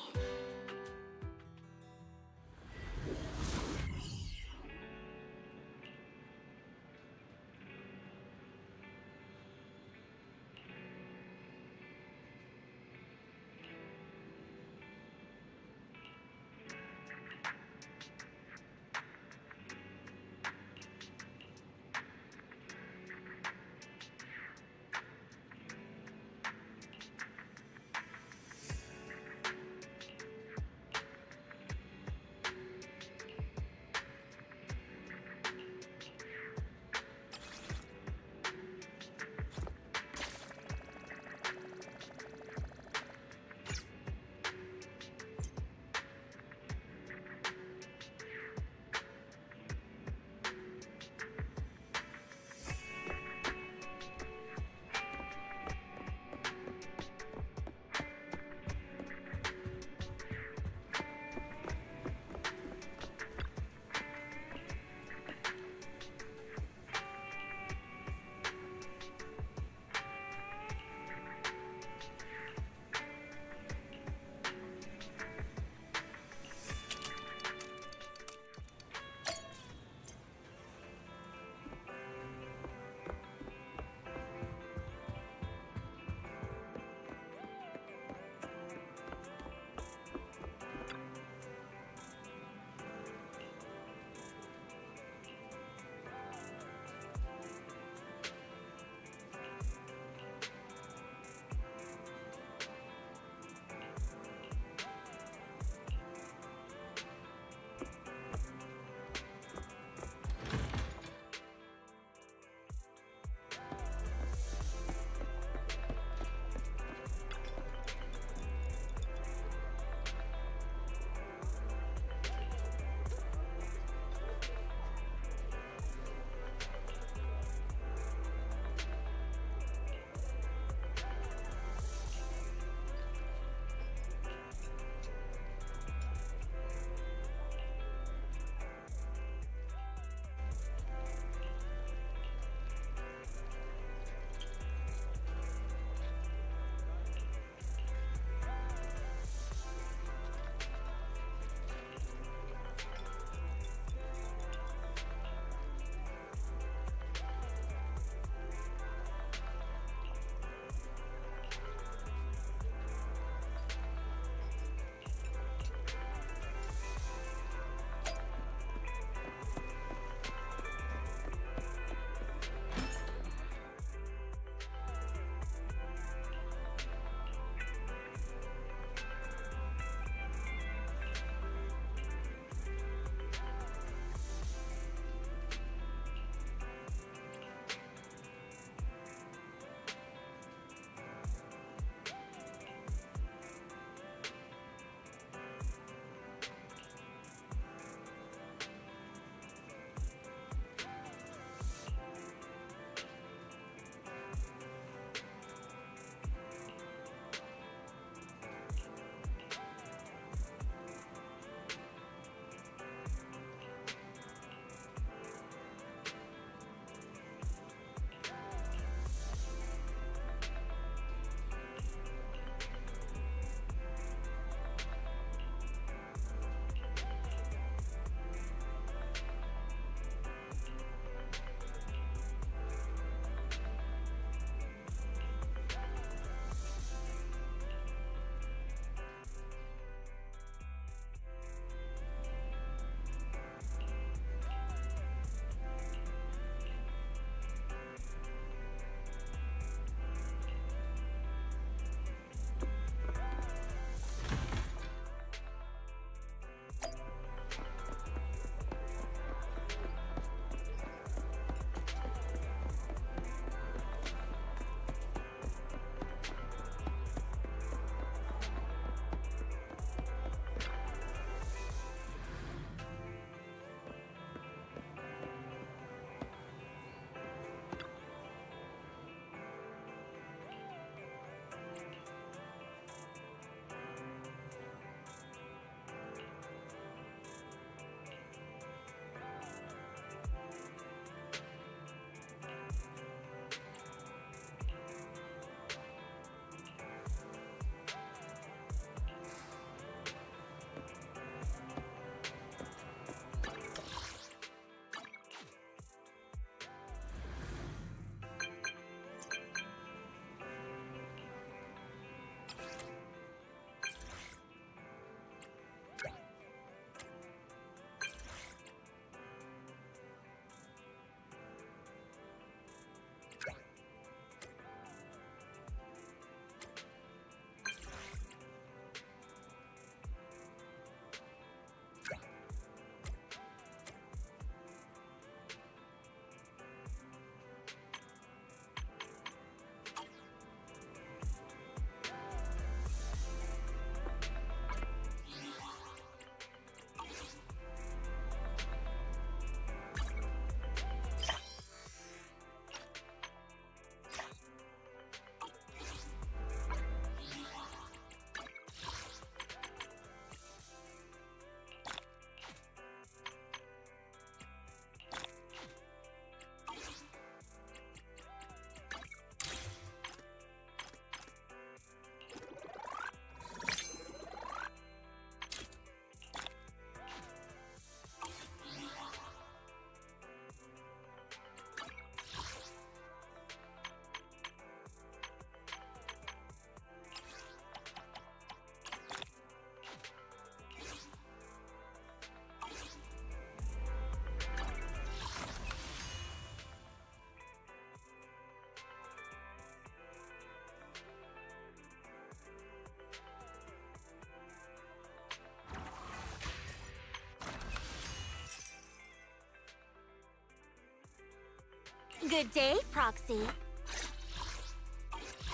L: Good day, Proxy.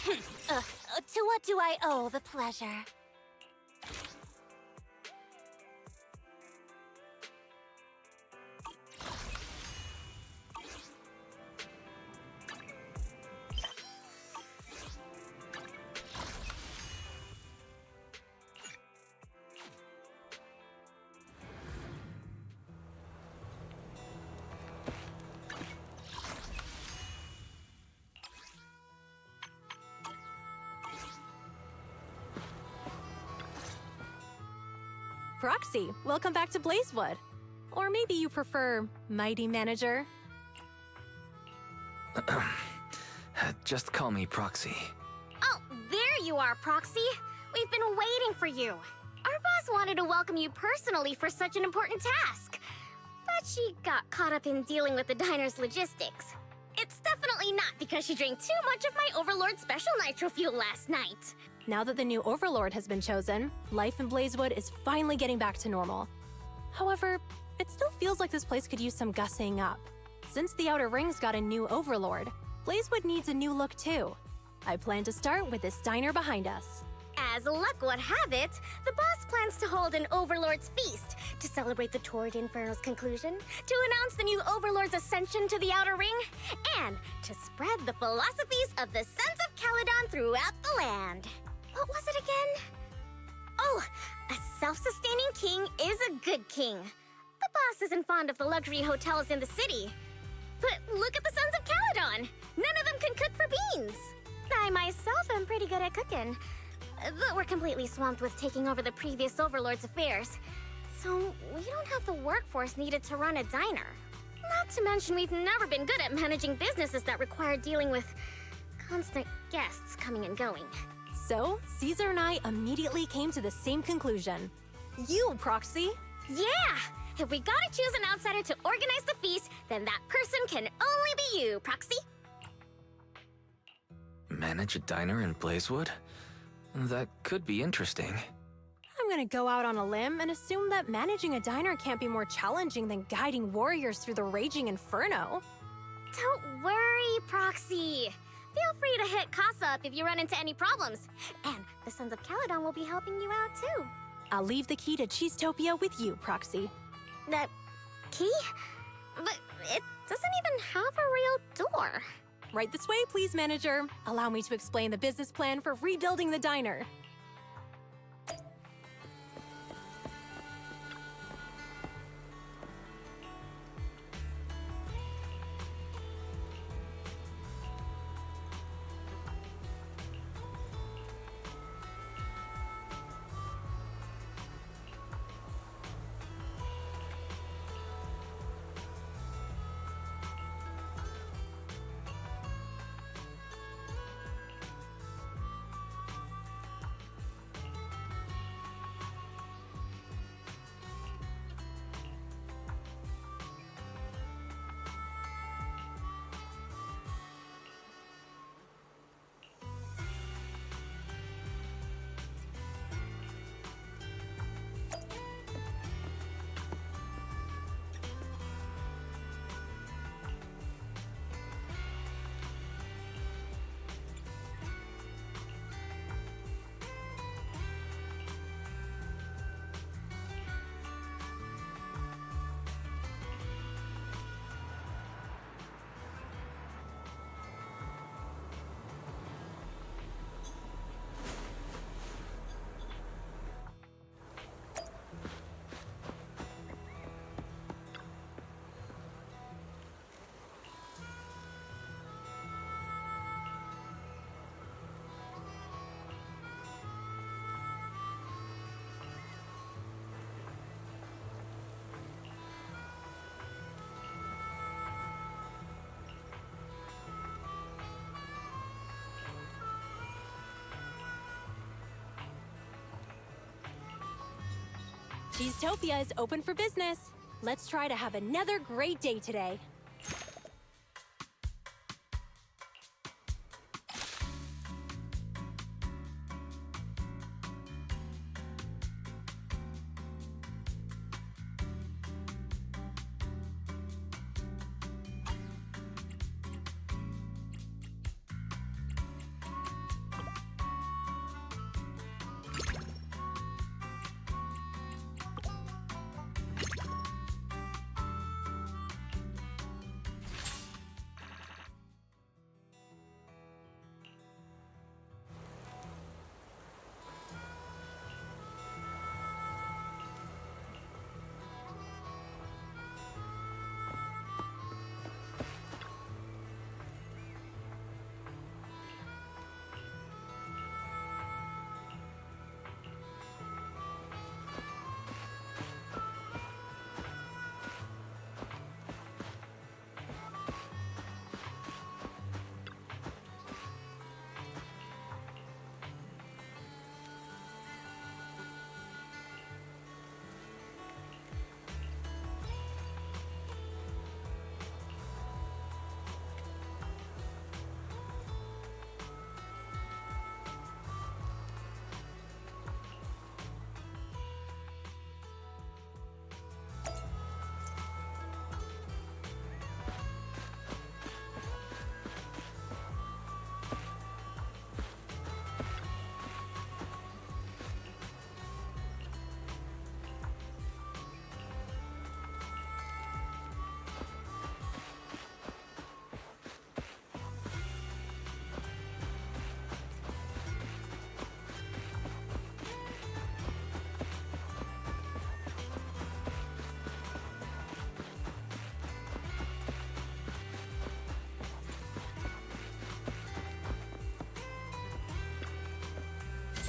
L: To what do I owe the pleasure?
K: Proxy, welcome back to Blazewood. Or maybe you prefer Mighty Manager.
B: Just call me Proxy.
J: Oh, there you are, Proxy. We've been waiting for you. Our boss wanted to welcome you personally for such an important task. But she got caught up in dealing with the diner's logistics. It's definitely not because she drank too much of my Overlord Special Nitro Fuel last night.
K: Now that the new Overlord has been chosen, life in Blazewood is finally getting back to normal. However, it still feels like this place could use some gussying up. Since the Outer Rings got a new Overlord, Blazewood needs a new look too. I plan to start with this diner behind us.
J: As luck would have it, the boss plans to hold an Overlord's Feast to celebrate the Torrid Inferno's conclusion, to announce the new Overlord's ascension to the Outer Ring, and to spread the philosophies of the Sons of Caledon throughout the land. What was it again? Oh, a self-sustaining king is a good king. The boss isn't fond of the luxury hotels in the city. But look at the Sons of Caledon! None of them can cook for beans! I myself am pretty good at cooking, but we're completely swamped with taking over the previous Overlord's affairs. So we don't have the workforce needed to run a diner. Not to mention we've never been good at managing businesses that require dealing with constant guests coming and going.
K: So, Caesar and I immediately came to the same conclusion. You, Proxy!
J: Yeah! If we gotta choose an outsider to organize the feast, then that person can only be you, Proxy.
B: Manage a diner in Blazewood? That could be interesting.
K: I'm gonna go out on a limb and assume that managing a diner can't be more challenging than guiding warriors through the raging inferno.
J: Don't worry, Proxy. Feel free to hit Casa up if you run into any problems. And the Sons of Caledon will be helping you out too.
K: I'll leave the key to Cheesetopia with you, Proxy.
J: The key? But it doesn't even have a real door.
K: Right this way, please, Manager. Allow me to explain the business plan for rebuilding the diner. Cheesetopia is open for business. Let's try to have another great day today.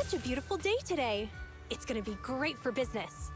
K: such a beautiful day today. It's gonna be great for business.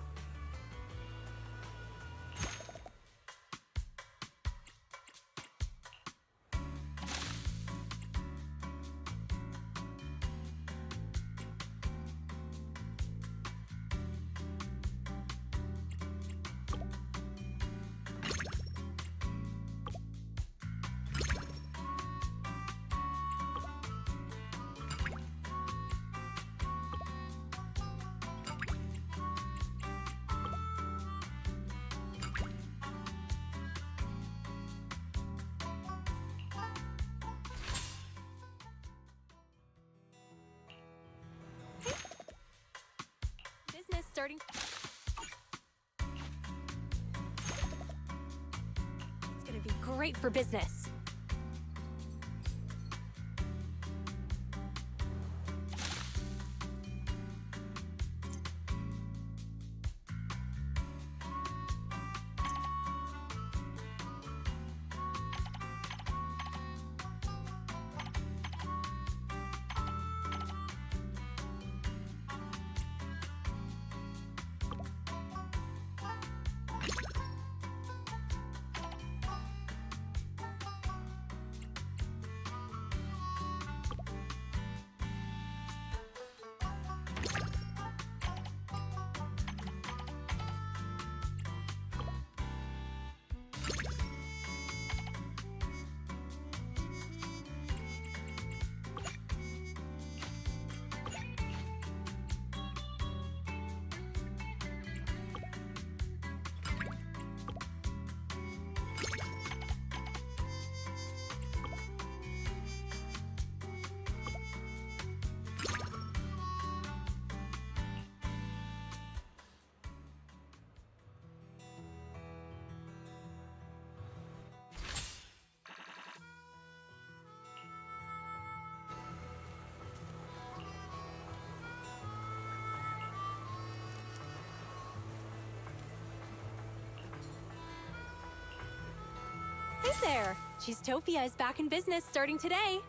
K: Business starting. It's gonna be great for business. Hey there! Cheesetopia is back in business starting today.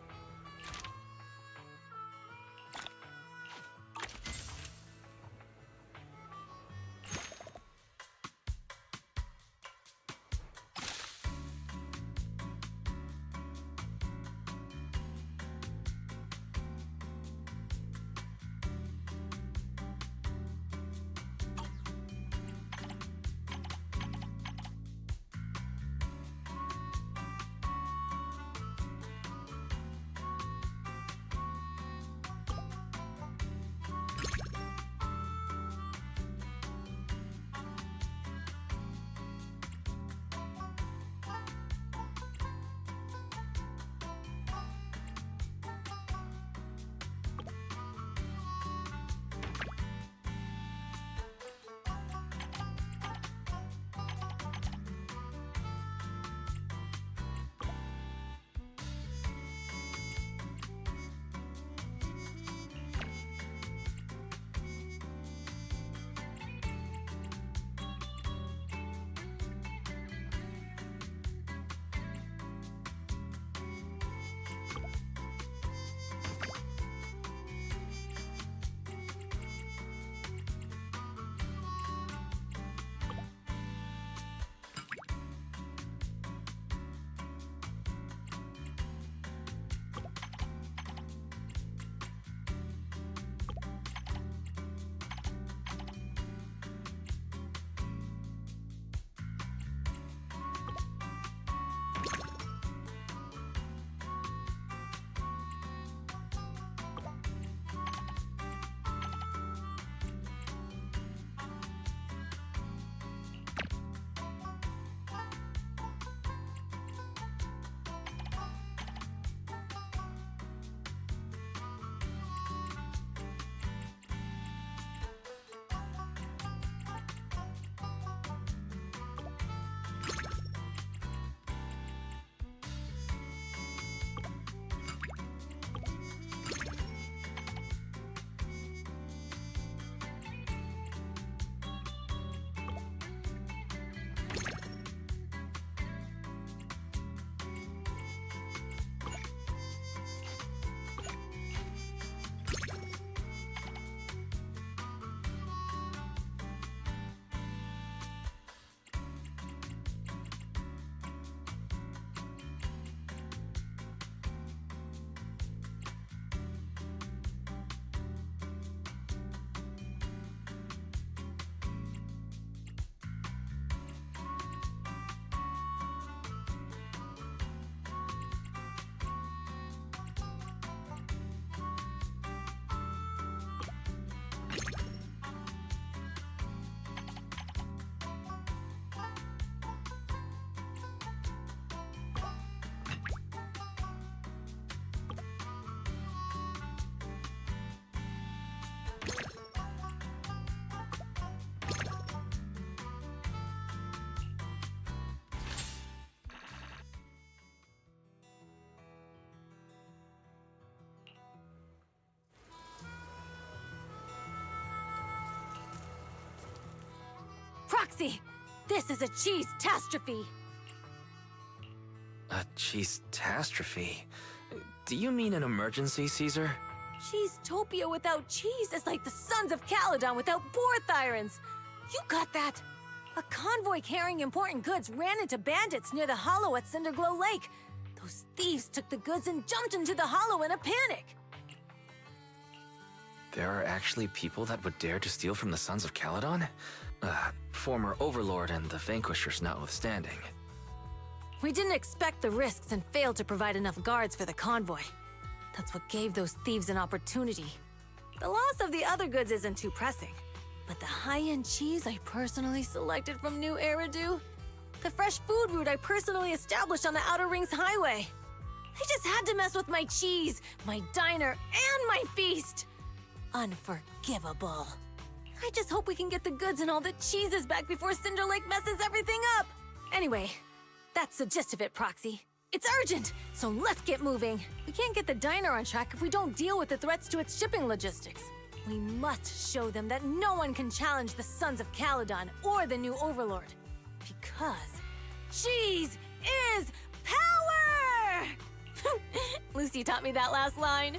G: Proxy! This is a cheese-tastrophe!
B: A cheese-tastrophe? Do you mean an emergency, Caesar?
G: Cheese-topia without cheese is like the Sons of Caledon without Borthyrans! You got that? A convoy carrying important goods ran into bandits near the hollow at Cinderglow Lake. Those thieves took the goods and jumped into the hollow in a panic.
B: There are actually people that would dare to steal from the Sons of Caledon? Former Overlord and the Vanquishers notwithstanding.
G: We didn't expect the risks and failed to provide enough guards for the convoy. That's what gave those thieves an opportunity. The loss of the other goods isn't too pressing. But the high-end cheese I personally selected from New Eridu, the fresh food route I personally established on the Outer Rings Highway. They just had to mess with my cheese, my diner, and my feast. Unforgivable. I just hope we can get the goods and all the cheeses back before Cinder Lake messes everything up. Anyway, that's the gist of it, Proxy. It's urgent, so let's get moving. We can't get the diner on track if we don't deal with the threats to its shipping logistics. We must show them that no one can challenge the Sons of Caledon or the new Overlord. Because cheese is power! Lucy taught me that last line.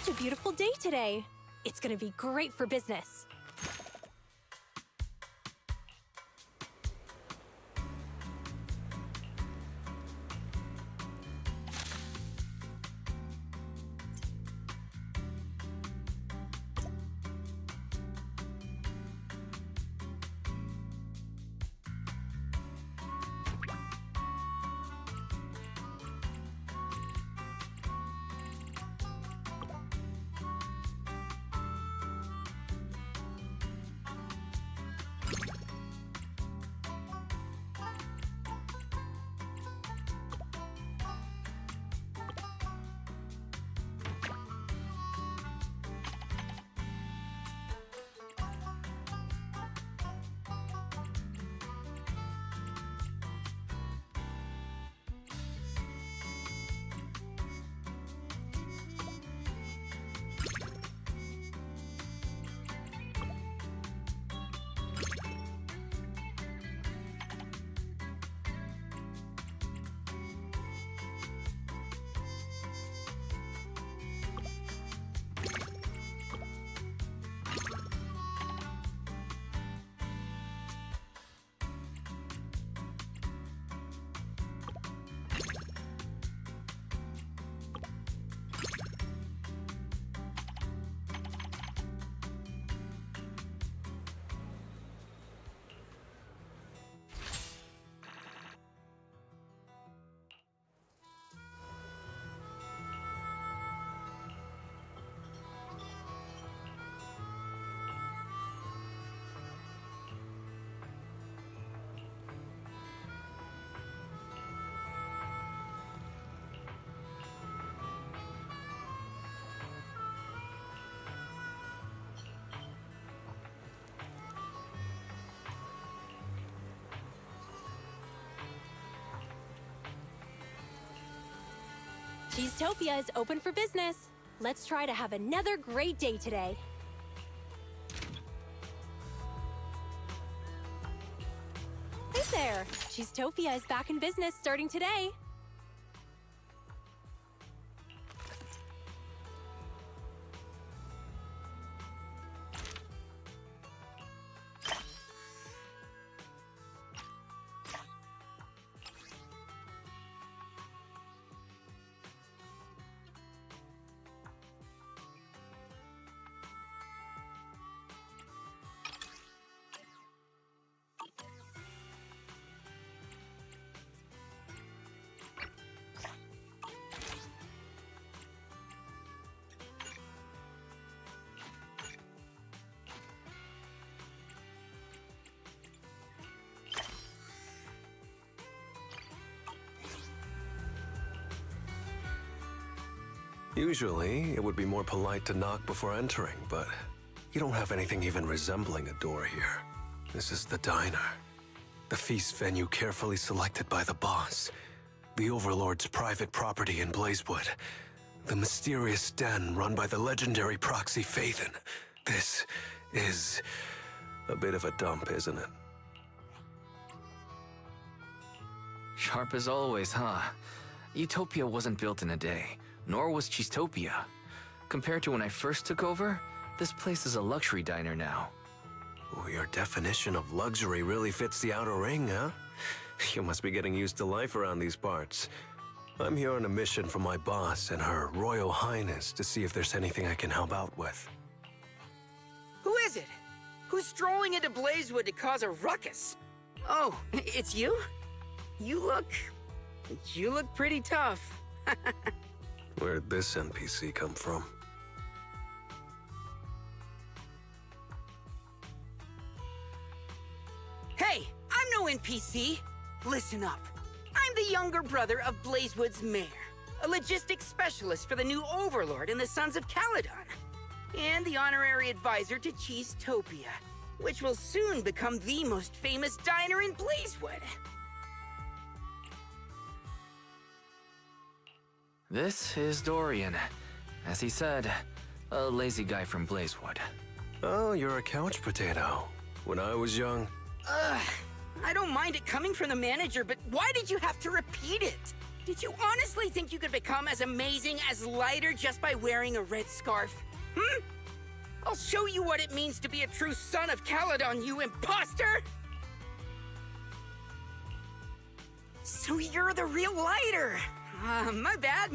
K: such a beautiful day today. It's gonna be great for business. Cheesetopia is open for business. Let's try to have another great day today. Hey there! Cheesetopia is back in business starting today.
H: Usually, it would be more polite to knock before entering, but you don't have anything even resembling a door here. This is the diner. The feast venue carefully selected by the boss. The Overlord's private property in Blazewood. The mysterious den run by the legendary proxy Phaethon. This is a bit of a dump, isn't it?
B: Sharp as always, huh? Utopia wasn't built in a day, nor was Cheesetopia. Compared to when I first took over, this place is a luxury diner now.
H: Oh, your definition of luxury really fits the outer ring, huh? You must be getting used to life around these parts. I'm here on a mission from my boss and her Royal Highness to see if there's anything I can help out with.
E: Who is it? Who's strolling into Blazewood to cause a ruckus? Oh, it's you? You look pretty tough.
H: Where'd this NPC come from?
E: Hey, I'm no NPC. Listen up. I'm the younger brother of Blazewood's mayor, a logistics specialist for the new Overlord and the Sons of Caledon, and the honorary advisor to Cheesetopia, which will soon become the most famous diner in Blazewood.
B: This is Dorian. As he said, a lazy guy from Blazewood.
H: Oh, you're a couch potato. When I was young...
E: I don't mind it coming from the manager, but why did you have to repeat it? Did you honestly think you could become as amazing as Lighter just by wearing a red scarf? I'll show you what it means to be a true son of Caledon, you imposter! So you're the real Lighter! My bad.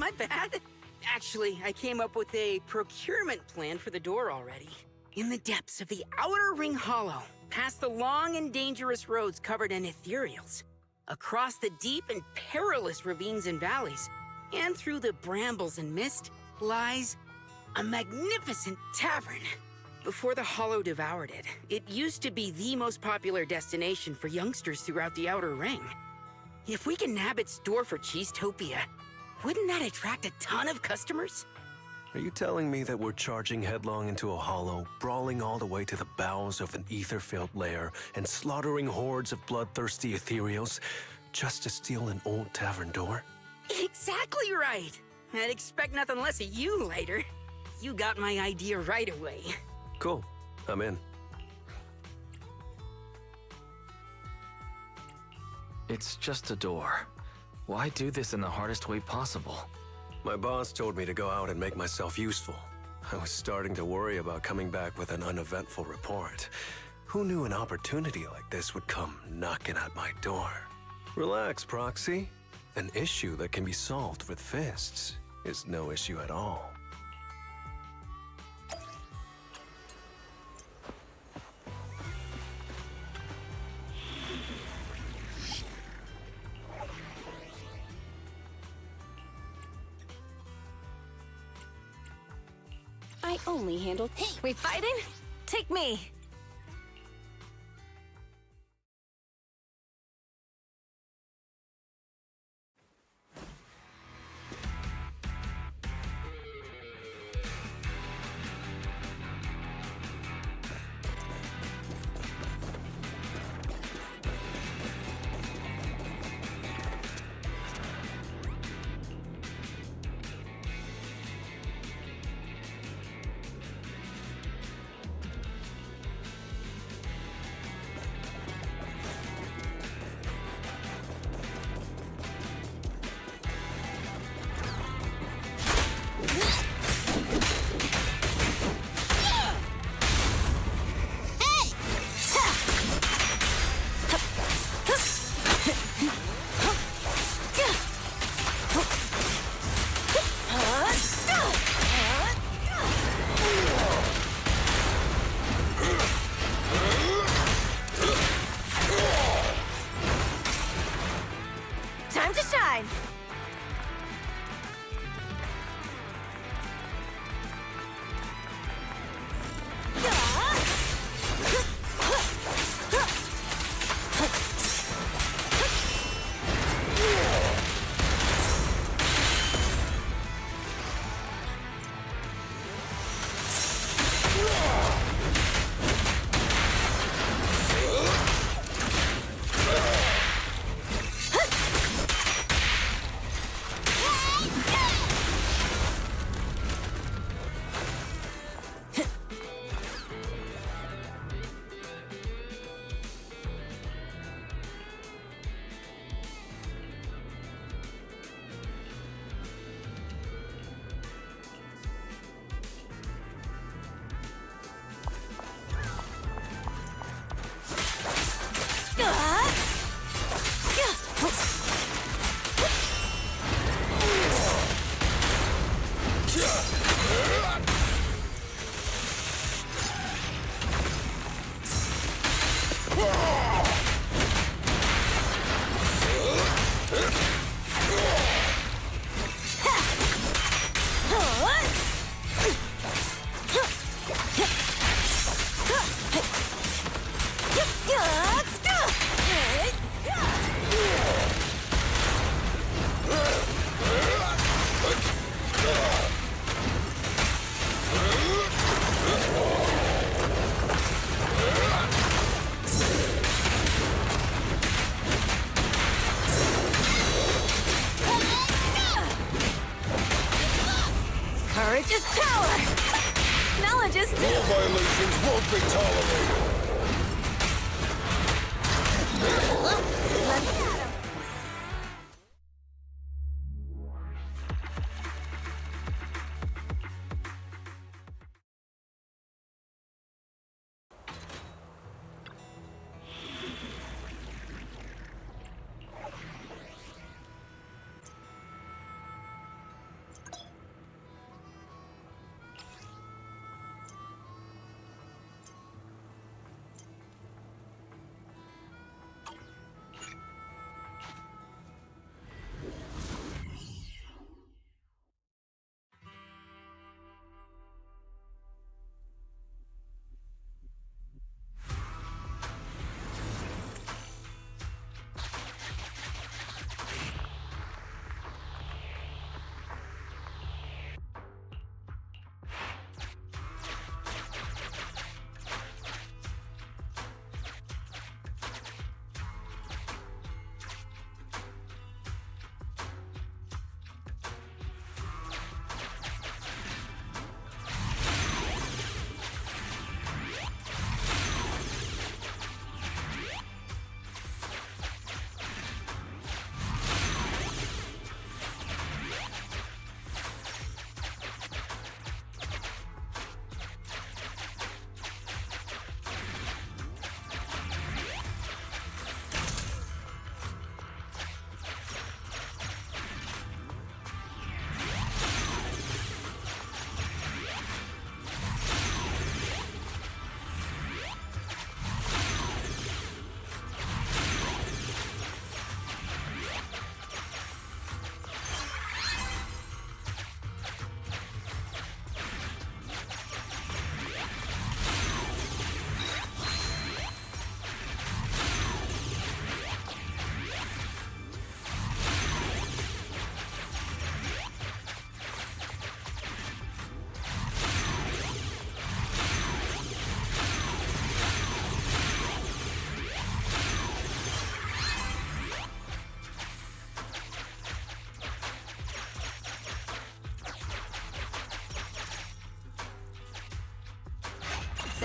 E: Actually, I came up with a procurement plan for the door already. In the depths of the Outer Ring Hollow, past the long and dangerous roads covered in ethereals, across the deep and perilous ravines and valleys, and through the brambles and mist, lies a magnificent tavern. Before the Hollow devoured it, it used to be the most popular destination for youngsters throughout the Outer Ring. If we can nab its door for Cheesetopia, wouldn't that attract a ton of customers?
H: Are you telling me that we're charging headlong into a hollow, brawling all the way to the bowels of an ether-filled lair, and slaughtering hordes of bloodthirsty ethereals just to steal an old tavern door?
E: Exactly right! I'd expect nothing less of you, Lighter. You got my idea right away.
H: Cool. I'm in.
B: It's just a door. Why do this in the hardest way possible?
H: My boss told me to go out and make myself useful. I was starting to worry about coming back with an uneventful report. Who knew an opportunity like this would come knocking at my door? Relax, Proxy. An issue that can be solved with fists is no issue at all.
T: I only handle...
G: Hey, we fighting? Take me. Time to shine! Courage is power! Knowledge is...
P: Rule violations won't be tolerated!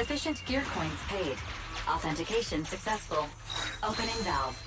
N: Sufficient gear coins paid. Authentication successful. Opening valve.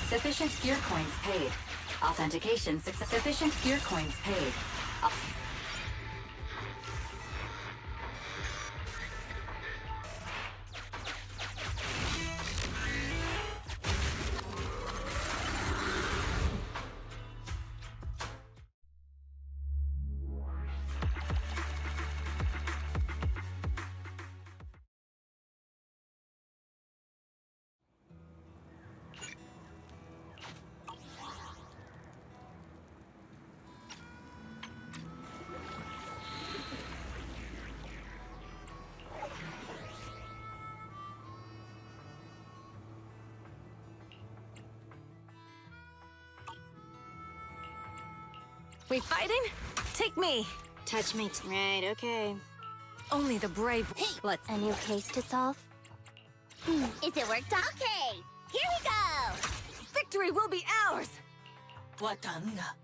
N: Sufficient gear coins paid. Authentication success. Sufficient gear coins paid.
G: We fighting? Take me.
J: Touch me. Right, okay.
G: Only the brave.
J: Hey!
G: Let's.
J: A new case to solve? Is it worked out? Okay, here we go!
G: Victory will be ours!
I: Wakanda.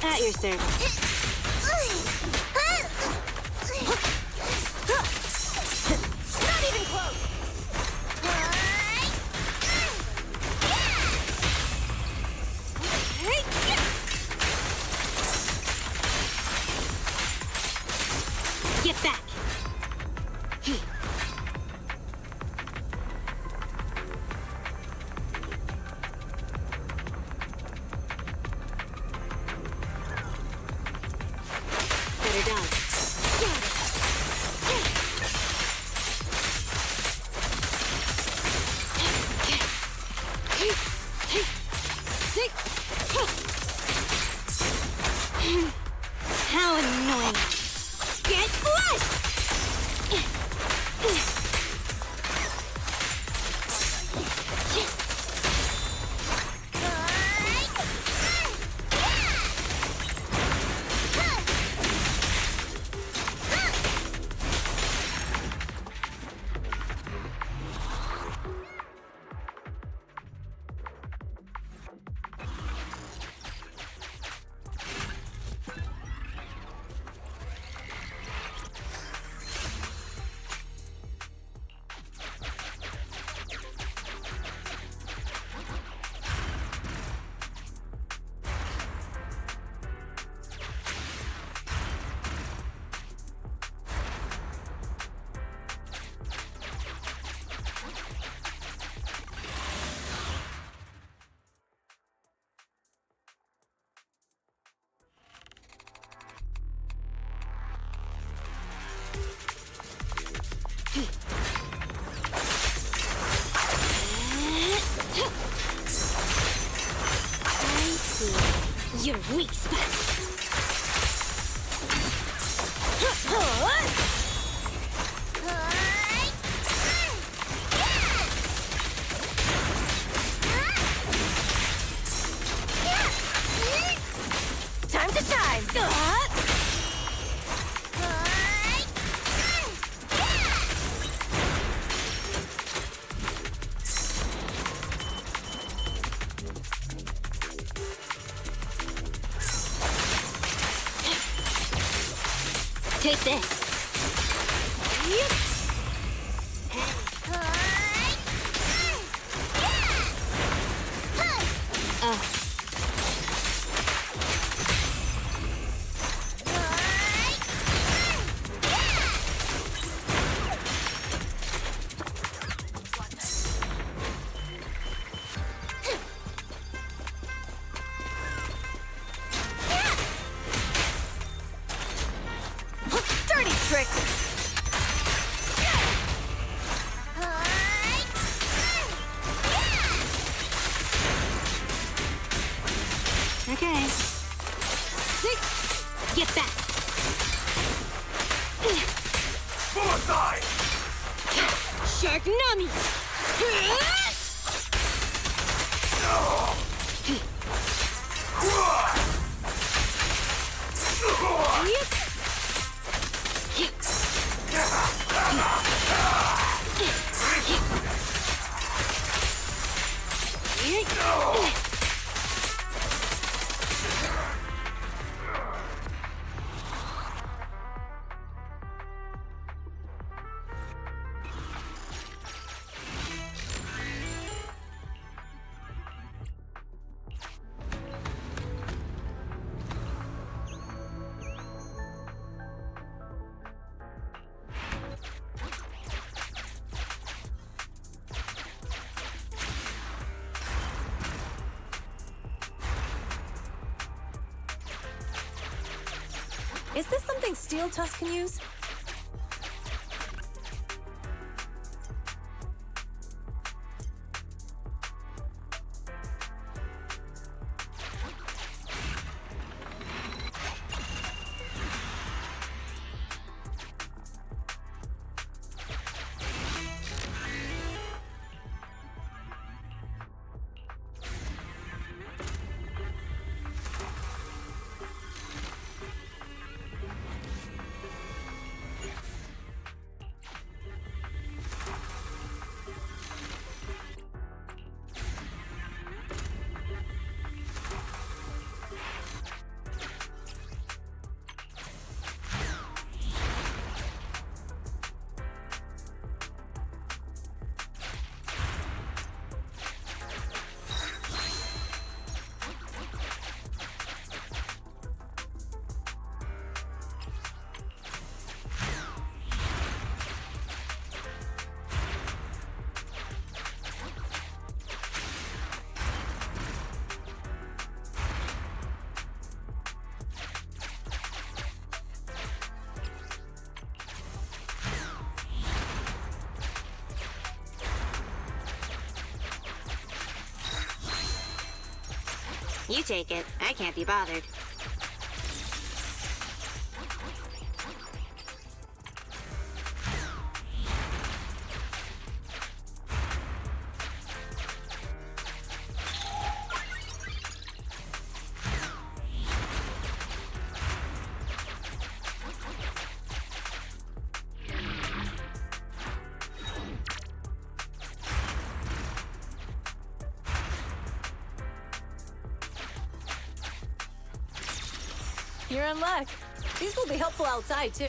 G: At your service. Not even close!
J: Get back! How annoying. Get flushed! Your weak spot.
G: Time to shine!
J: Take this.
G: Dirty trick!
J: Okay. Get back.
P: Bullseye!
J: Shark Nami!
G: Is this something Steel Tusk can use?
J: You take it. I can't be bothered.
G: You're in luck. These will be helpful outside, too.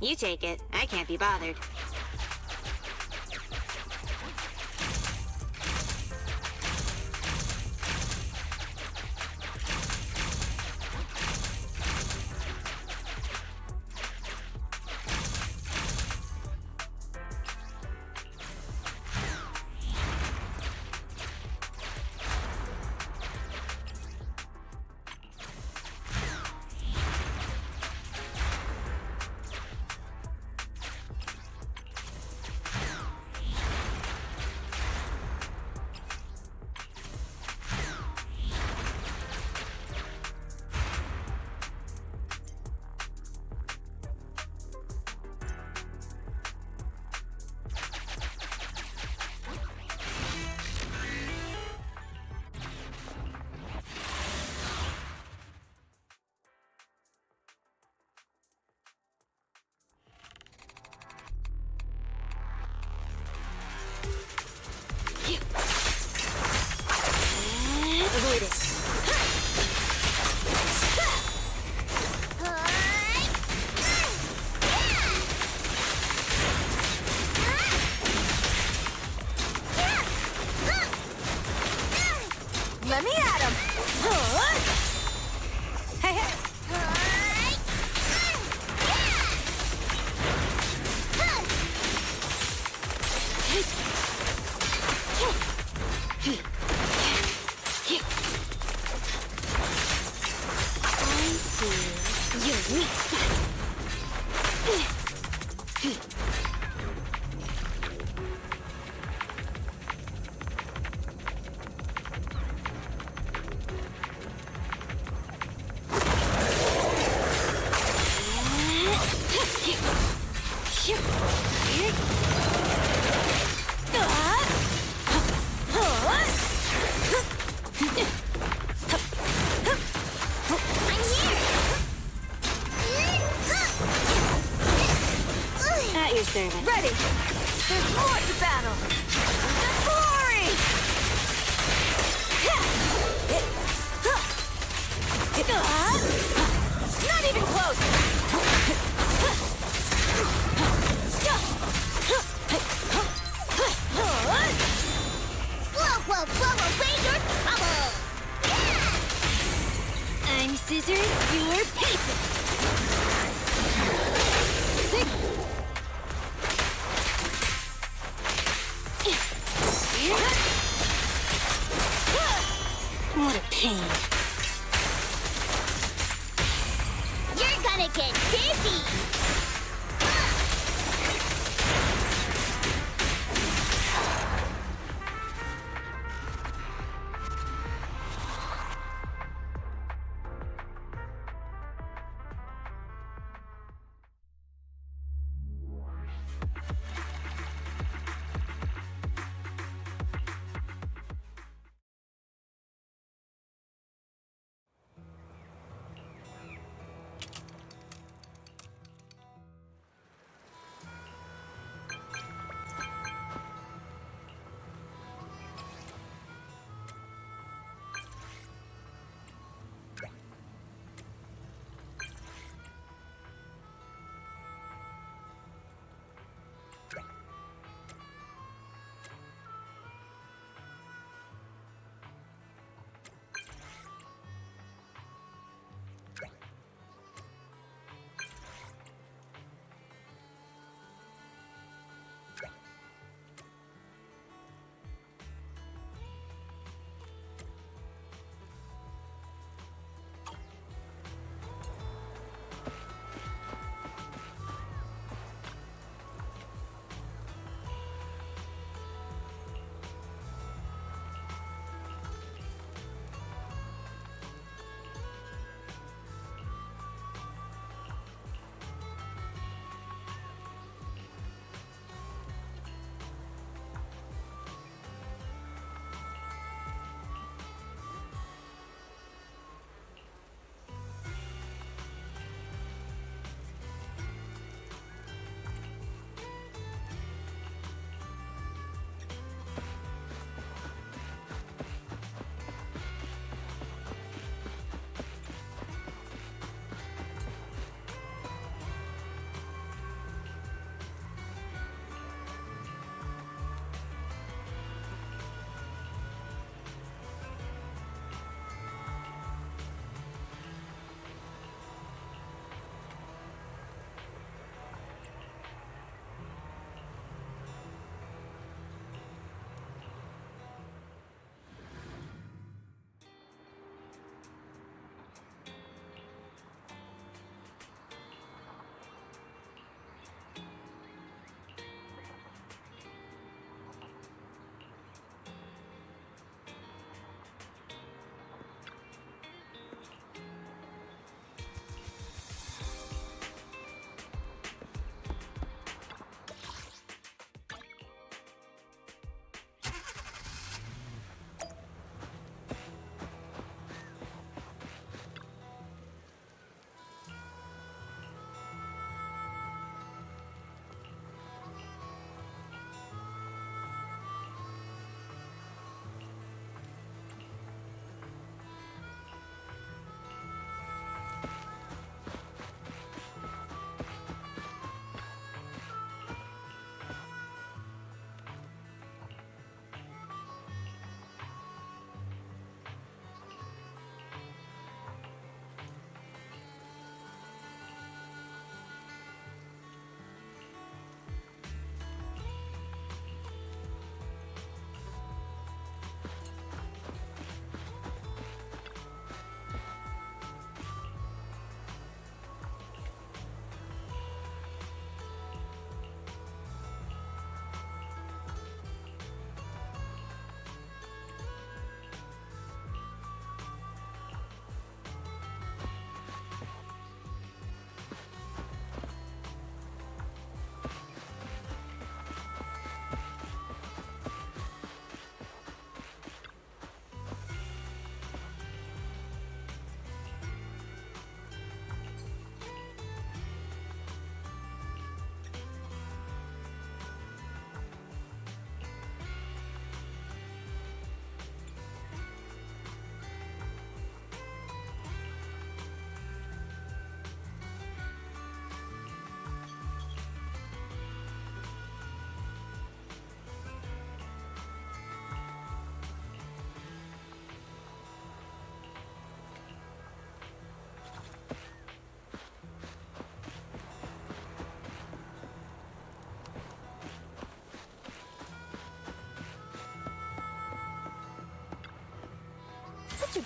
A: You take it. I can't be bothered.
J: see your weak spot.
G: At your service. Ready! There's more to battle! The glory! Not even close!
J: Blow away your troubles! I'm Scissors, you're Paper!
G: What a pain.
J: You're gonna get dizzy!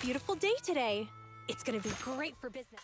K: beautiful day today. It's gonna be great for business.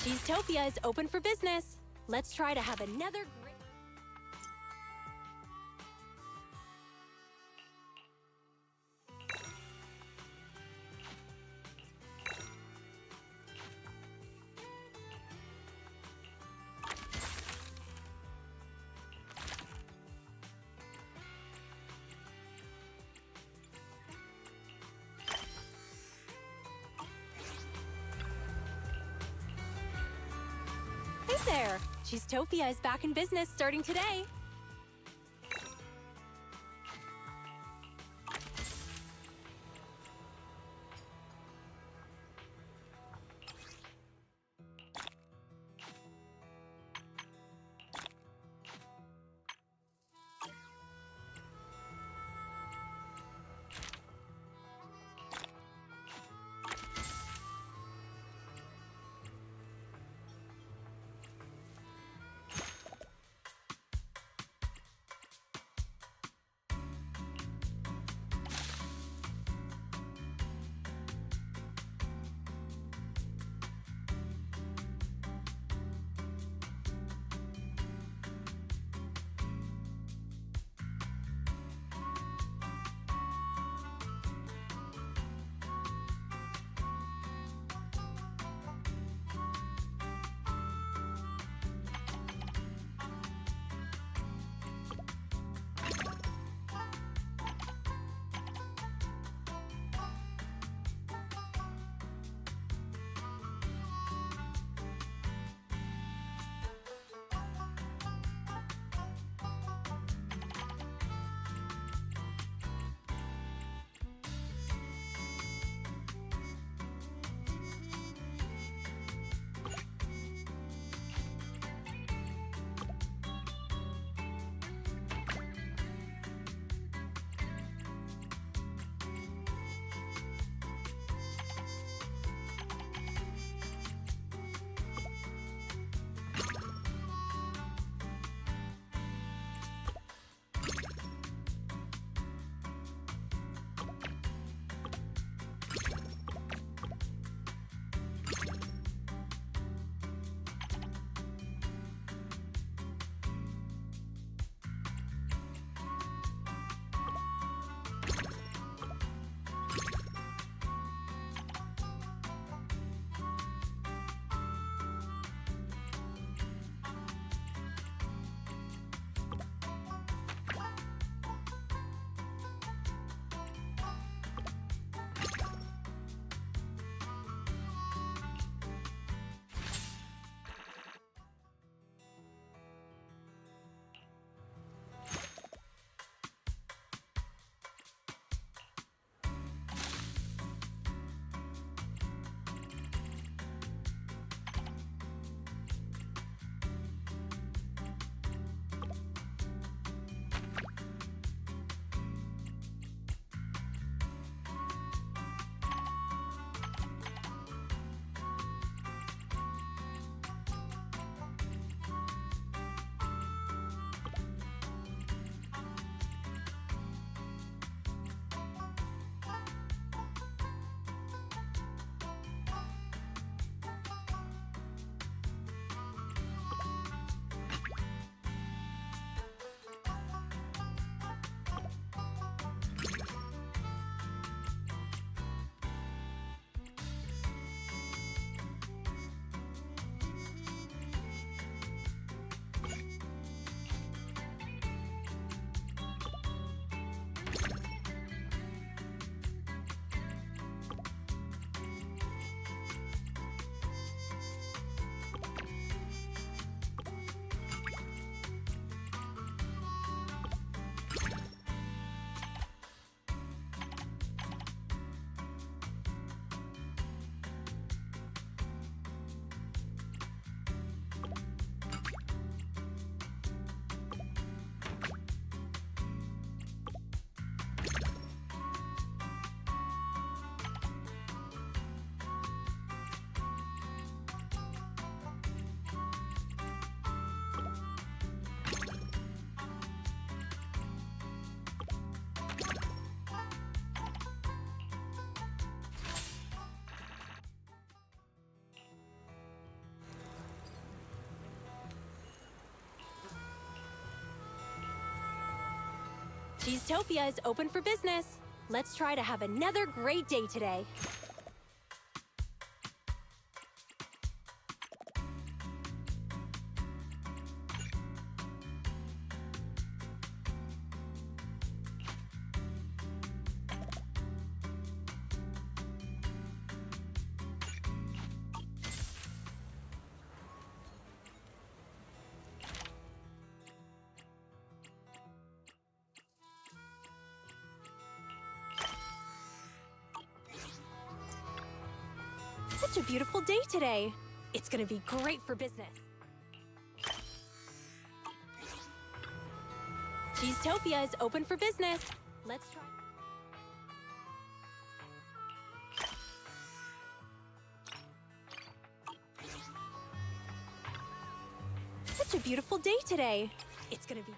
K: Cheesetopia is open for business. Let's try to have another great... Hey there! Cheesetopia is back in business starting today. Cheesetopia is open for business. Let's try to have another great day today. Such a beautiful day today. It's gonna be great for business. Cheesetopia is open for business. Let's try. Such a beautiful day today. It's gonna be.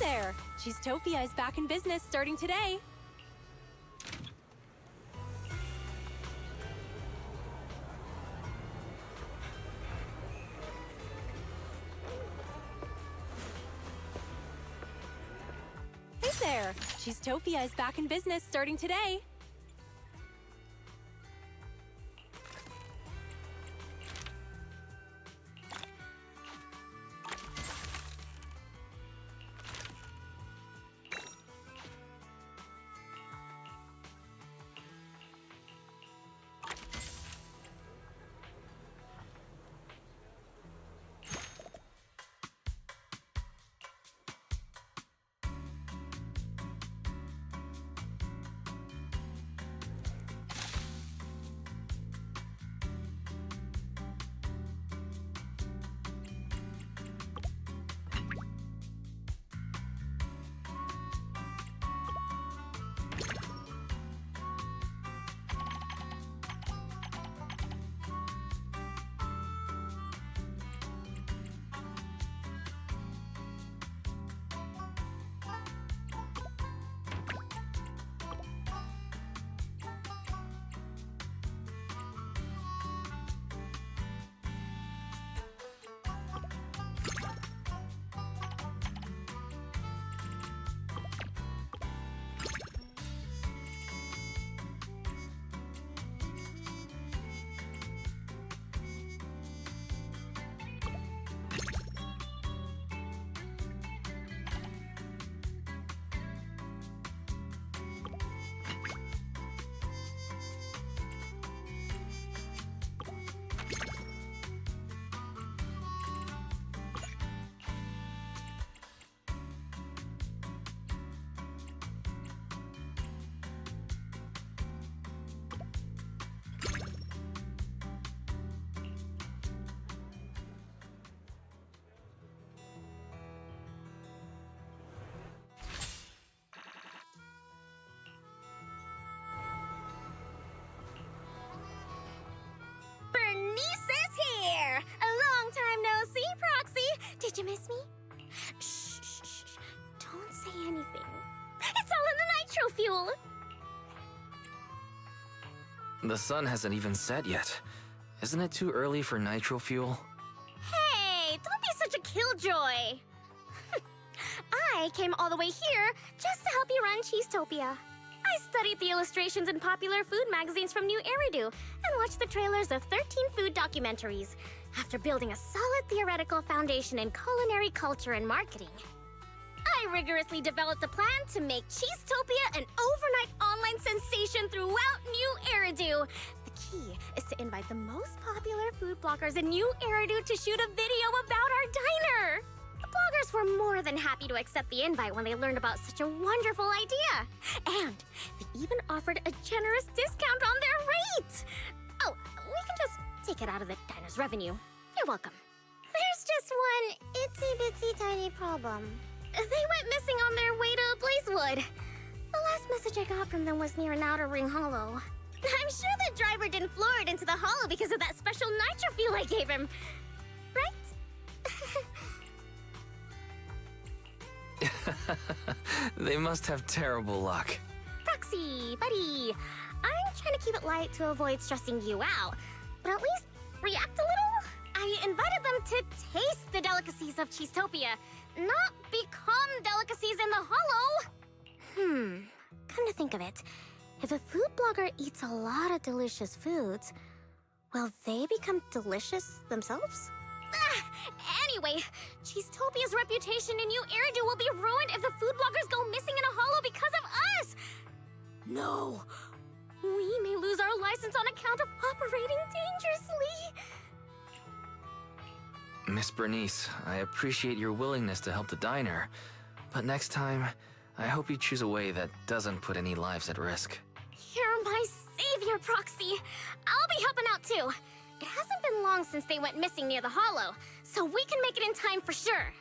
K: there! Cheesetopia is back in business starting today. Hey there! Cheesetopia is back in business starting today.
J: Bernice is here! A long time no see, Proxy! Did you miss me? Shh, shh, shh. Don't say anything. It's all in the nitro fuel!
B: The sun hasn't even set yet. Isn't it too early for nitro fuel?
J: Hey, don't be such a killjoy! I came all the way here just to help you run Cheesetopia. I studied the illustrations in popular food magazines from New Eridu and watched the trailers of 13 food documentaries after building a solid theoretical foundation in culinary culture and marketing. I rigorously developed a plan to make Cheesetopia an overnight online sensation throughout New Eridu. The key is to invite the most popular food bloggers in New Eridu to shoot a video about our diner. The bloggers were more than happy to accept the invite when they learned about such a wonderful idea. And they even offered a generous discount on their rate. Oh, we can just take it out of the diner's revenue. You're welcome. There's just one itsy-bitsy tiny problem. They went missing on their way to Blazewood. The last message I got from them was near an outer ring hollow. I'm sure the driver didn't floor it into the hollow because of that special nitro fuel I gave him. Right?
B: They must have terrible luck.
J: Proxy, buddy. I'm trying to keep it light to avoid stressing you out, but at least react a little. I invited them to taste the delicacies of Cheesetopia, not become delicacies in the hollow. Come to think of it, if a food blogger eats a lot of delicious foods, will they become delicious themselves? Anyway, Cheesetopia's reputation in New Eridu will be ruined if the food bloggers go missing in a hollow because of us! No! We may lose our license on account of operating dangerously!
B: Miss Bernice, I appreciate your willingness to help the diner, but next time, I hope you choose a way that doesn't put any lives at risk.
J: You're my savior, Proxy! I'll be helping out too! It hasn't been long since they went missing near the hollow, so we can make it in time for sure.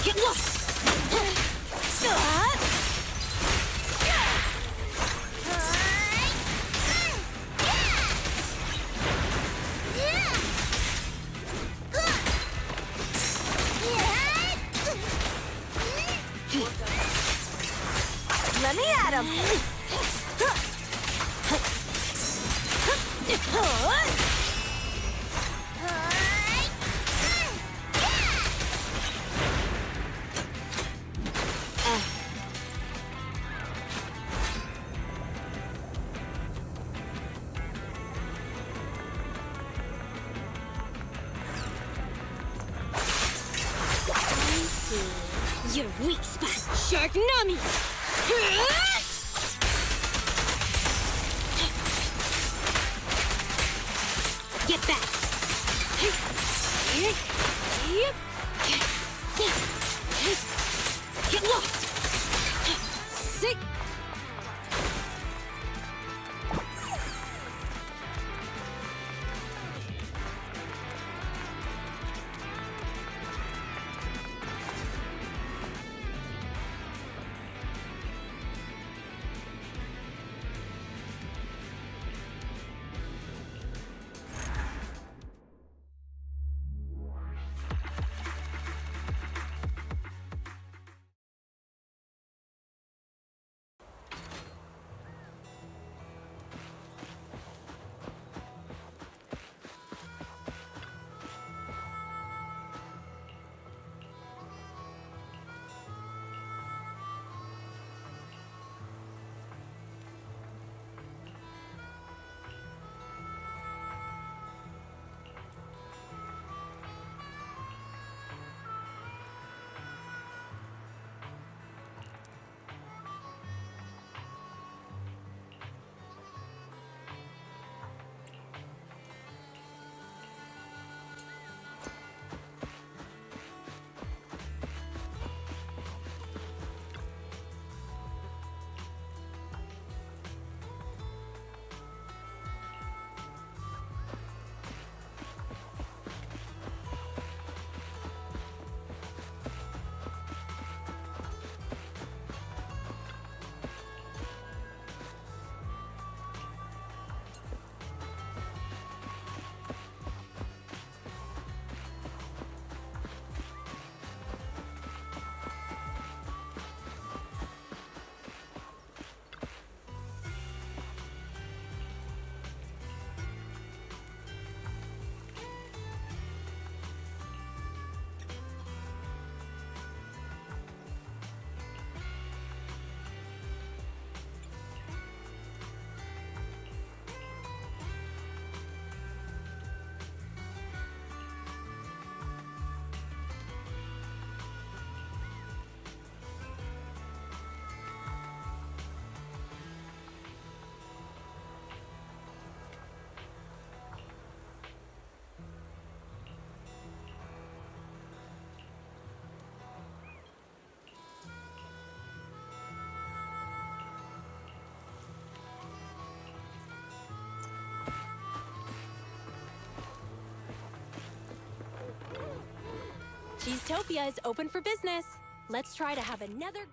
C: Get lost!
G: Let me at him!
C: Your weak spot, Shark Nami! Get back! Get lost! Sick!
K: Cheesetopia is open for business. Let's try to have another...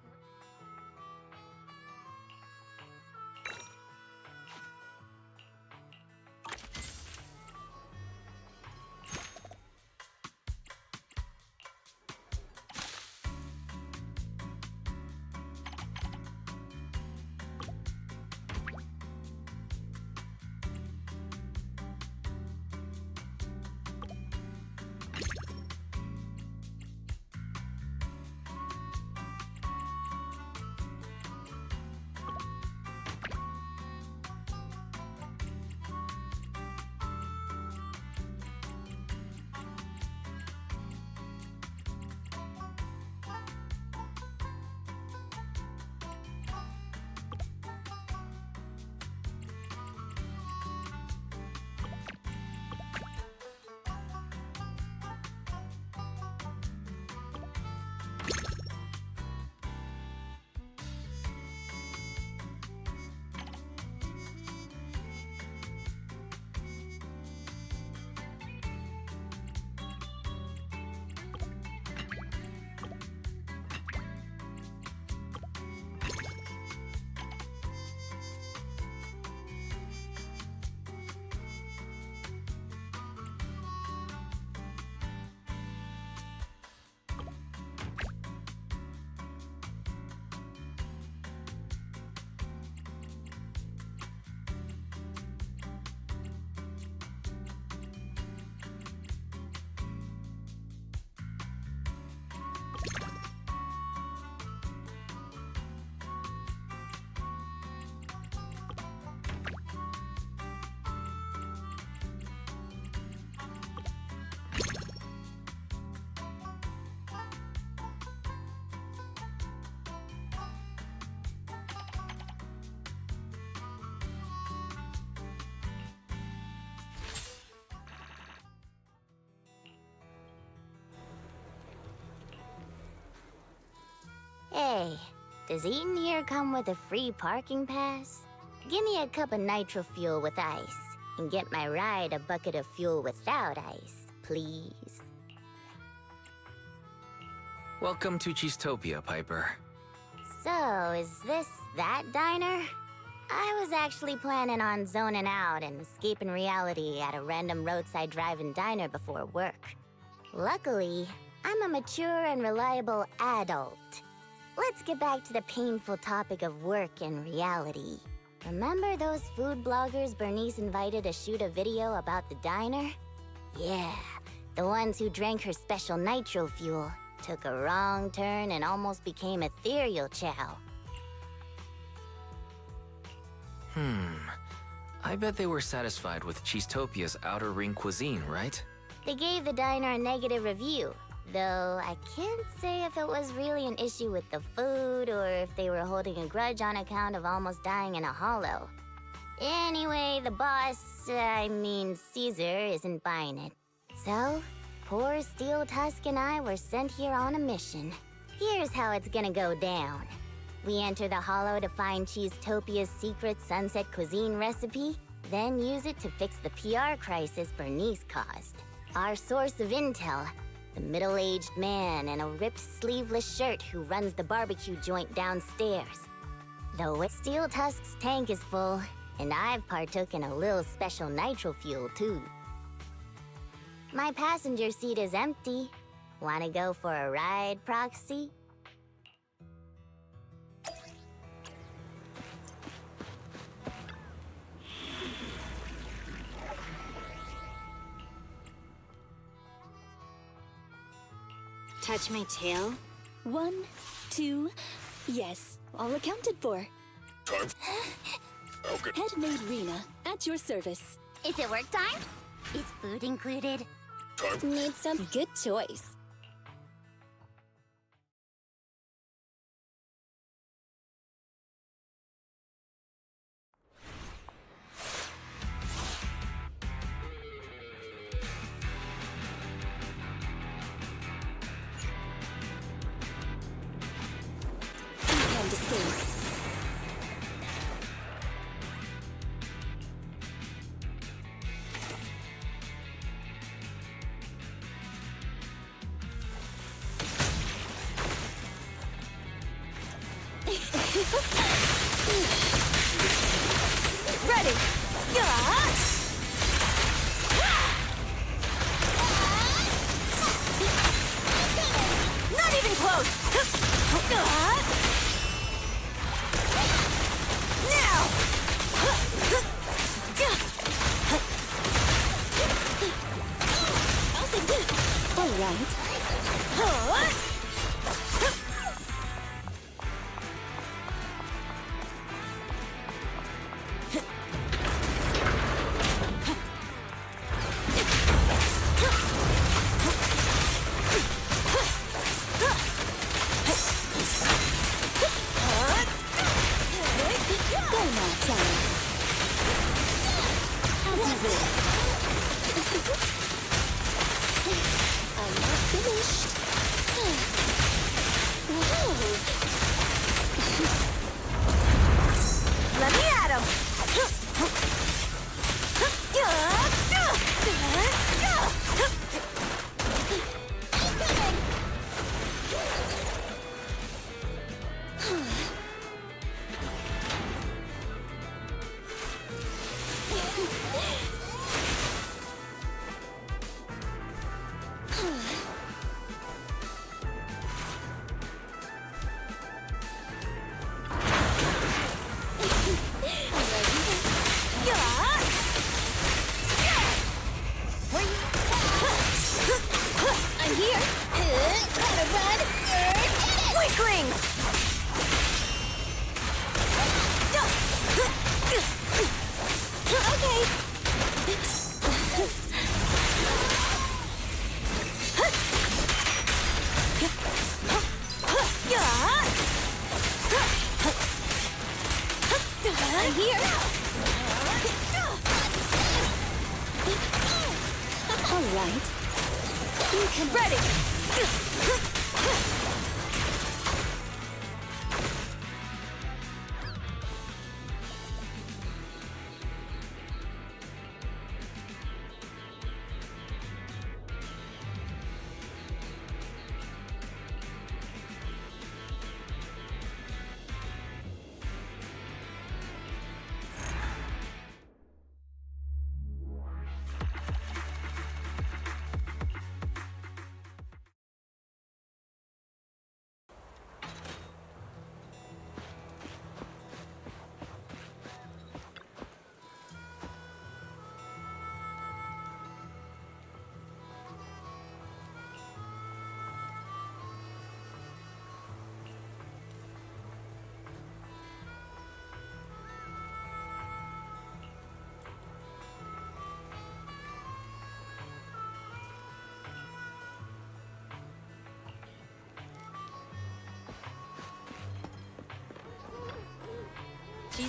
J: Hey, does eating here come with a free parking pass? Give me a cup of nitro fuel with ice, and get my ride a bucket of fuel without ice, please.
B: Welcome to Cheesetopia, Piper.
J: So, is this that diner? I was actually planning on zoning out and escaping reality at a random roadside drive-in diner before work. Luckily, I'm a mature and reliable adult. Let's get back to the painful topic of work and reality. Remember those food bloggers Bernice invited to shoot a video about the diner? Yeah, the ones who drank her special nitro fuel, took a wrong turn and almost became ethereal chow.
B: I bet they were satisfied with Cheesetopia's outer ring cuisine, right?
J: They gave the diner a negative review, though I can't say if it was really an issue with the food or if they were holding a grudge on account of almost dying in a hollow. Anyway, the boss, Caesar, isn't buying it. So, poor Steel Tusk and I were sent here on a mission. Here's how it's gonna go down. We enter the hollow to find Cheesetopia's secret sunset cuisine recipe, then use it to fix the PR crisis Bernice caused. Our source of intel, the middle-aged man in a ripped sleeveless shirt who runs the barbecue joint downstairs. Though Steel Tusk's tank is full, and I've partook in a little special nitro fuel too. My passenger seat is empty. Wanna go for a ride, Proxy?
A: Touch my tail?
O: 1, 2, yes, all accounted for.
P: Time. Okay.
O: Headmaid Rena, at your service.
J: Is it work time? Is food included?
P: Time.
O: Need some good choice. Weekend escape.
G: Ready! Not even close! Now!
O: All right. Go now, child. As you will. I'm not finished. Whoa.
G: Let me at him!
O: I'm here. Gotta run.
G: Weaklings!
O: Okay. I'm here. All right. You can
G: Ready!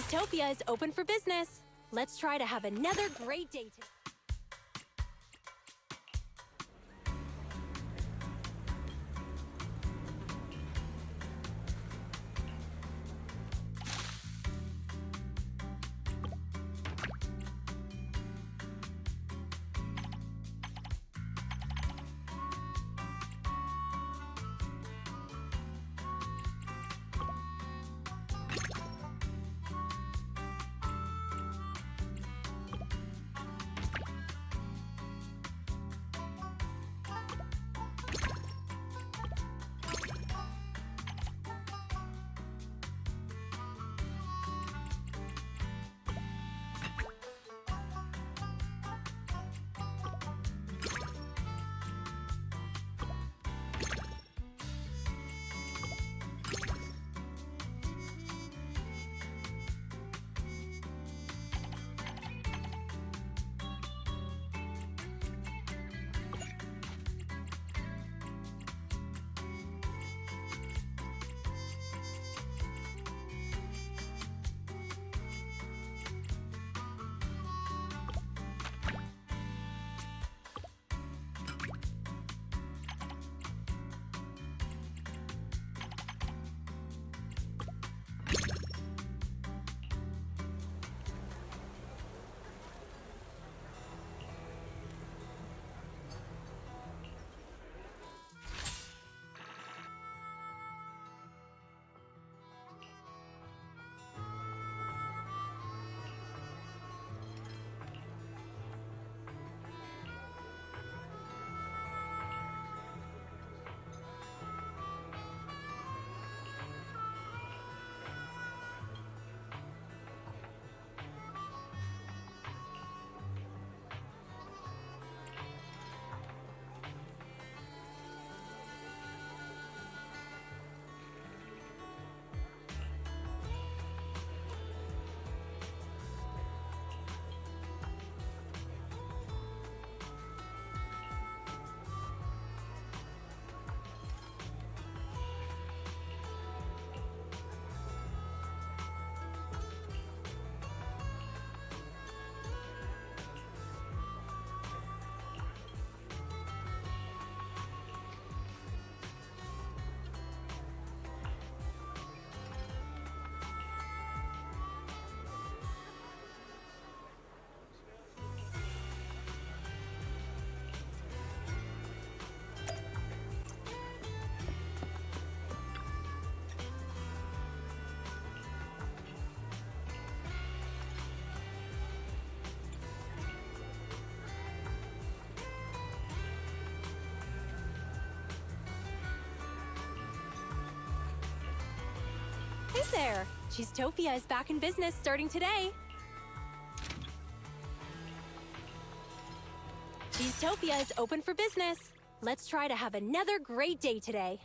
K: Cheesetopia is open for business. Let's try to have another great day today. Hey there! Cheesetopia is back in business starting today. Cheesetopia is open for business. Let's try to have another great day today.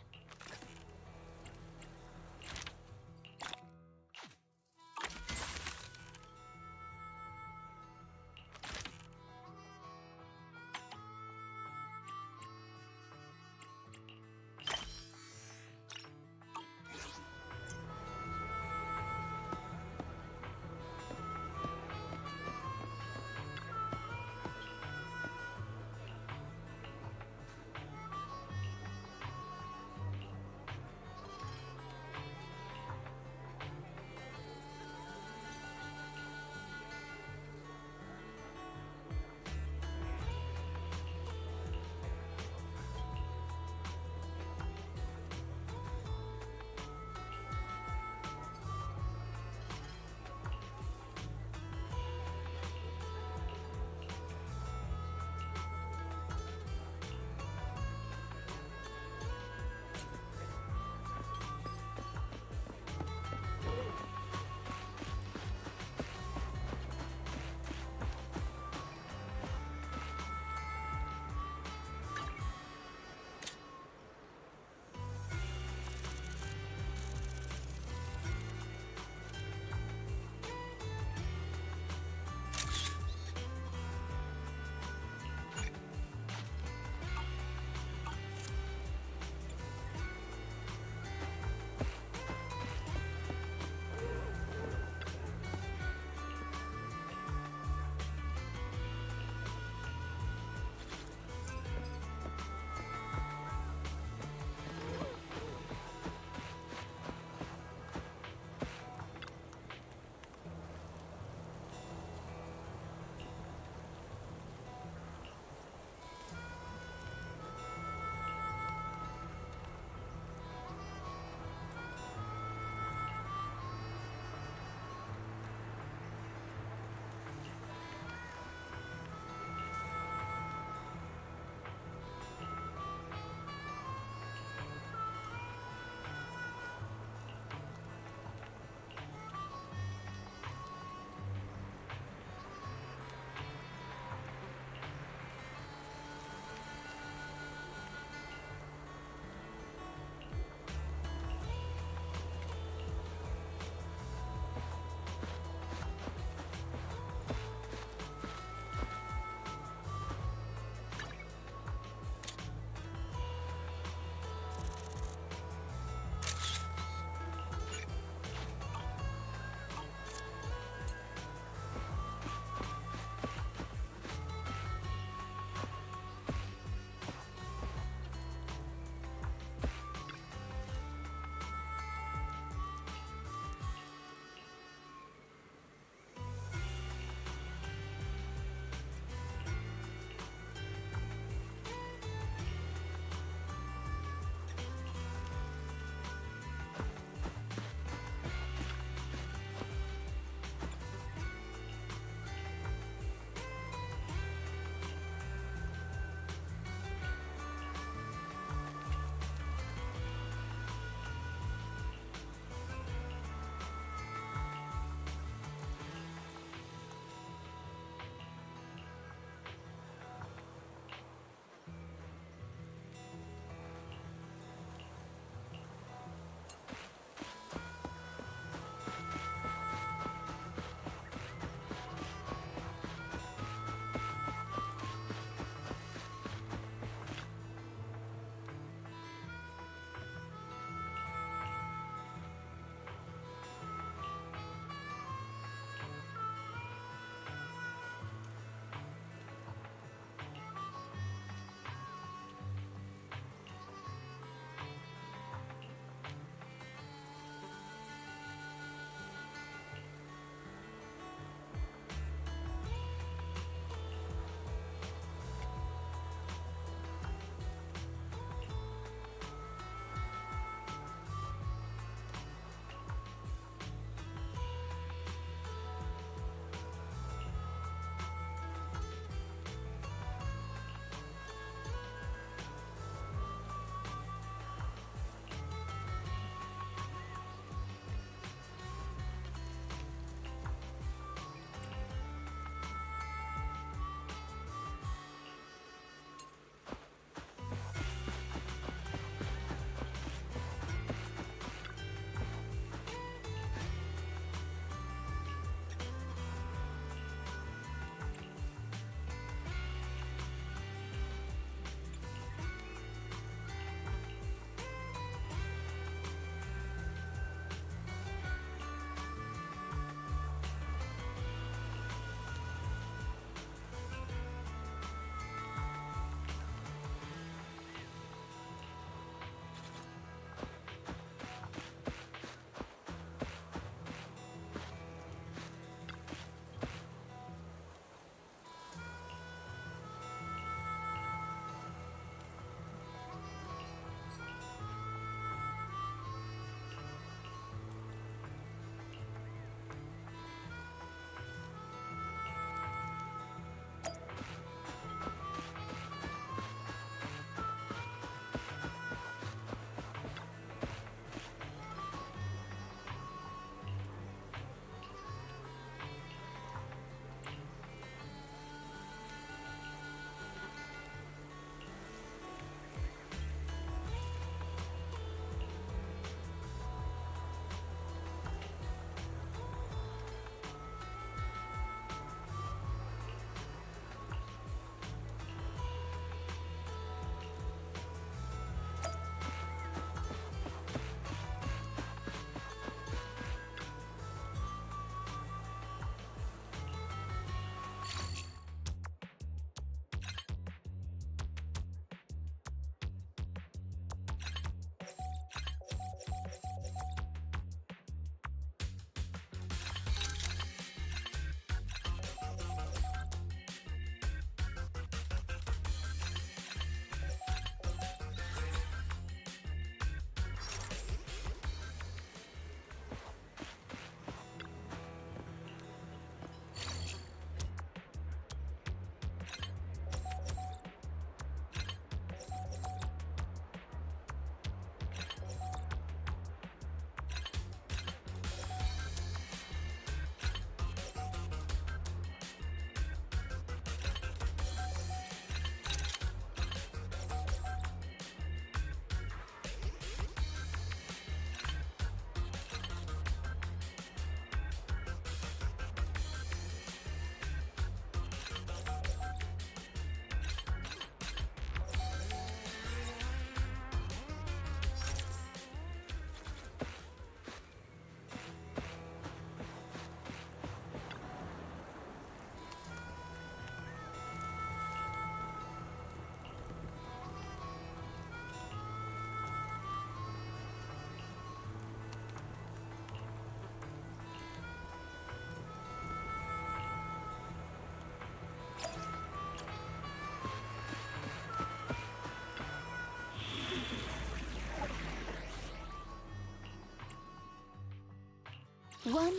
O: 1,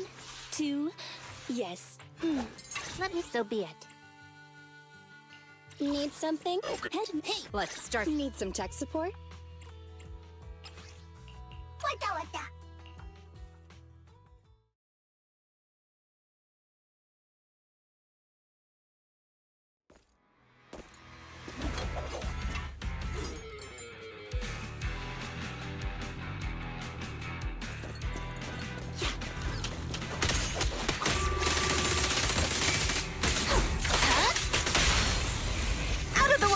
O: 2, yes.
J: Let me so be it.
O: Need something? Hey,
G: let's start.
O: Need some tech support?
L: Wata.
G: Out of the way!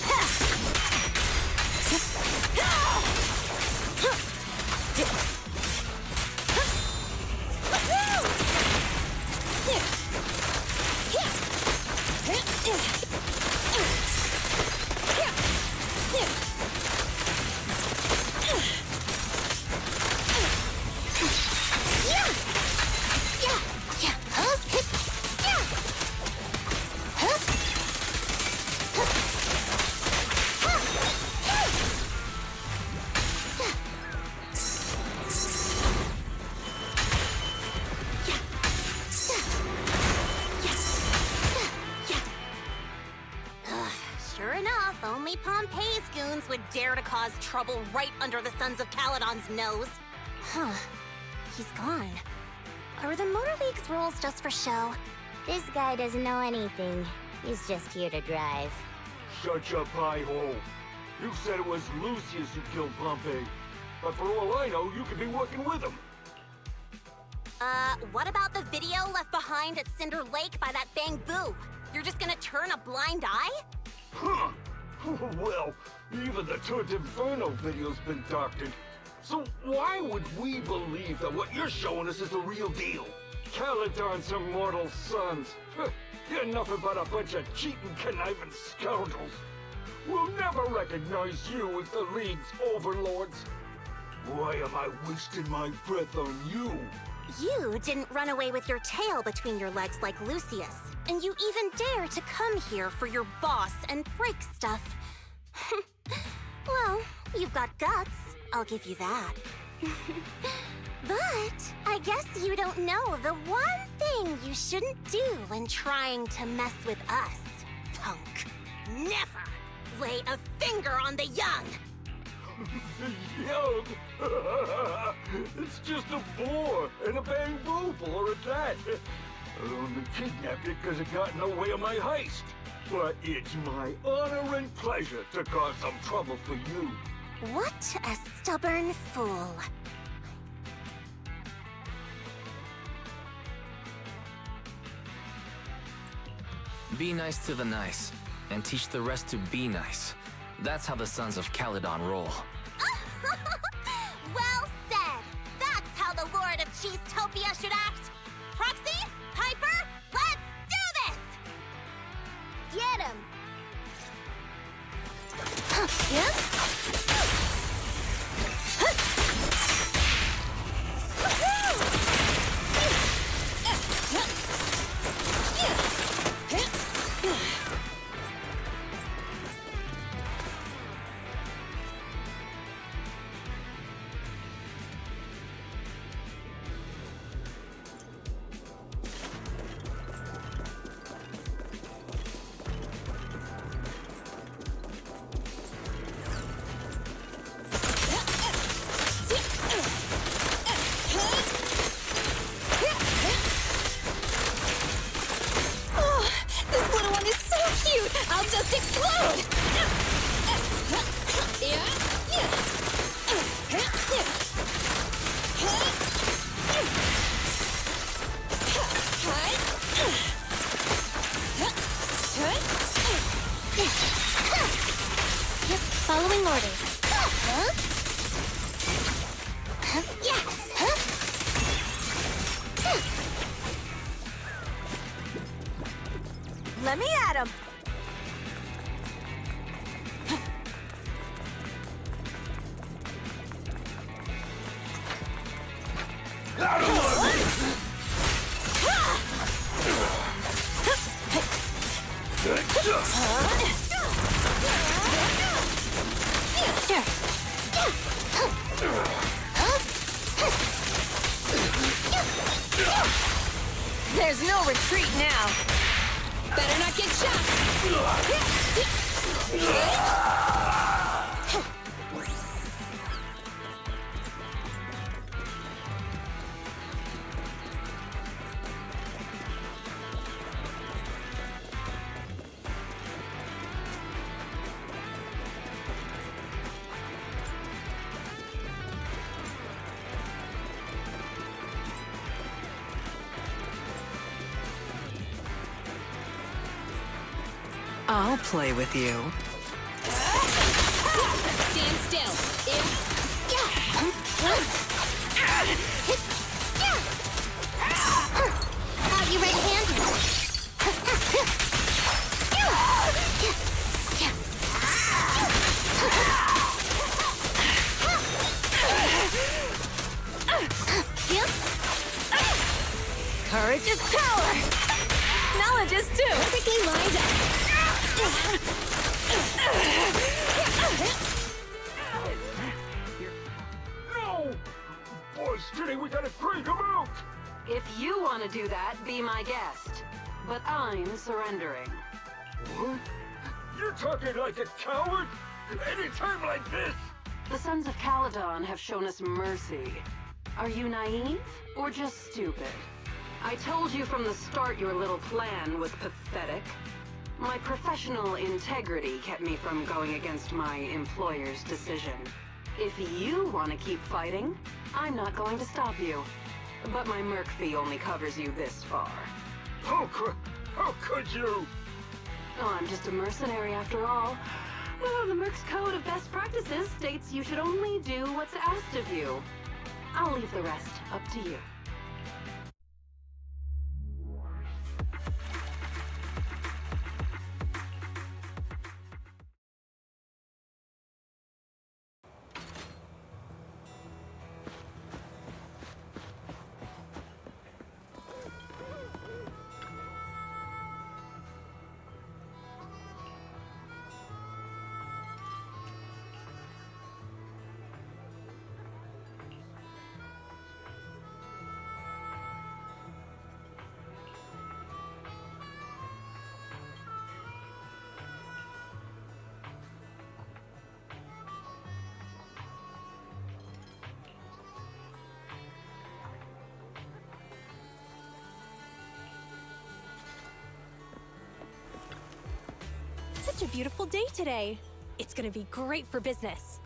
J: Sure enough, only Pompeii's goons would dare to cause trouble right under the Sons of Caledon's nose. Huh. He's gone. Are the Motor League's rules just for show?
L: This guy doesn't know anything. He's just here to drive.
R: Shut your pie hole. You said it was Lucius who killed Pompey. But for all I know, you could be working with him.
J: What about the video left behind at Cinder Lake by that Bang Boo? You're just gonna turn a blind eye?
R: Huh. Well, even the Tour d'Inferno video's been doctored. So why would we believe that what you're showing us is the real deal? Caledon's immortal sons. You're nothing but a bunch of cheating, conniving scoundrels. We'll never recognize you as the League's overlords. Why am I wasting my breath on you?
J: You didn't run away with your tail between your legs like Lucius. And you even dare to come here for your boss and break stuff. Well, you've got guts. I'll give you that. But I guess you don't know the one thing you shouldn't do when trying to mess with us, punk. Never lay a finger on the young.
R: Young? It's just a boar and a bamboo boar at that. I only kidnapped it because it got in the way of my heist. But it's my honor and pleasure to cause some trouble for you.
J: What a stubborn fool.
B: Be nice to the nice, and teach the rest to be nice. That's how the Sons of Caledon roll.
J: Well said. That's how the Lord of Cheesetopia should act. Proxy, Piper, let's do this!
L: Get him!
J: Yes?
O: I'll just explode!
J: Following orders.
G: Let me at him. There's no retreat now. Better not get shot.
Q: I'll play with you.
G: Stand still.
J: Thought you right-handed.
G: Courage is power. Knowledge is too.
O: Perfectly lined up.
R: No! Boys, today we gotta crank him out!
Q: If you want to do that, be my guest. But I'm surrendering.
R: What? You're talking like a coward? Anytime like this?
Q: The Sons of Caledon have shown us mercy. Are you naive or just stupid? I told you from the start your little plan was pathetic. My professional integrity kept me from going against my employer's decision. If you want to keep fighting, I'm not going to stop you. But my merc fee only covers you this far.
R: How could you?
Q: Oh, I'm just a mercenary after all. Oh, the merc's code of best practices states you should only do what's asked of you. I'll leave the rest up to you.
K: Such a beautiful day today. It's gonna be great for business.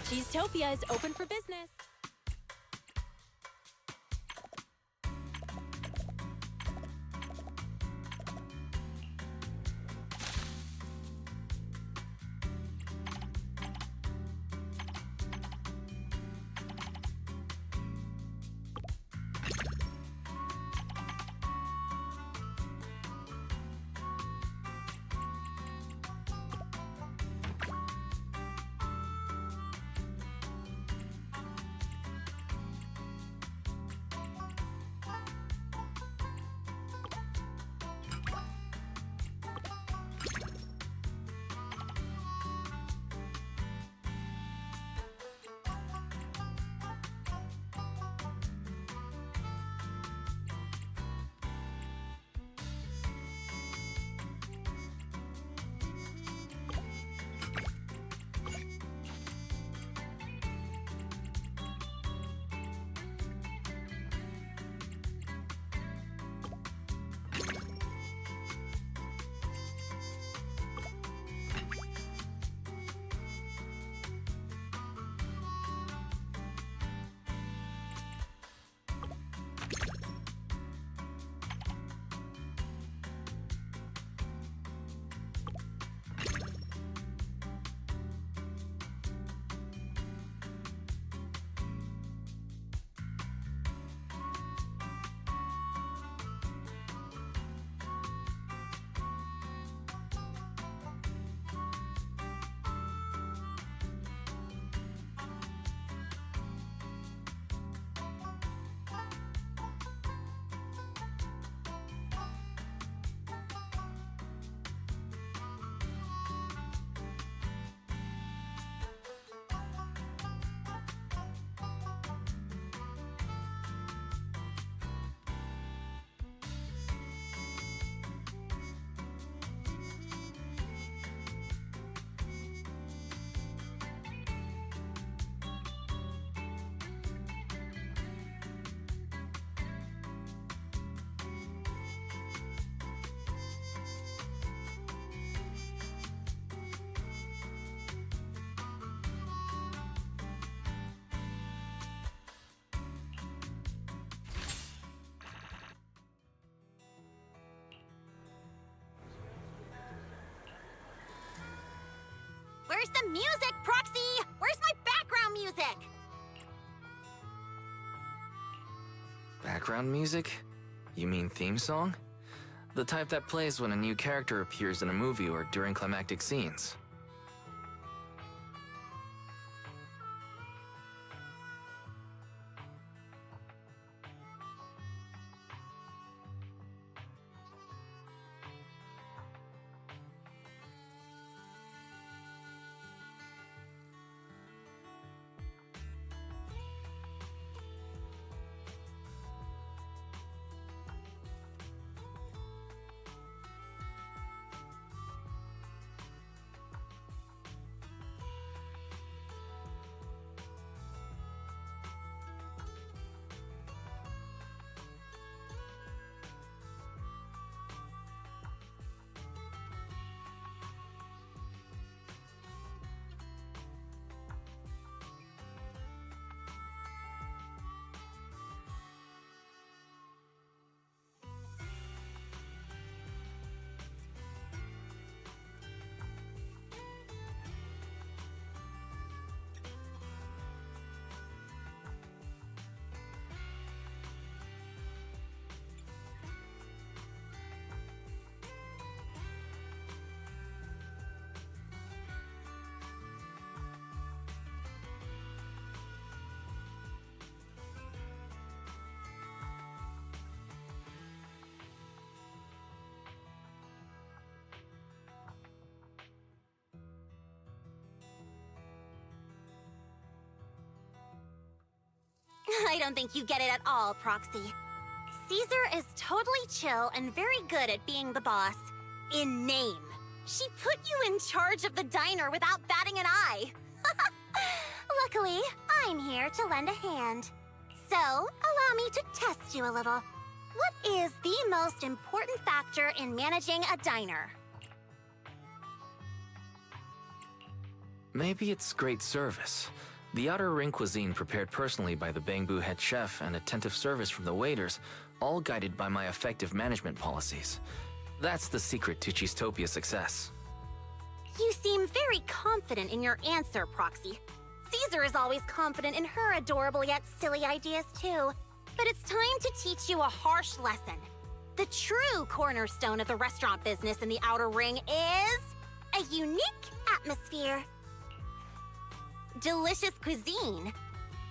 K: Cheesetopia is open for business.
L: Where's the music, Proxy? Where's my background music?
B: Background music? You mean theme song? The type that plays when a new character appears in a movie or during climactic scenes.
L: I don't think you get it at all, Proxy. Caesar is totally chill and very good at being the boss. In name. She put you in charge of the diner without batting an eye. Luckily, I'm here to lend a hand. So, allow me to test you a little. What is the most important factor in managing a diner?
B: Maybe it's great service. The outer ring cuisine prepared personally by the Bangbu head chef and attentive service from the waiters, all guided by my effective management policies. That's the secret to Cheesestopia's success.
L: You seem very confident in your answer, Proxy. Caesar is always confident in her adorable yet silly ideas too. But it's time to teach you a harsh lesson. The true cornerstone of the restaurant business in the outer ring is a unique atmosphere. Delicious cuisine?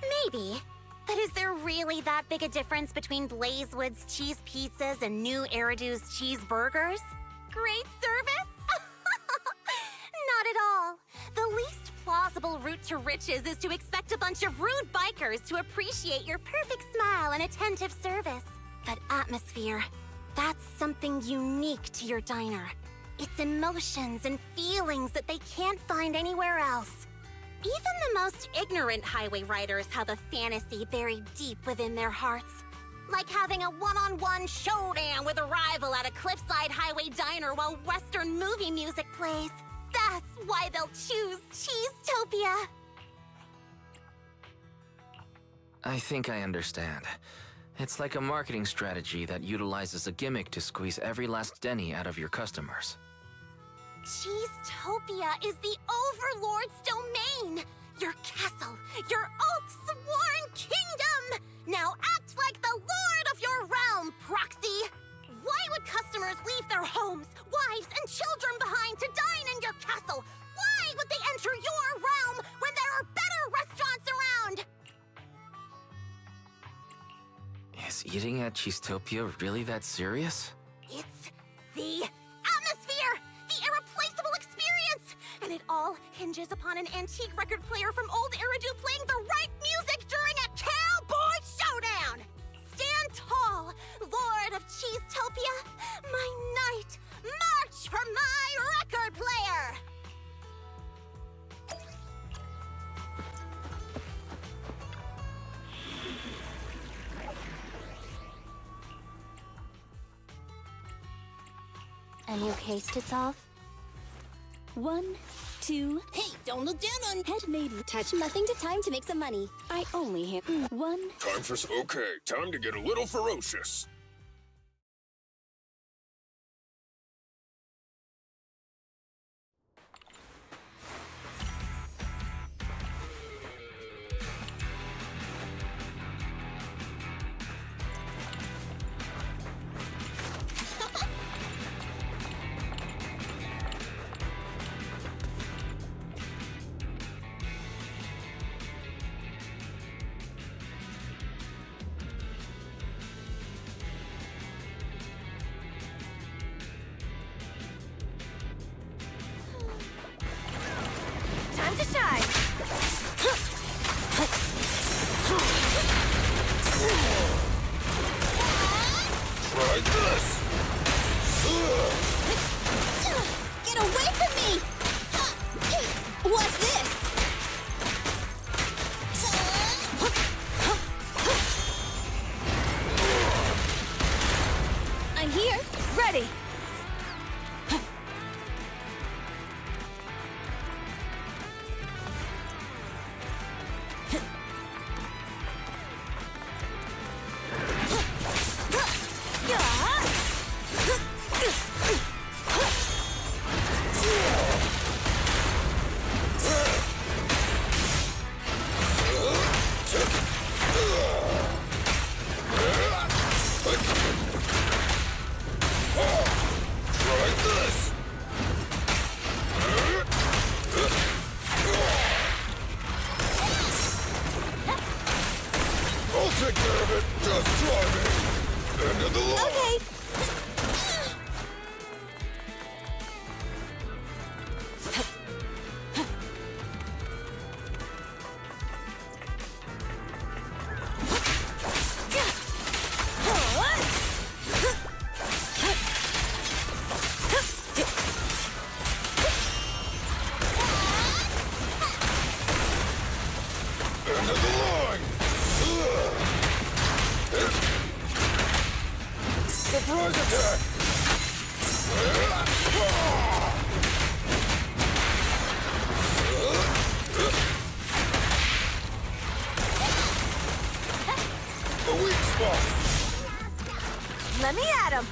L: Maybe. But is there really that big a difference between Blazewood's cheese pizzas and New Eridu's cheeseburgers? Great service? Not at all. The least plausible route to riches is to expect a bunch of rude bikers to appreciate your perfect smile and attentive service. But atmosphere, that's something unique to your diner. It's emotions and feelings that they can't find anywhere else. Even the most ignorant highway riders have a fantasy buried deep within their hearts. Like having a one-on-one showdown with a rival at a cliffside highway diner while Western movie music plays. That's why they'll choose Cheesetopia.
B: I think I understand. It's like a marketing strategy that utilizes a gimmick to squeeze every last penny out of your customers.
L: Cheesetopia is the Overlord's domain! Your castle, your oath-sworn kingdom! Now act like the lord of your realm, Proxy! Why would customers leave their homes, wives, and children behind to dine in your castle? Why would they enter your realm when there are better restaurants around?
B: Is eating at Cheesetopia really that serious?
L: It's the atmosphere! The irreplaceable experience! And it all hinges upon an antique record player from Old Eridu playing the right music during a cowboy showdown! Stand tall, Lord of Cheesetopia! My knight, march for my record player!
J: A new case to solve?
O: 1, 2.
J: Hey, don't look down on...
O: Head made.
J: Touch nothing to time to make some money.
O: I only hit 1.
P: Time for okay, time to get a little ferocious.
G: shine!
P: Try this!
J: Get away from me! What's this?
G: I'm here, ready!
P: Try this! I'll take care of it. Just try me. End of the line.
J: Okay.
P: End of the line. Surprise attack. A weak spot.
G: Let me at him!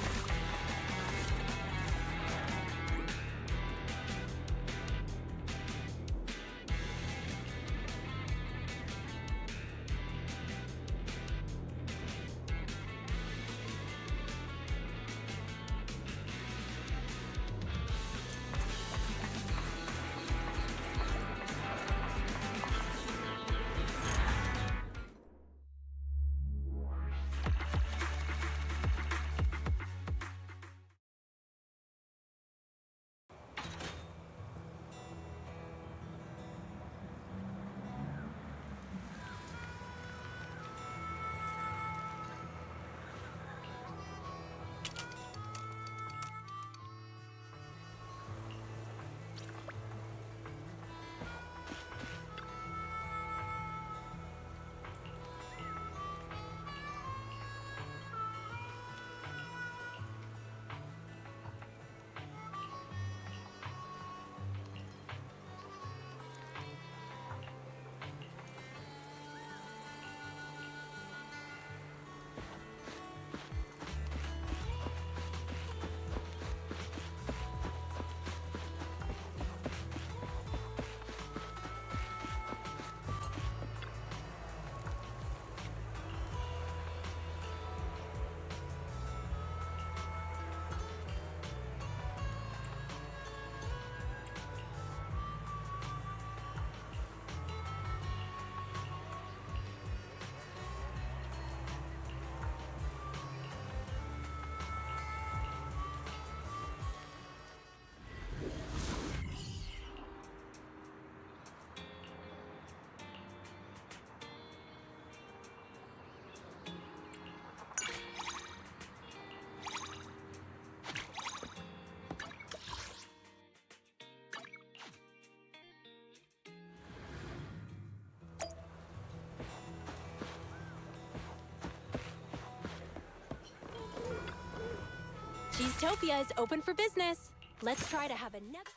K: Cheesetopia is open for business. Let's try to have another...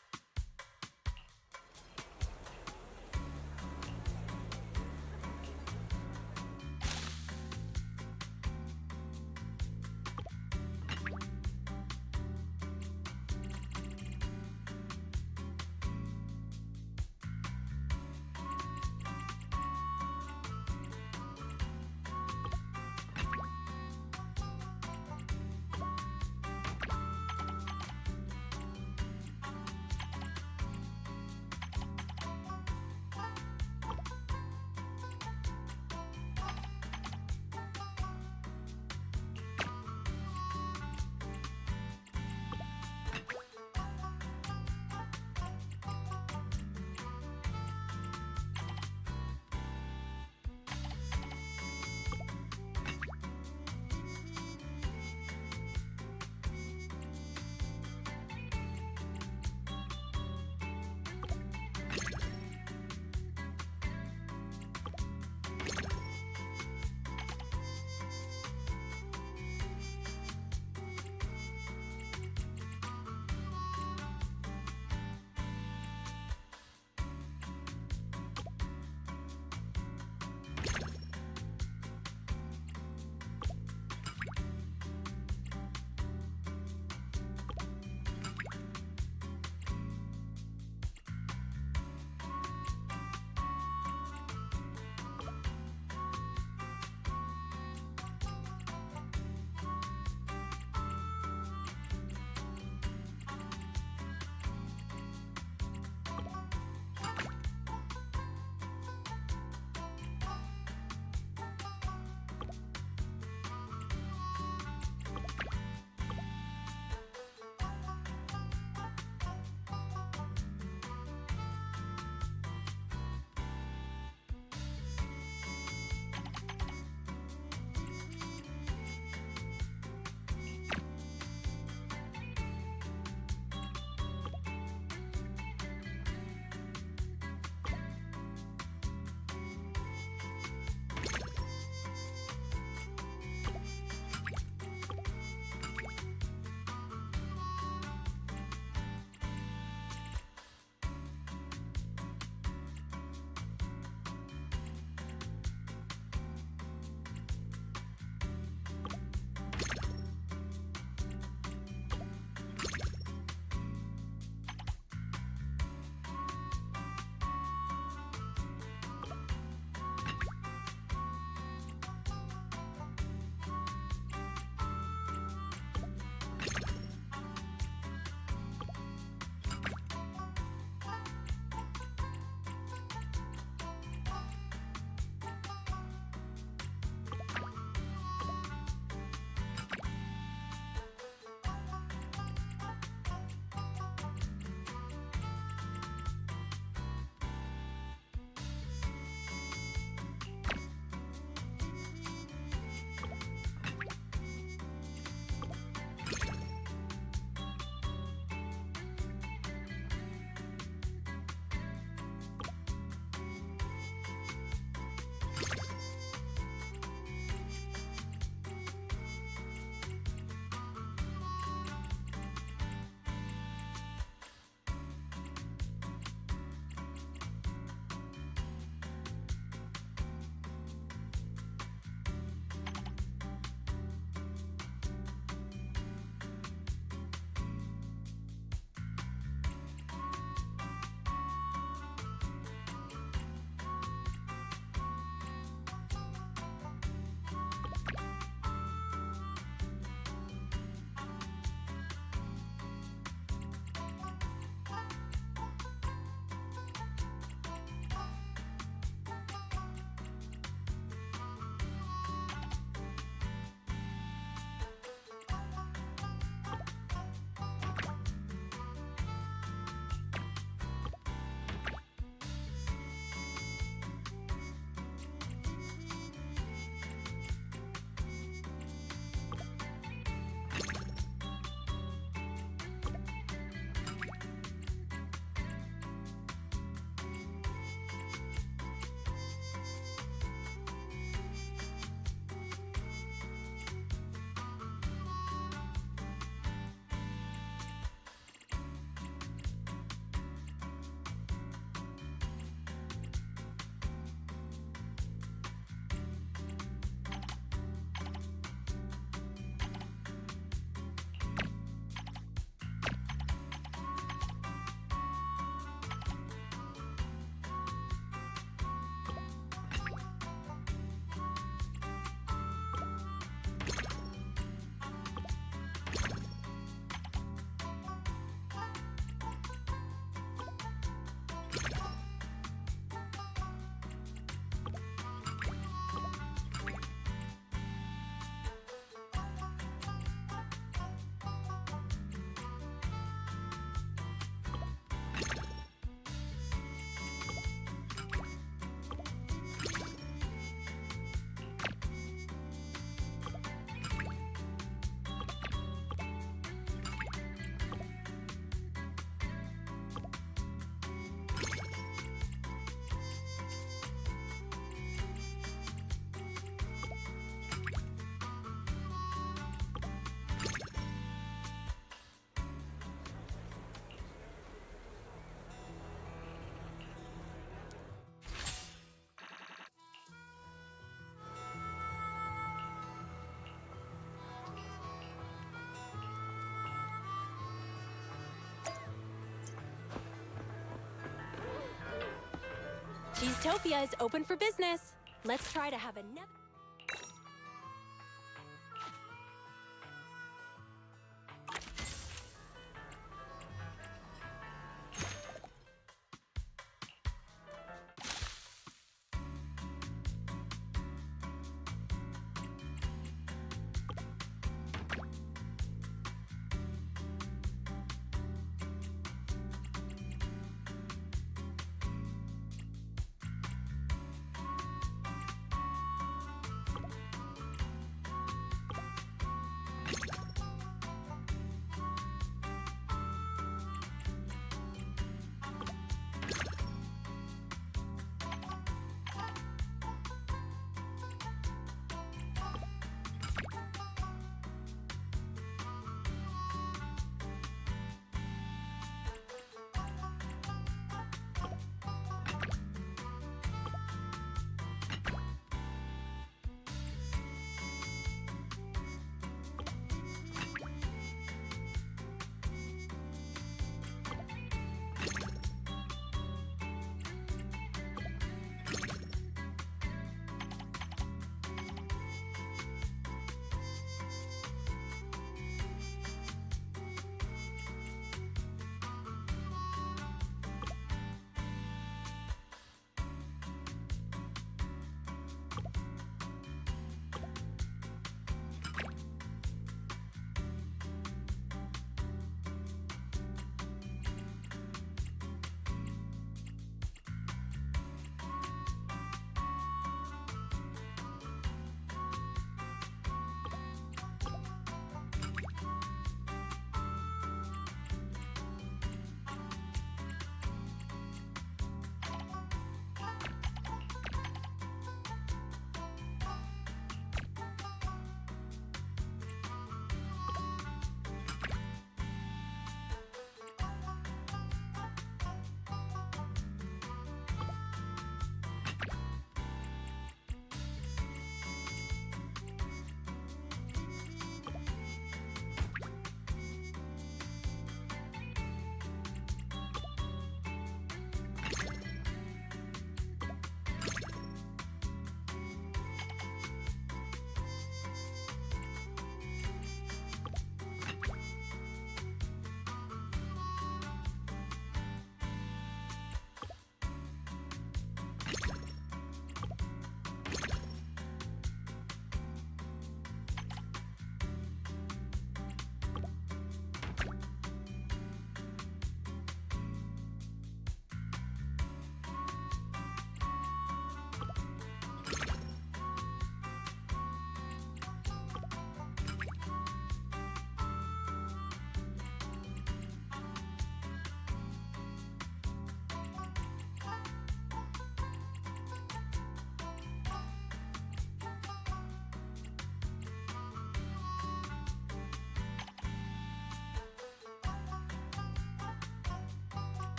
K: Eastopia is open for business. Let's try to have another...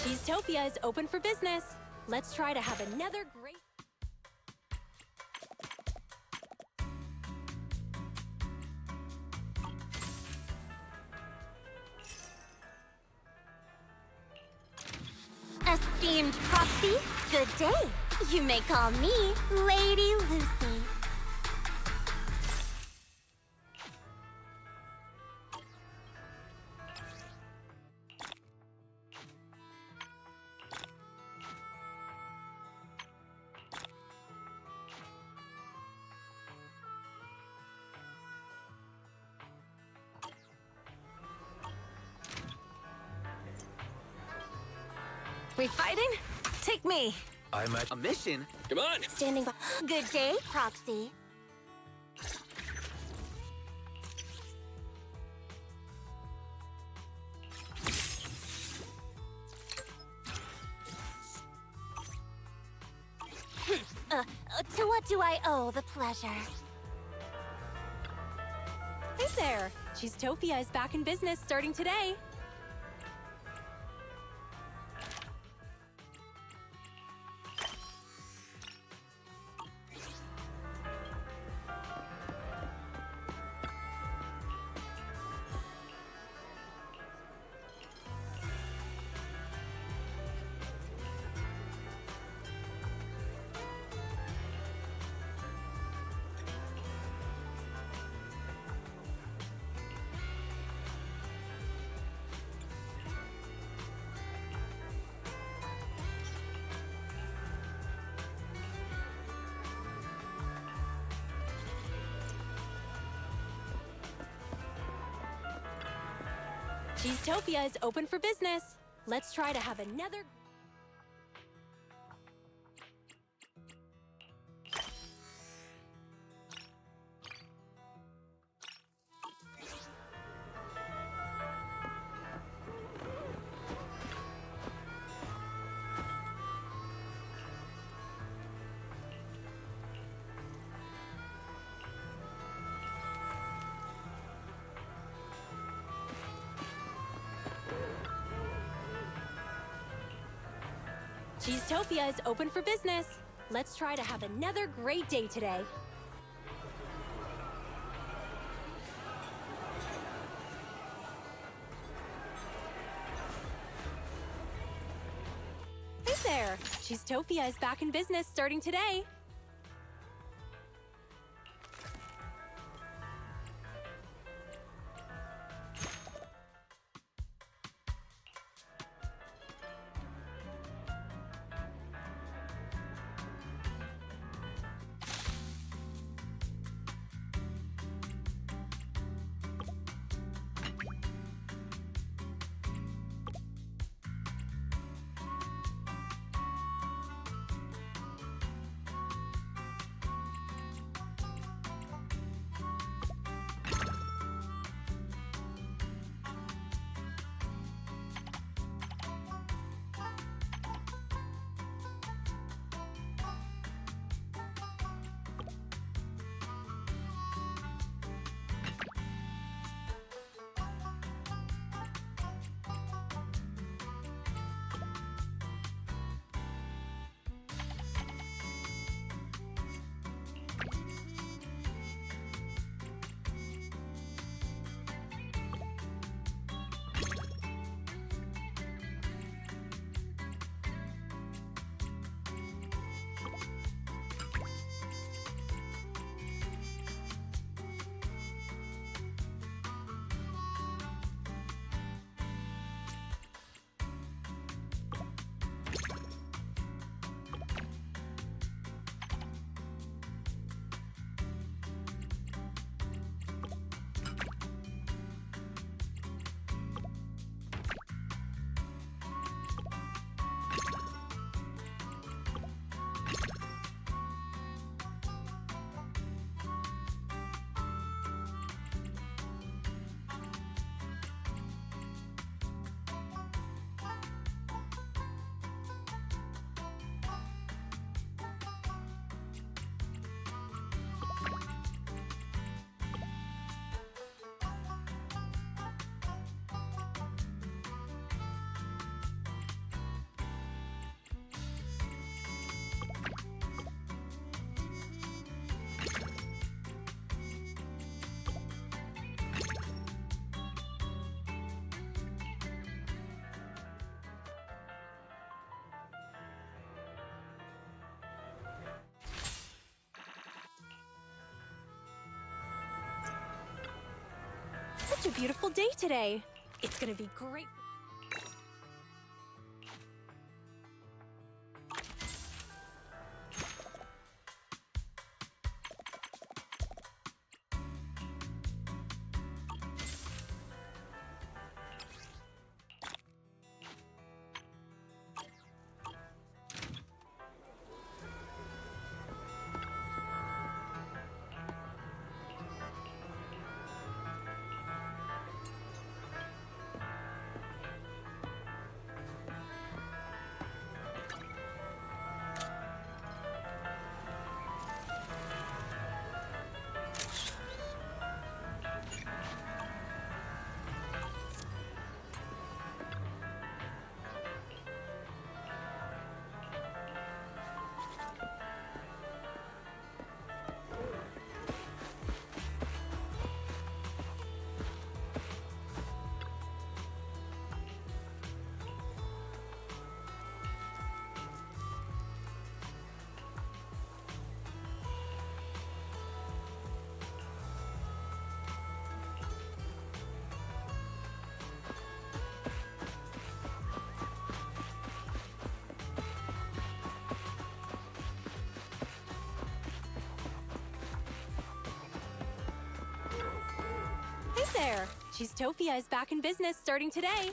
K: Cheesetopia is open for business. Let's try to have another great...
J: Esteemed Proxy, good day. You may call me Lady Lucy.
G: We fighting? Take me.
M: I'm at a mission. Come on.
J: Standing by. Good day, Proxy. To what do I owe the pleasure?
K: Hey there! Cheesetopia is back in business starting today. Cheesetopia is open for business. Let's try to have another... Cheesetopia is open for business. Let's try to have another great day today. Hey there! Cheesetopia is back in business starting today. such a beautiful day today. It's gonna be great. Hey there! Cheesetopia is back in business starting today.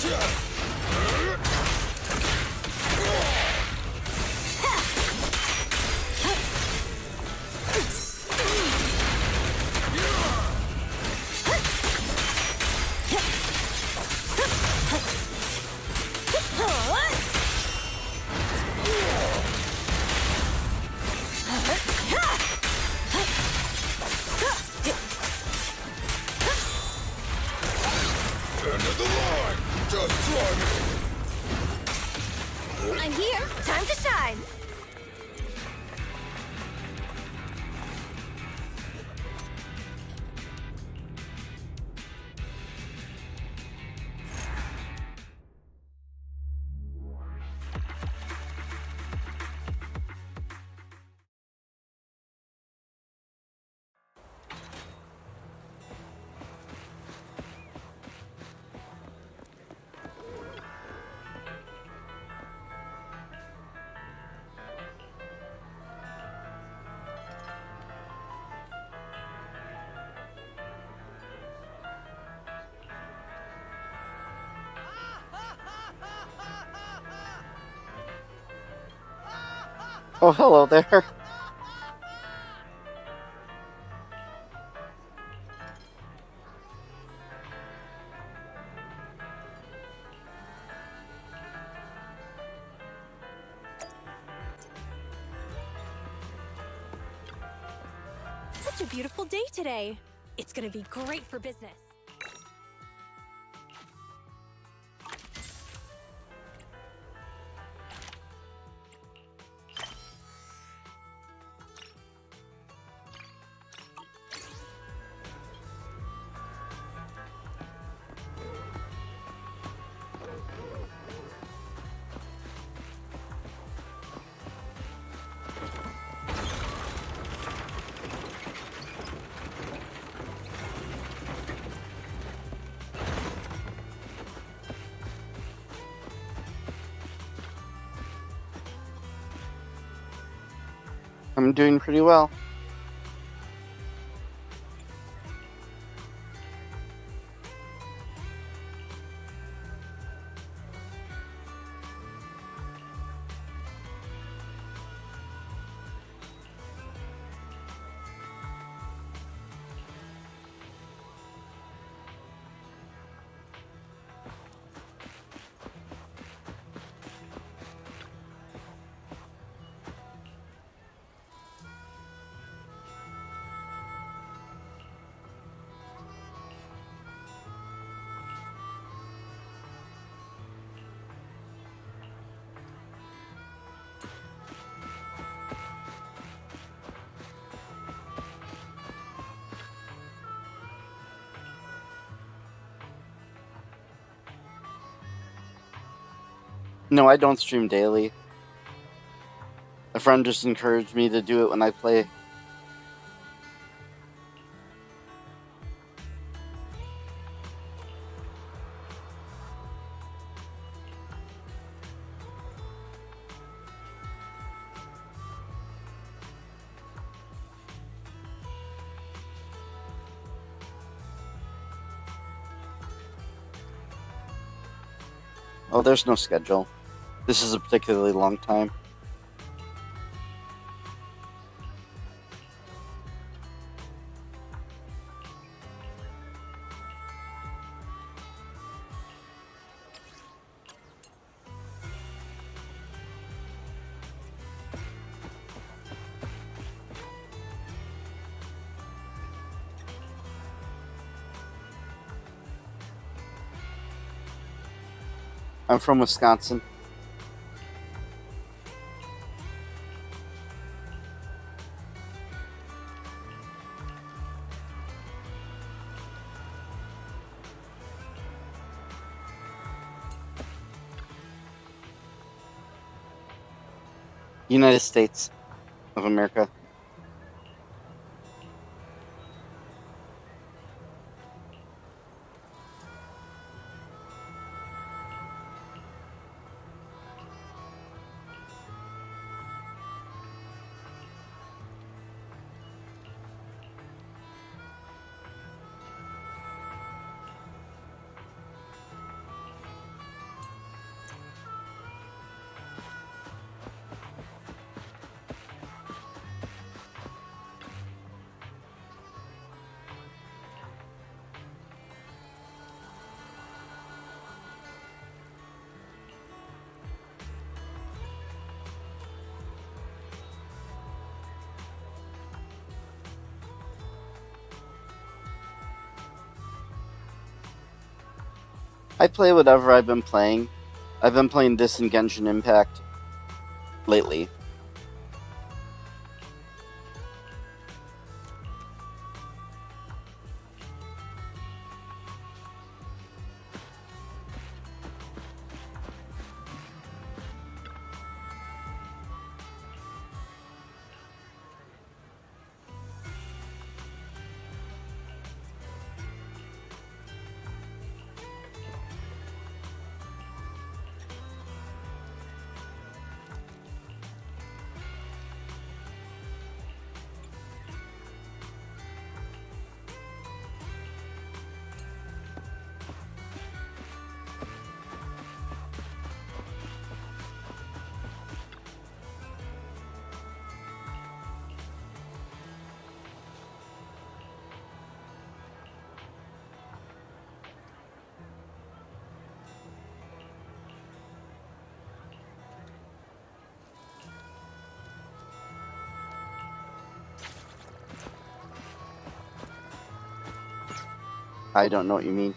P: End of the line! Just try me!
G: I'm here. Time to shine.
S: Oh, hello there.
K: Such a beautiful day today. It's gonna be great for business.
S: I'm doing pretty well. No, I don't stream daily. A friend just encouraged me to do it when I play. Oh, there's no schedule. This is a particularly long time. I'm from Wisconsin. United States of America. I play whatever I've been playing. I've been playing this and Genshin Impact lately. I don't know what you mean.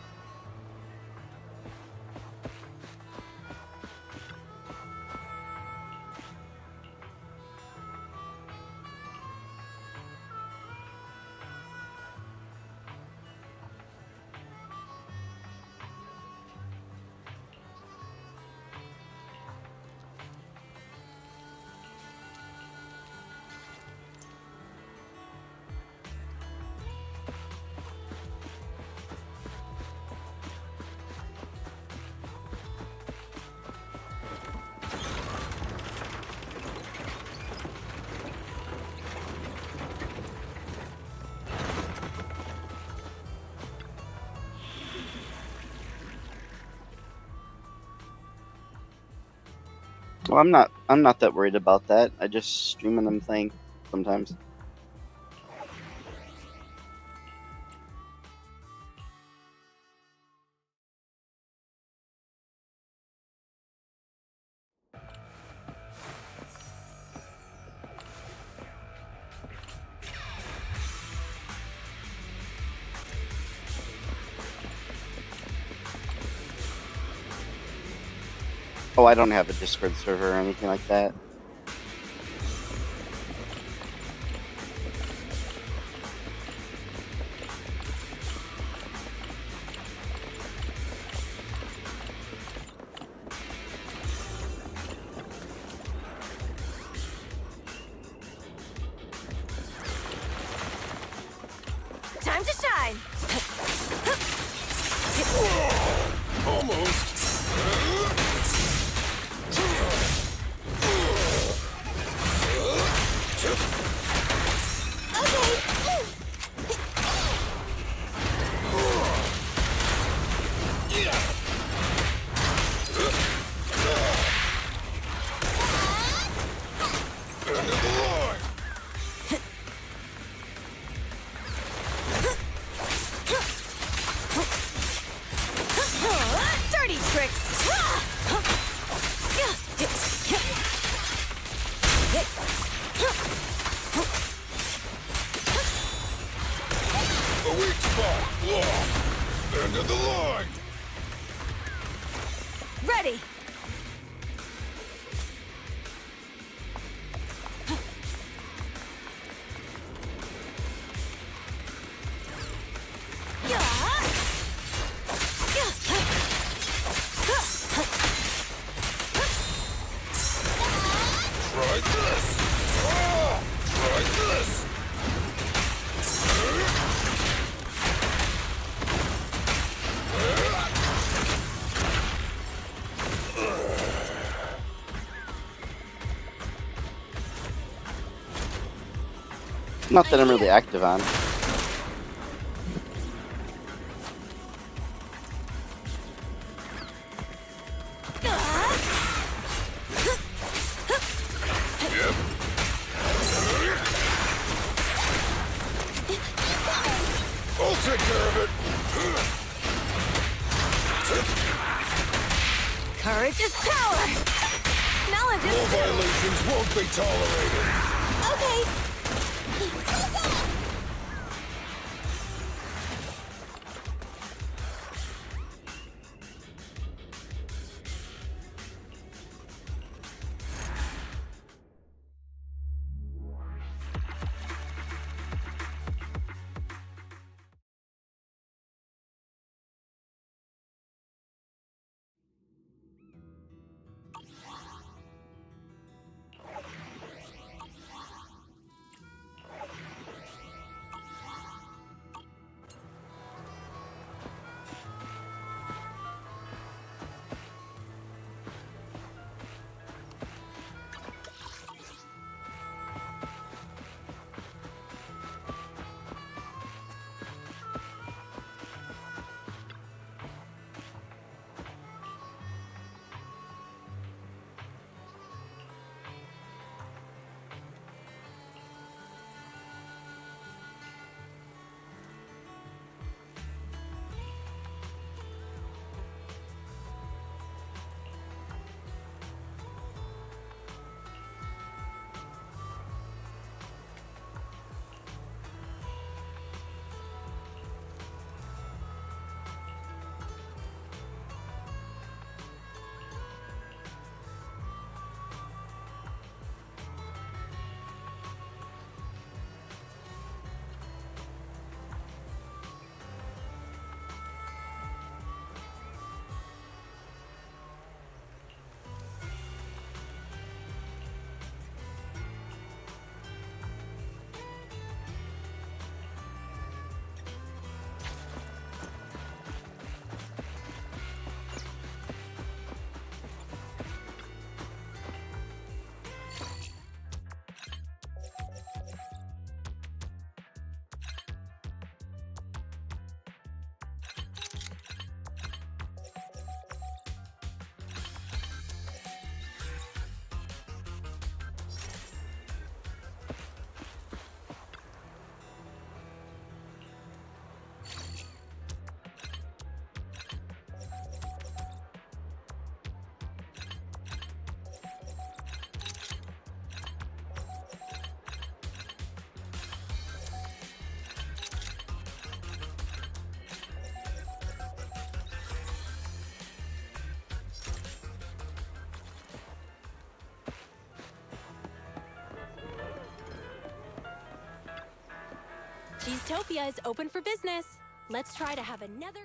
S: Well, I'm not that worried about that. I just stream when I'm playing sometimes. Oh, I don't have a Discord server or anything like that.
G: Time to shine!
P: Almost.
G: Dirty tricks!
P: A weak spot. Lost. End of the line.
G: Ready!
P: Try this. Try this.
S: Not that I'm really active on.
P: I'll take care of it.
G: Courage is power! Knowledge is...
P: No violations won't be tolerated.
G: Okay.
K: Eastopia is open for business. Let's try to have another...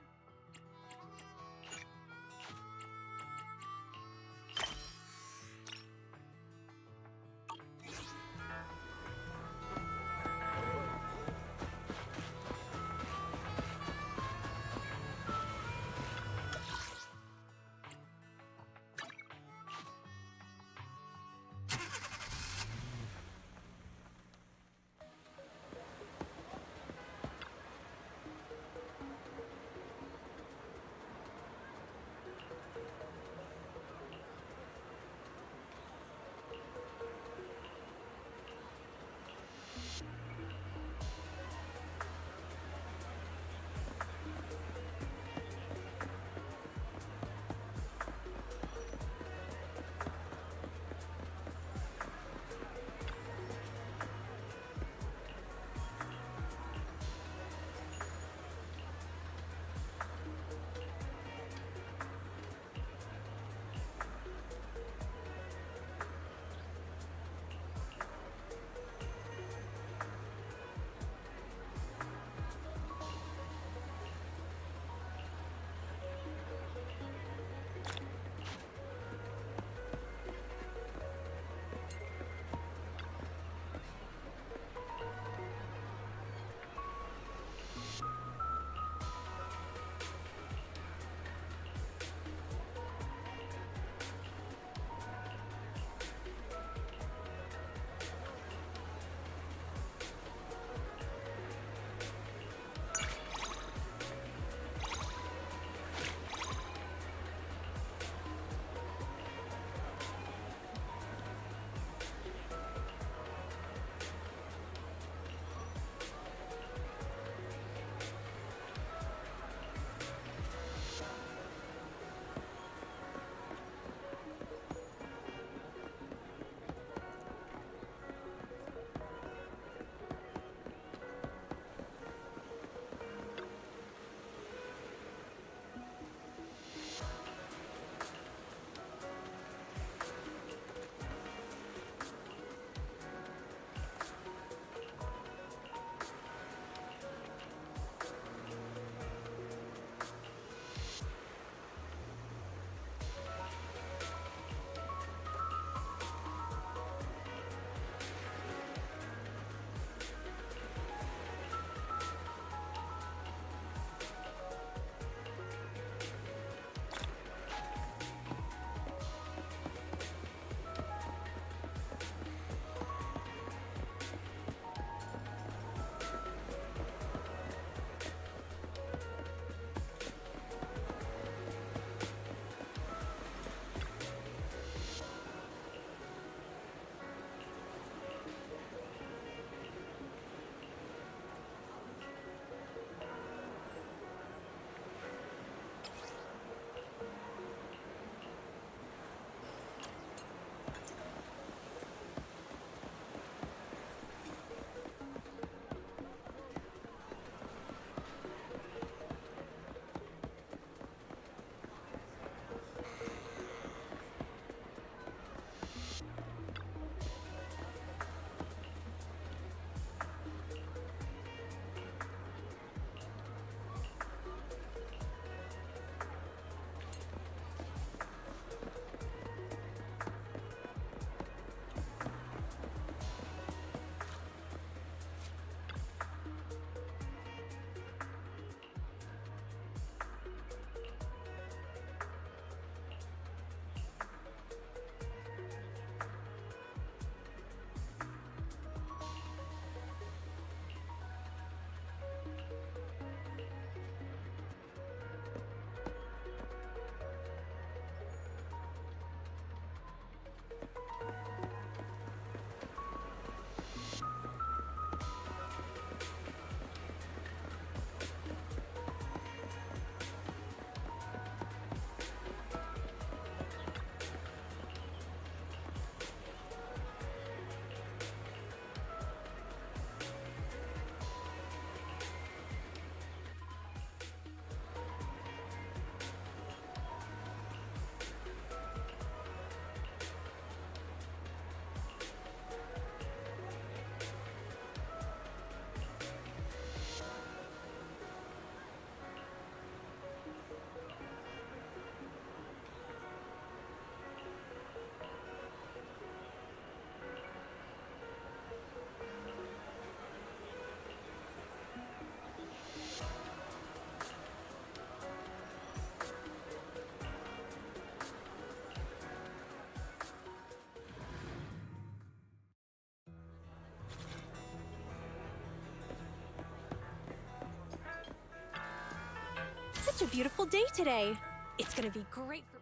K: a beautiful day today. It's gonna be great for...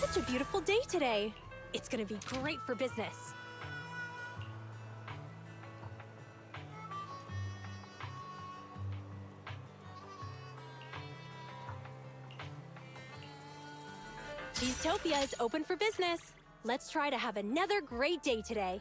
K: Such a beautiful day today. It's gonna be great for business. Cheesetopia is open for business. Let's try to have another great day today.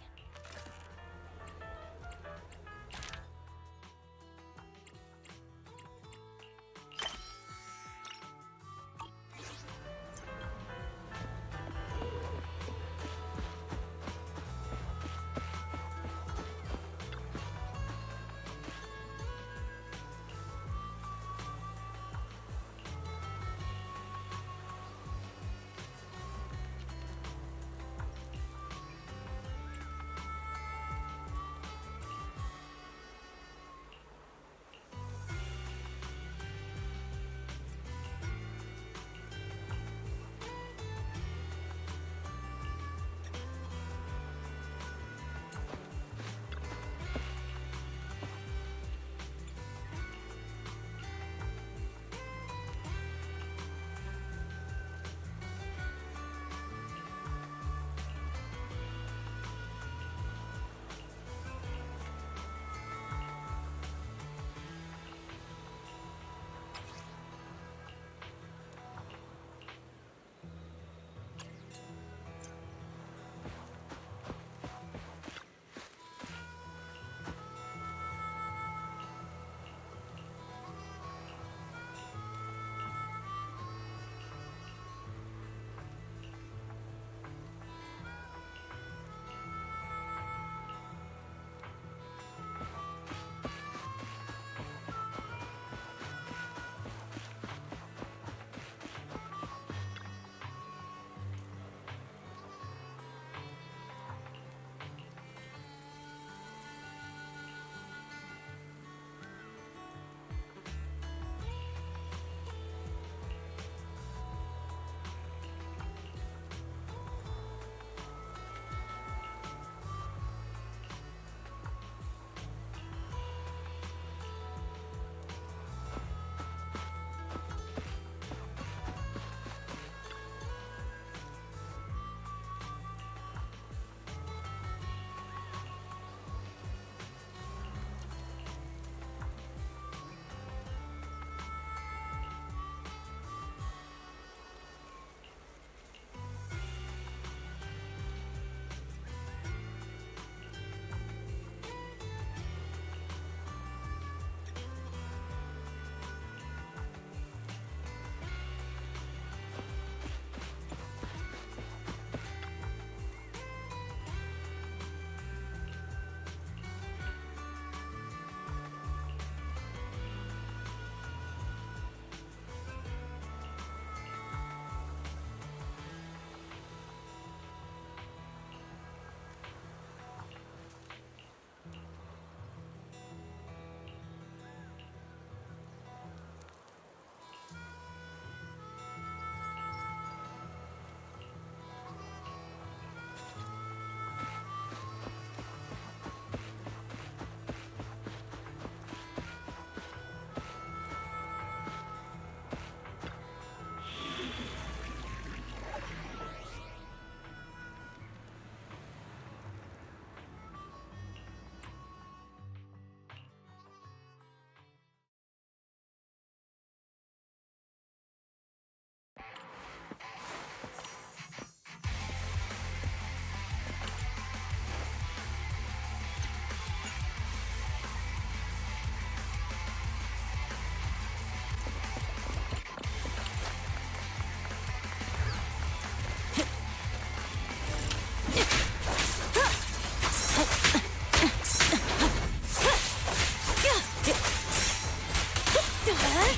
P: End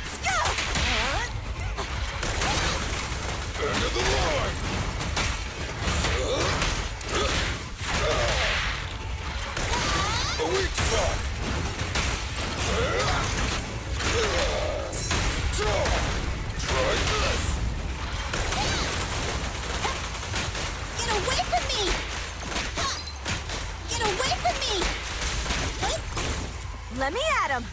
P: of the line! A weak spot! Try this!
L: Get away from me! Get away from me!
G: Let me at him!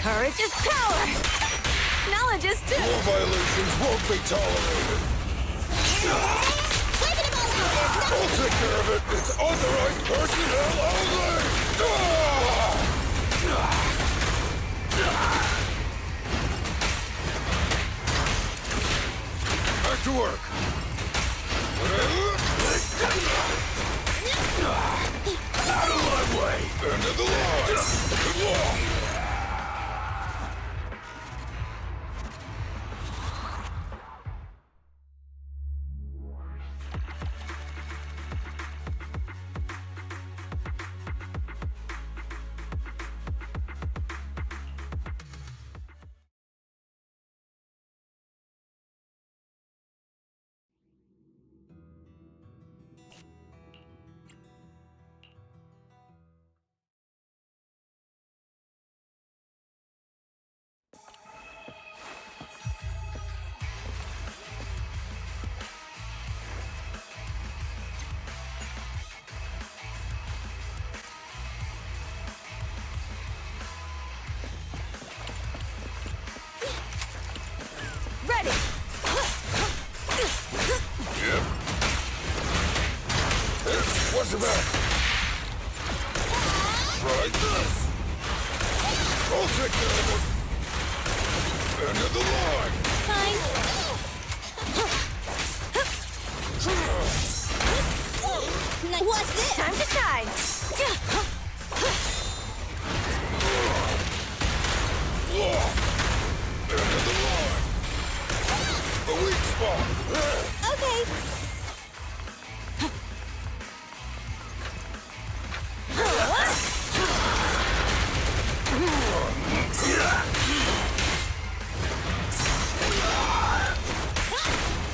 G: Courage is power! Knowledge is too!
P: More violations won't be tolerated. I'll take care of it. It's authorized personnel only! Back to work. Out of my way! End of the line! Good luck!
G: Ready!
P: Yep. What's the matter? Try this. I'll take care of it. End of the line.
L: Fine. What's this?
G: Time to shine!
P: End of the line. A weak spot.
L: Okay.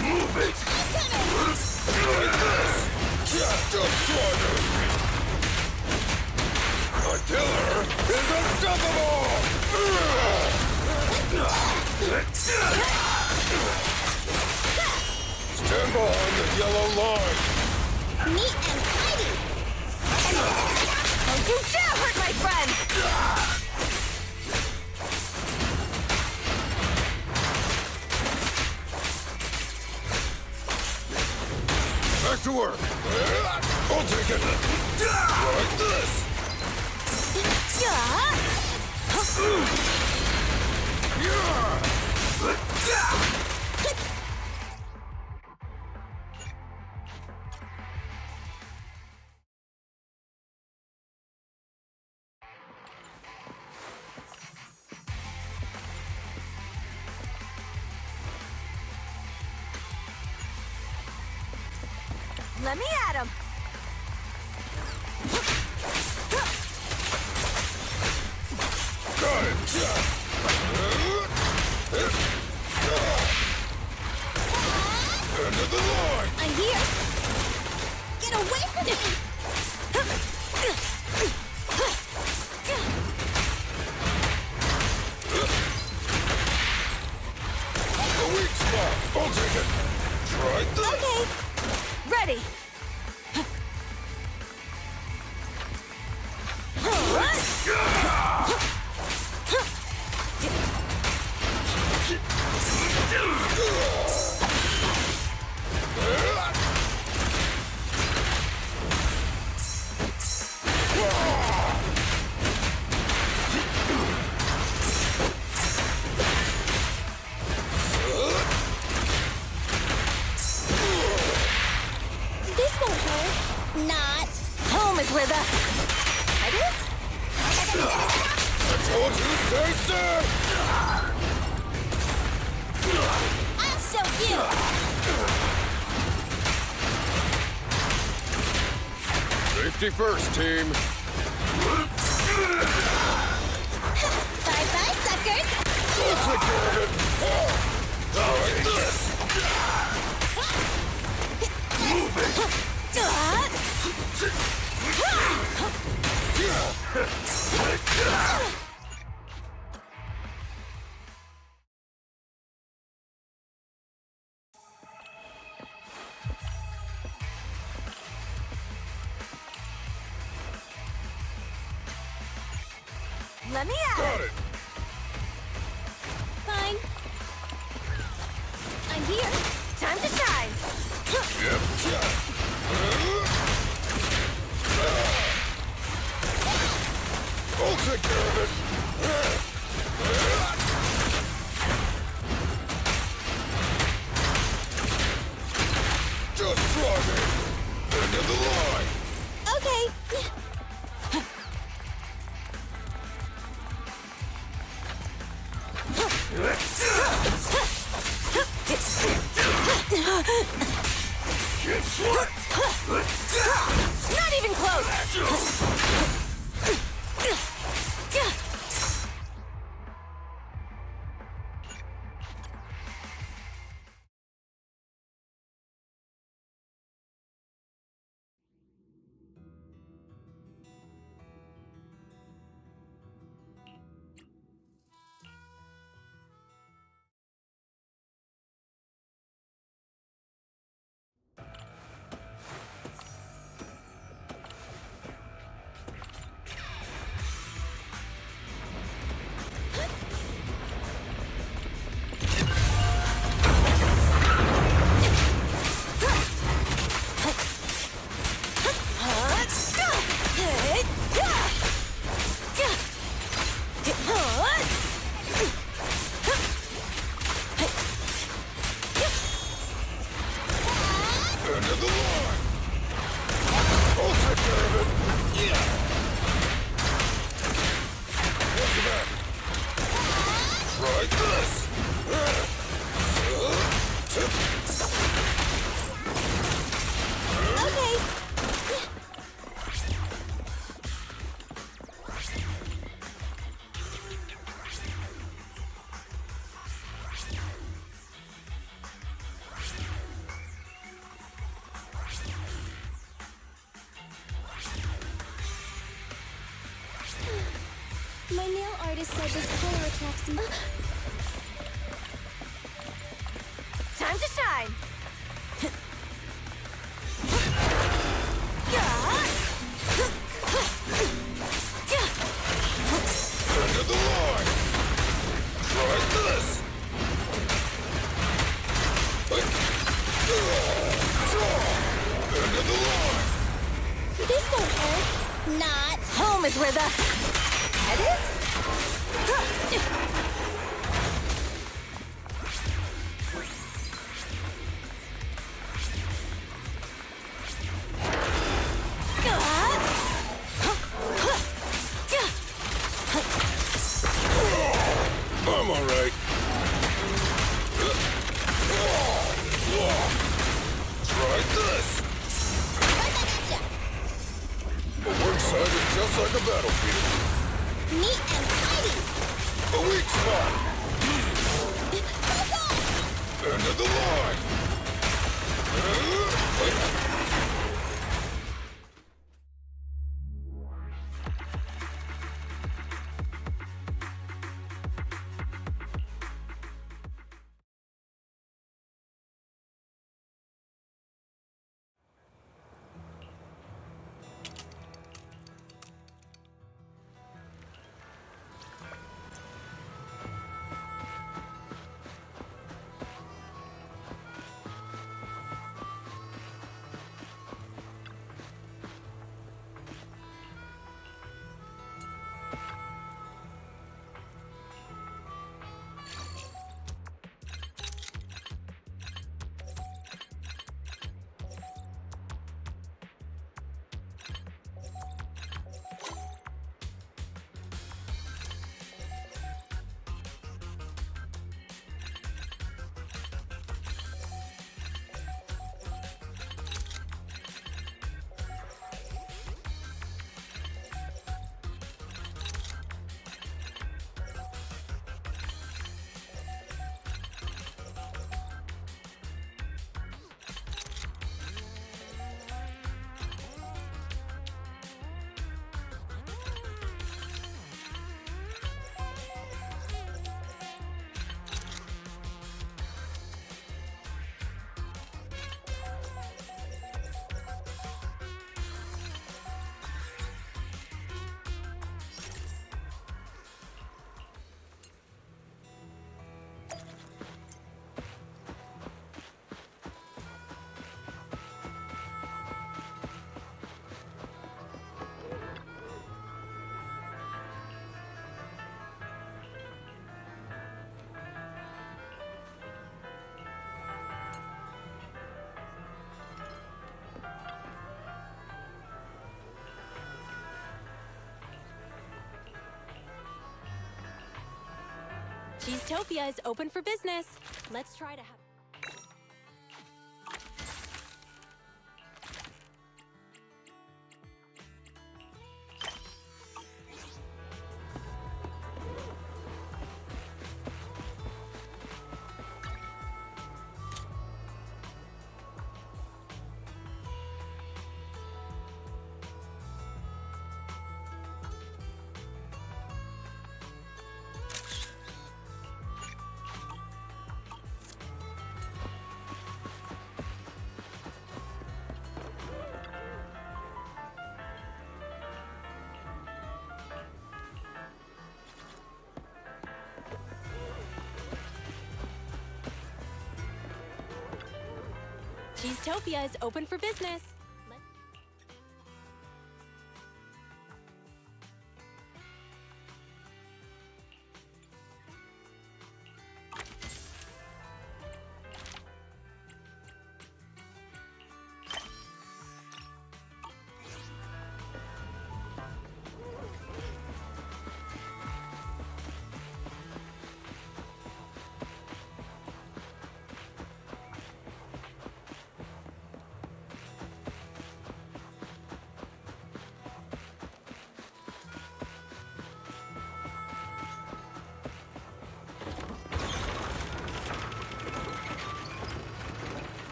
P: Move it. Like this. Just try it. A killer is unstoppable. Stand behind the yellow line.
L: Neat and tidy.
G: Don't you dare hurt my friend!
P: Back to work. I'll take it. Like this.
G: Let me at him!
P: Got it. End of the line.
L: I'm here. Get away from me!
P: A weak spot. I'll take it. Try this.
L: Okay.
G: Ready!
P: Safety first, team.
L: Bye-bye, suckers!
P: We'll take care of it. Like this. Move it.
G: Let me out.
P: Got it.
G: Fine. I'm here. Time to shine.
P: Yep. I'll take care of it. Just try me. End of the line.
L: Okay.
G: Not even close.
P: End of the line. I'll take care of it. Yeah. What's that? Try this.
L: Okay. My nail artist said this color attracts me.
G: Time to shine.
P: End of the line. Try this. End of the line.
L: This won't hurt. Not.
G: Home is where the head is?
P: I'm all right. Try this. A work site is just like a battlefield.
L: Neat and tidy.
P: A weak spot. End of the line.
K: Cheesetopia is open for business. Let's try to have... Cheesetopia is open for business.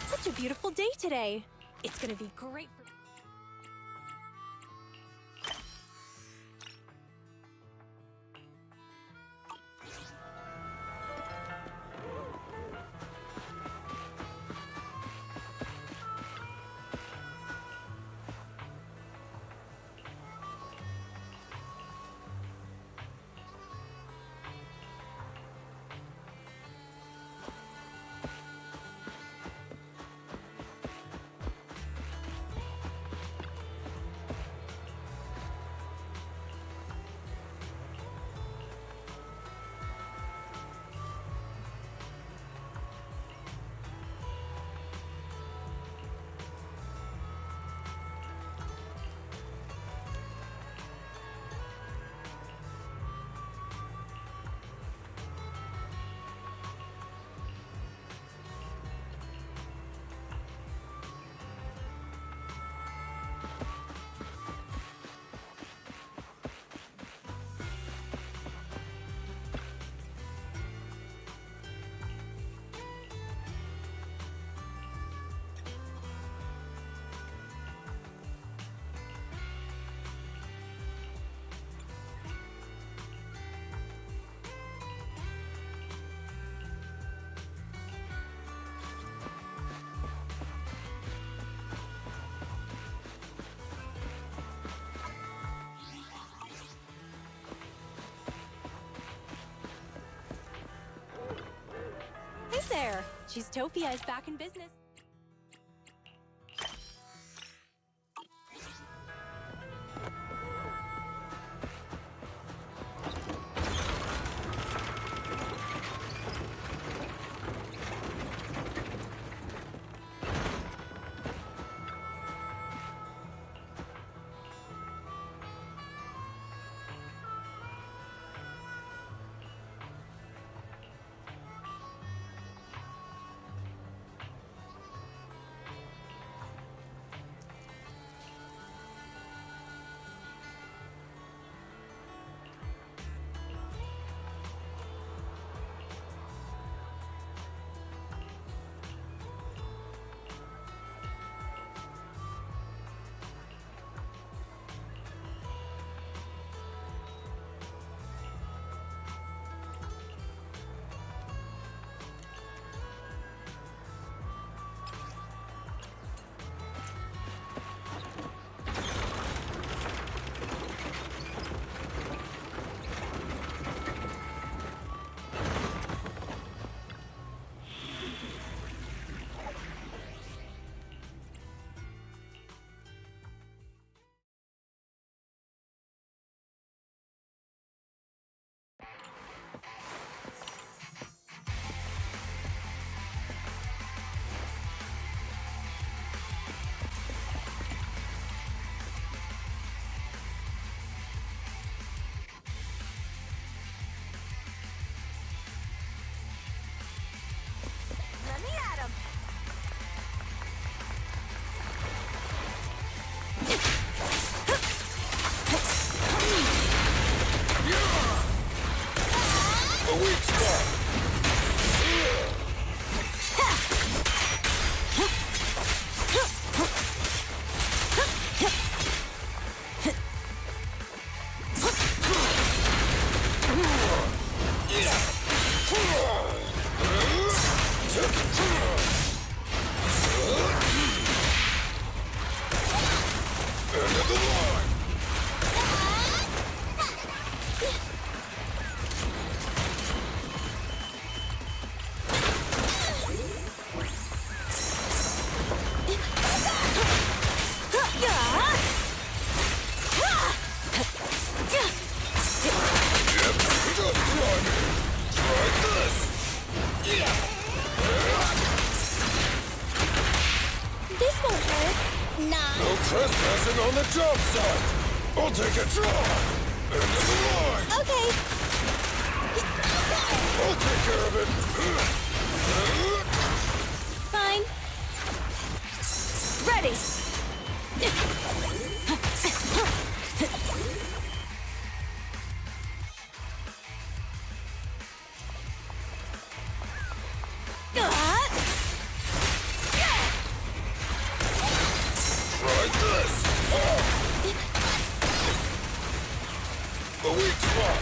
K: Such a beautiful day today. It's gonna be great for... her. She's Tofia is back in business.
G: Let me at him.
P: A weak spot. End of the line.
O: This won't hurt. Nah.
P: No trespassing on the job site. I'll take a drive. End of the line.
O: Okay.
P: I'll take care of it.
O: Fine.
G: Ready.
P: Try this. A weak spot.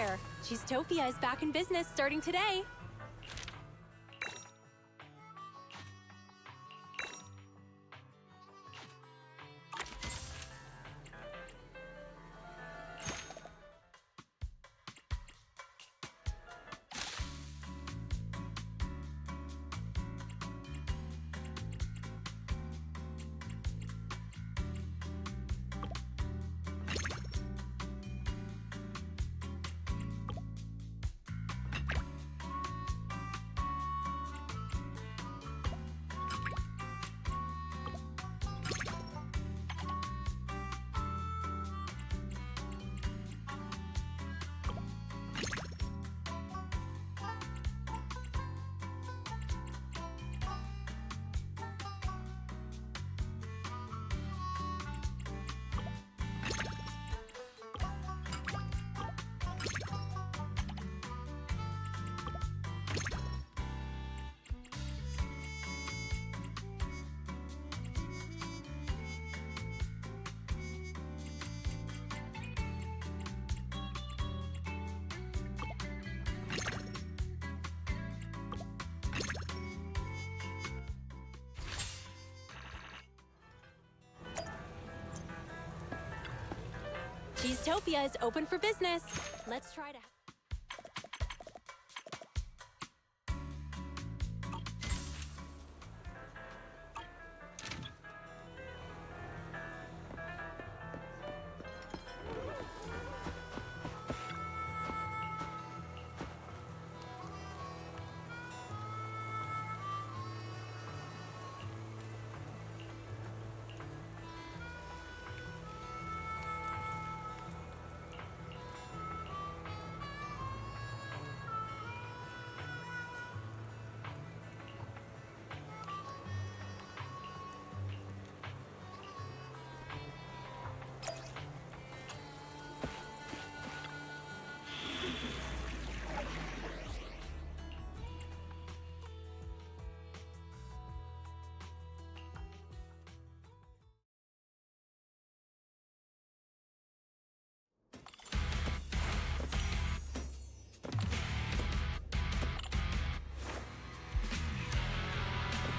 K: there. Cheesetopia is back in business starting today. Cheesetopia is open for business. Let's try to...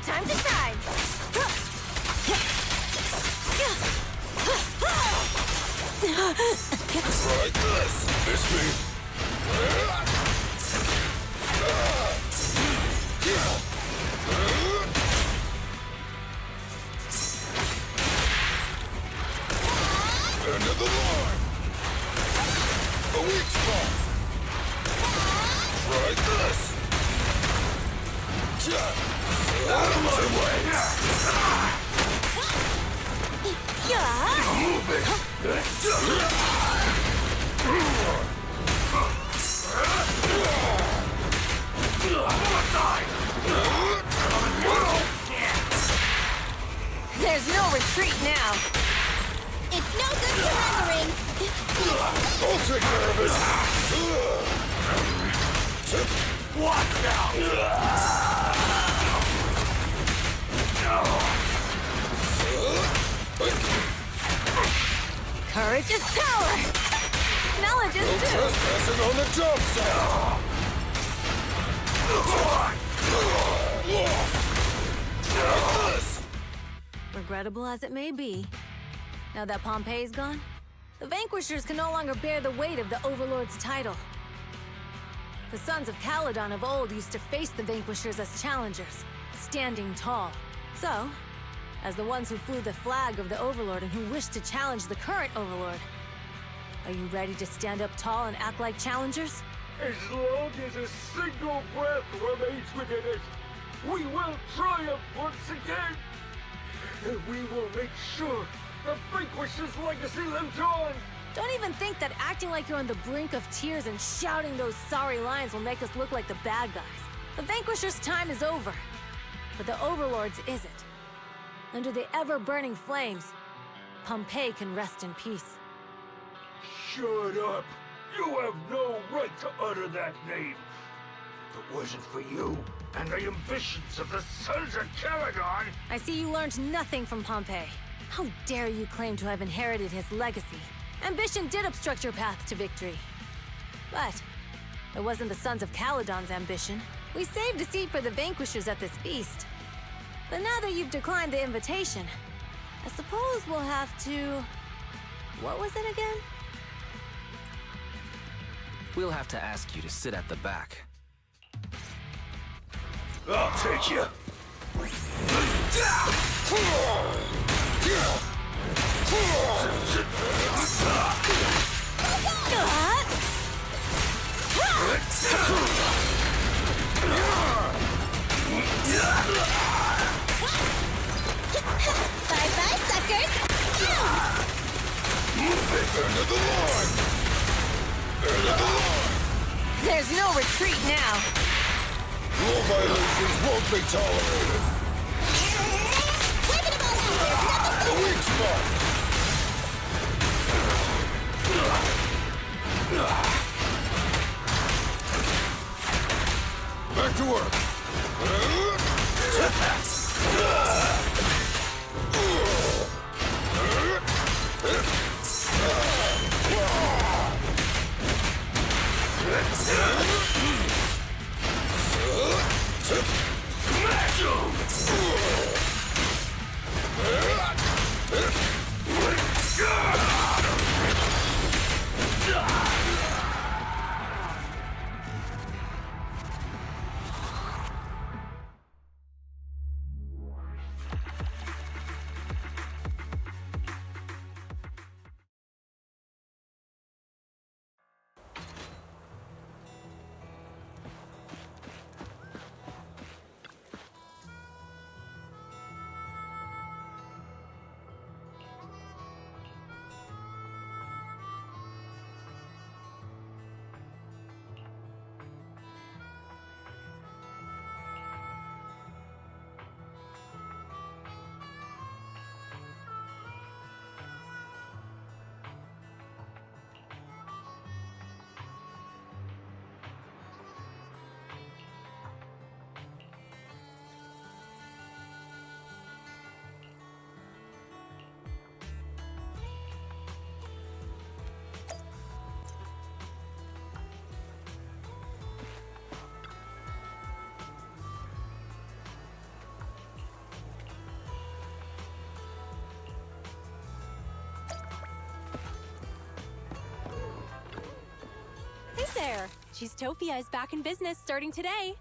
G: Time to shine!
P: Try this! Miss me! End of the line! A weak spot! Try this! Out of my way! Move it!
G: There's no retreat now.
L: It's no good surrendering.
P: I'll take care of it! Watch out!
G: Courage is power! Knowledge is
P: no
G: too!
P: Trespassing on the job site!
G: Regrettable as it may be, now that Pompey's gone, the Vanquishers can no longer bear the weight of the Overlord's title. The Sons of Caledon of old used to face the Vanquishers as challengers, standing tall. So, as the ones who flew the flag of the Overlord and who wish to challenge the current Overlord, are you ready to stand up tall and act like challengers?
R: As long as a single breath remains within it, we will triumph once again! And we will make sure the Vanquisher's legacy lives on!
G: Don't even think that acting like you're on the brink of tears and shouting those sorry lines will make us look like the bad guys. The Vanquisher's time is over, but the Overlord's isn't. Under the ever-burning flames, Pompey can rest in peace.
R: Shut up! You have no right to utter that name! If it wasn't for you and the ambitions of the Sons of Caledon...
G: I see you learned nothing from Pompey. How dare you claim to have inherited his legacy? Ambition did obstruct your path to victory. But it wasn't the Sons of Caledon's ambition. We saved a seat for the vanquishers at this feast. But now that you've declined the invitation, I suppose we'll have to... What was it again?
B: We'll have to ask you to sit at the back.
P: I'll take you.
J: Bye-bye, suckers!
P: End of the line! End of the line!
G: There's no retreat now.
P: Rule violations won't be tolerated. The weak spot! Back to work.
K: Hey there! Cheesetopia is back in business starting today.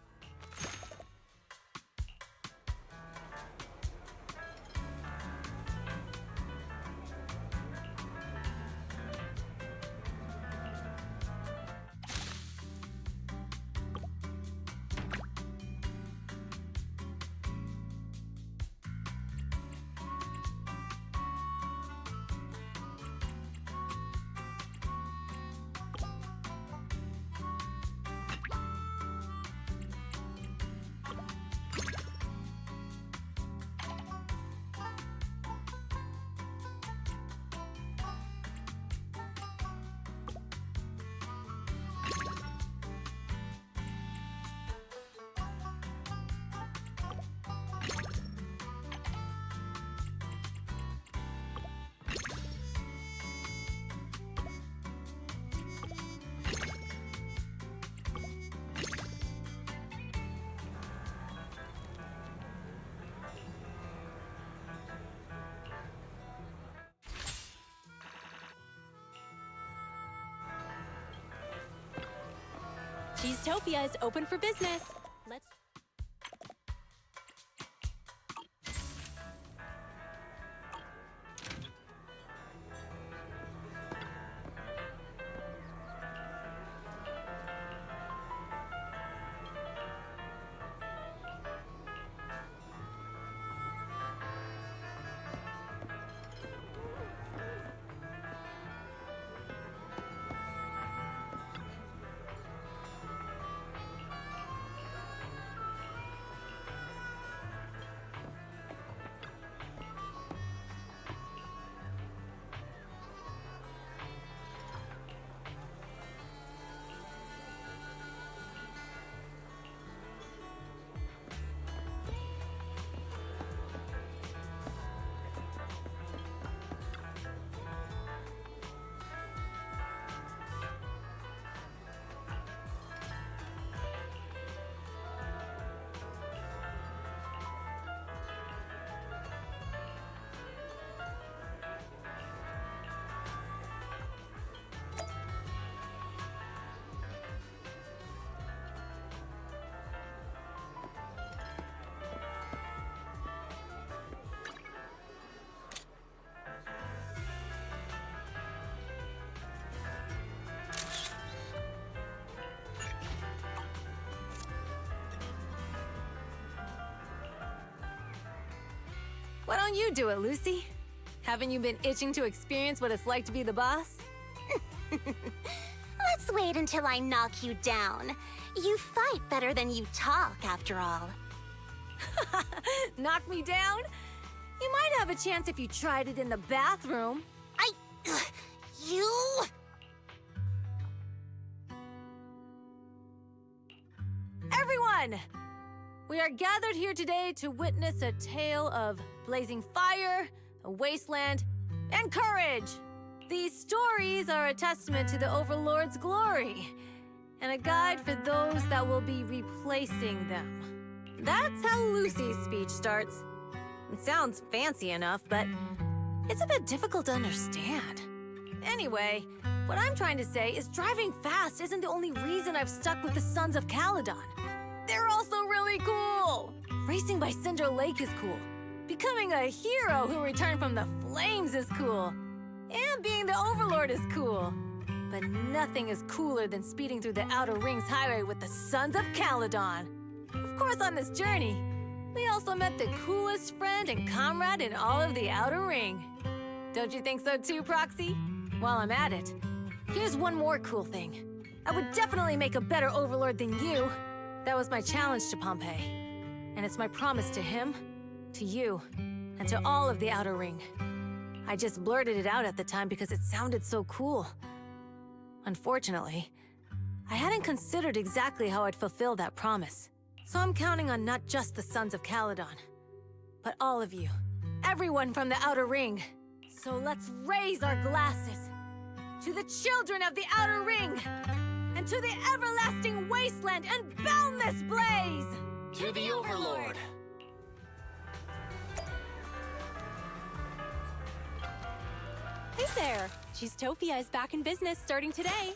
K: Cheesetopia is open for business. Let's...
G: Why don't you do it, Lucy? Haven't you been itching to experience what it's like to be the boss?
J: Let's wait until I knock you down. You fight better than you talk, after all.
G: Knock me down? You might have a chance if you tried it in the bathroom.
J: You...
G: Everyone! We are gathered here today to witness a tale of blazing fire, a wasteland, and courage. These stories are a testament to the Overlord's glory, and a guide for those that will be replacing them. That's how Lucy's speech starts. It sounds fancy enough, but it's a bit difficult to understand. Anyway, what I'm trying to say is driving fast isn't the only reason I've stuck with the Sons of Caledon. They're also really cool! Racing by Cinder Lake is cool. Becoming a hero who returned from the flames is cool. And being the Overlord is cool. But nothing is cooler than speeding through the Outer Rings highway with the Sons of Caledon. Of course, on this journey, we also met the coolest friend and comrade in all of the Outer Ring. Don't you think so too, Proxy? While I'm at it, here's one more cool thing. I would definitely make a better Overlord than you. That was my challenge to Pompeii. And it's my promise to him, to you, and to all of the Outer Ring. I just blurted it out at the time because it sounded so cool. Unfortunately, I hadn't considered exactly how I'd fulfill that promise. So I'm counting on not just the Sons of Caledon, but all of you. Everyone from the Outer Ring. So let's raise our glasses to the children of the Outer Ring, and to the everlasting wasteland and boundless blaze!
F: To the Overlord!
K: Hey there! Cheesetopia is back in business starting today.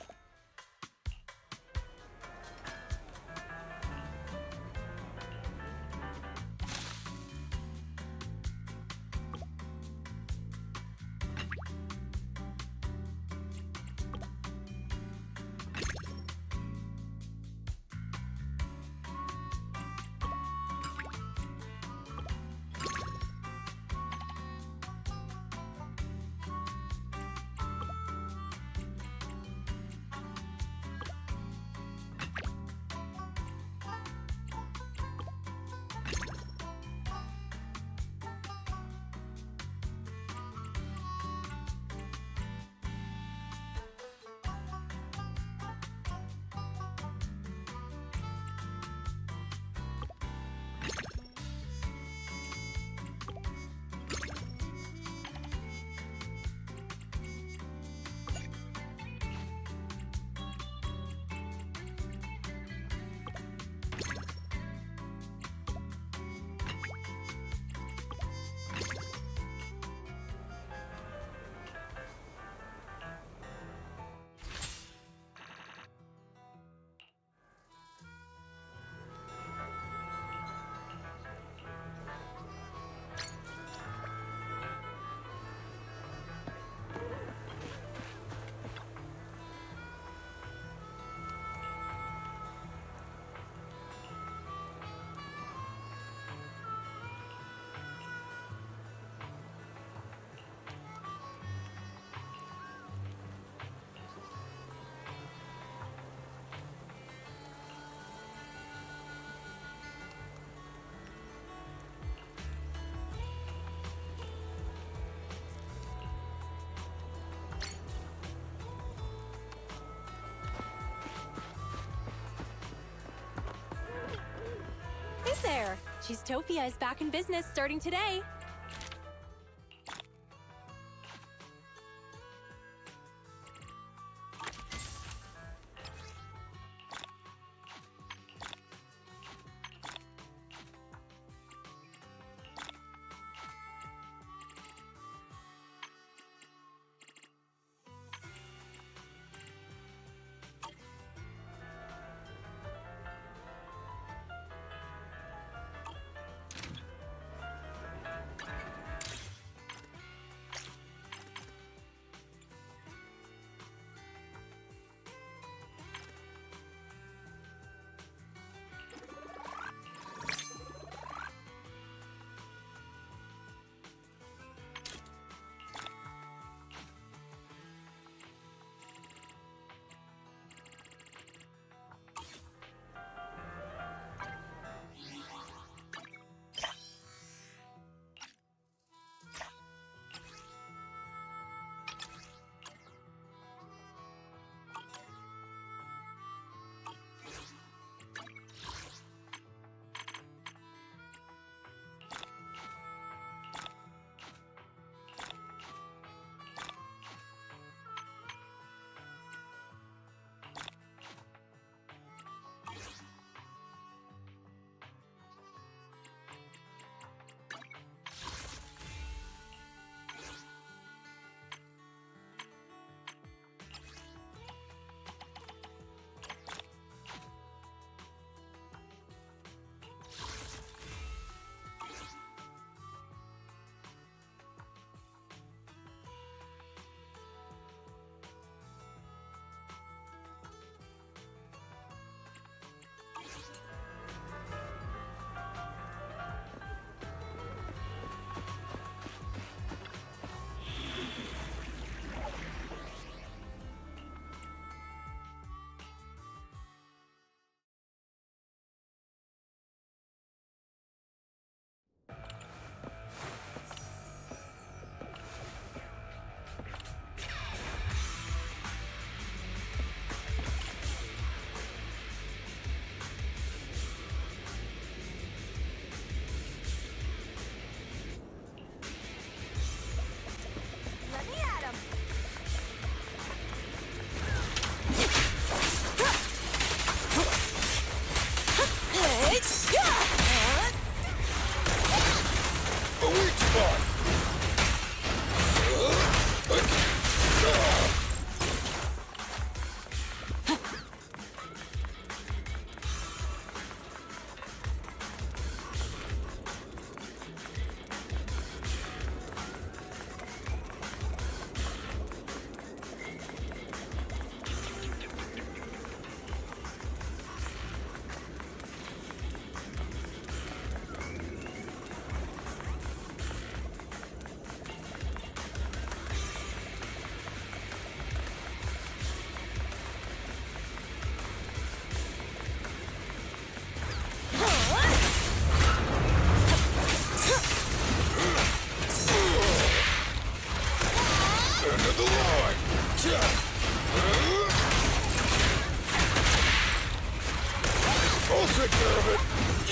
K: Hey there! Cheesetopia is back in business starting today.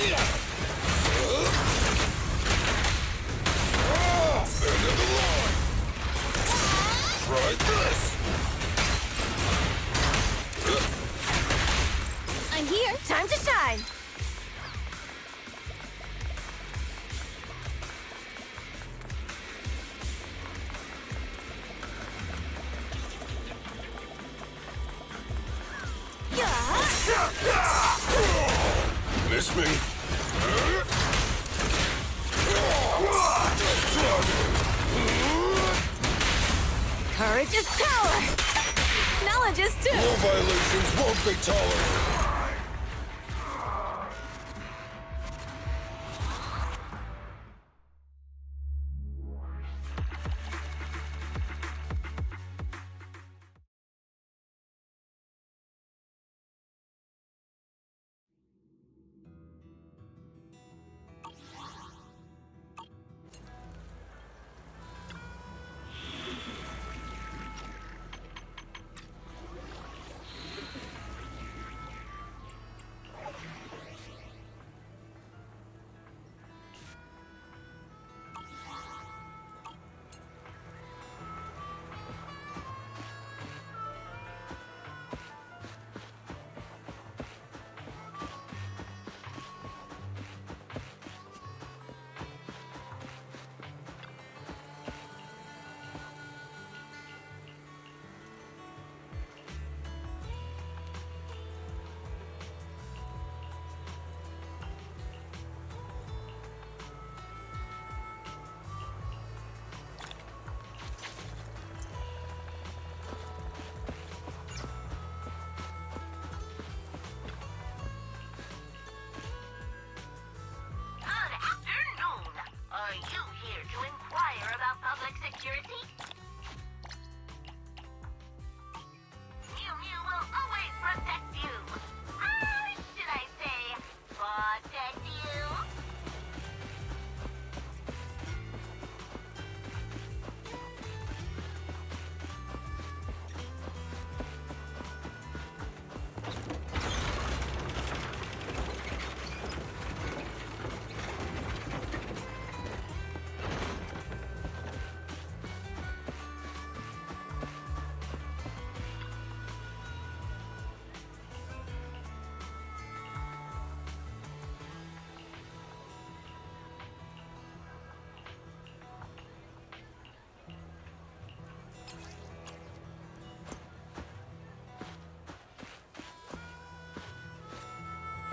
P: End of the line! Try this!
G: I'm here. Time to shine.
P: Miss me?
G: Courage is power. Knowledge is too.
P: Rule violations won't be tolerated.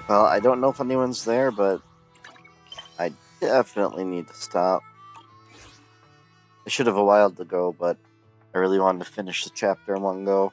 S: Well, I don't know if anyone's there, but I definitely need to stop. I should have a while ago, but I really wanted to finish the chapter in one go.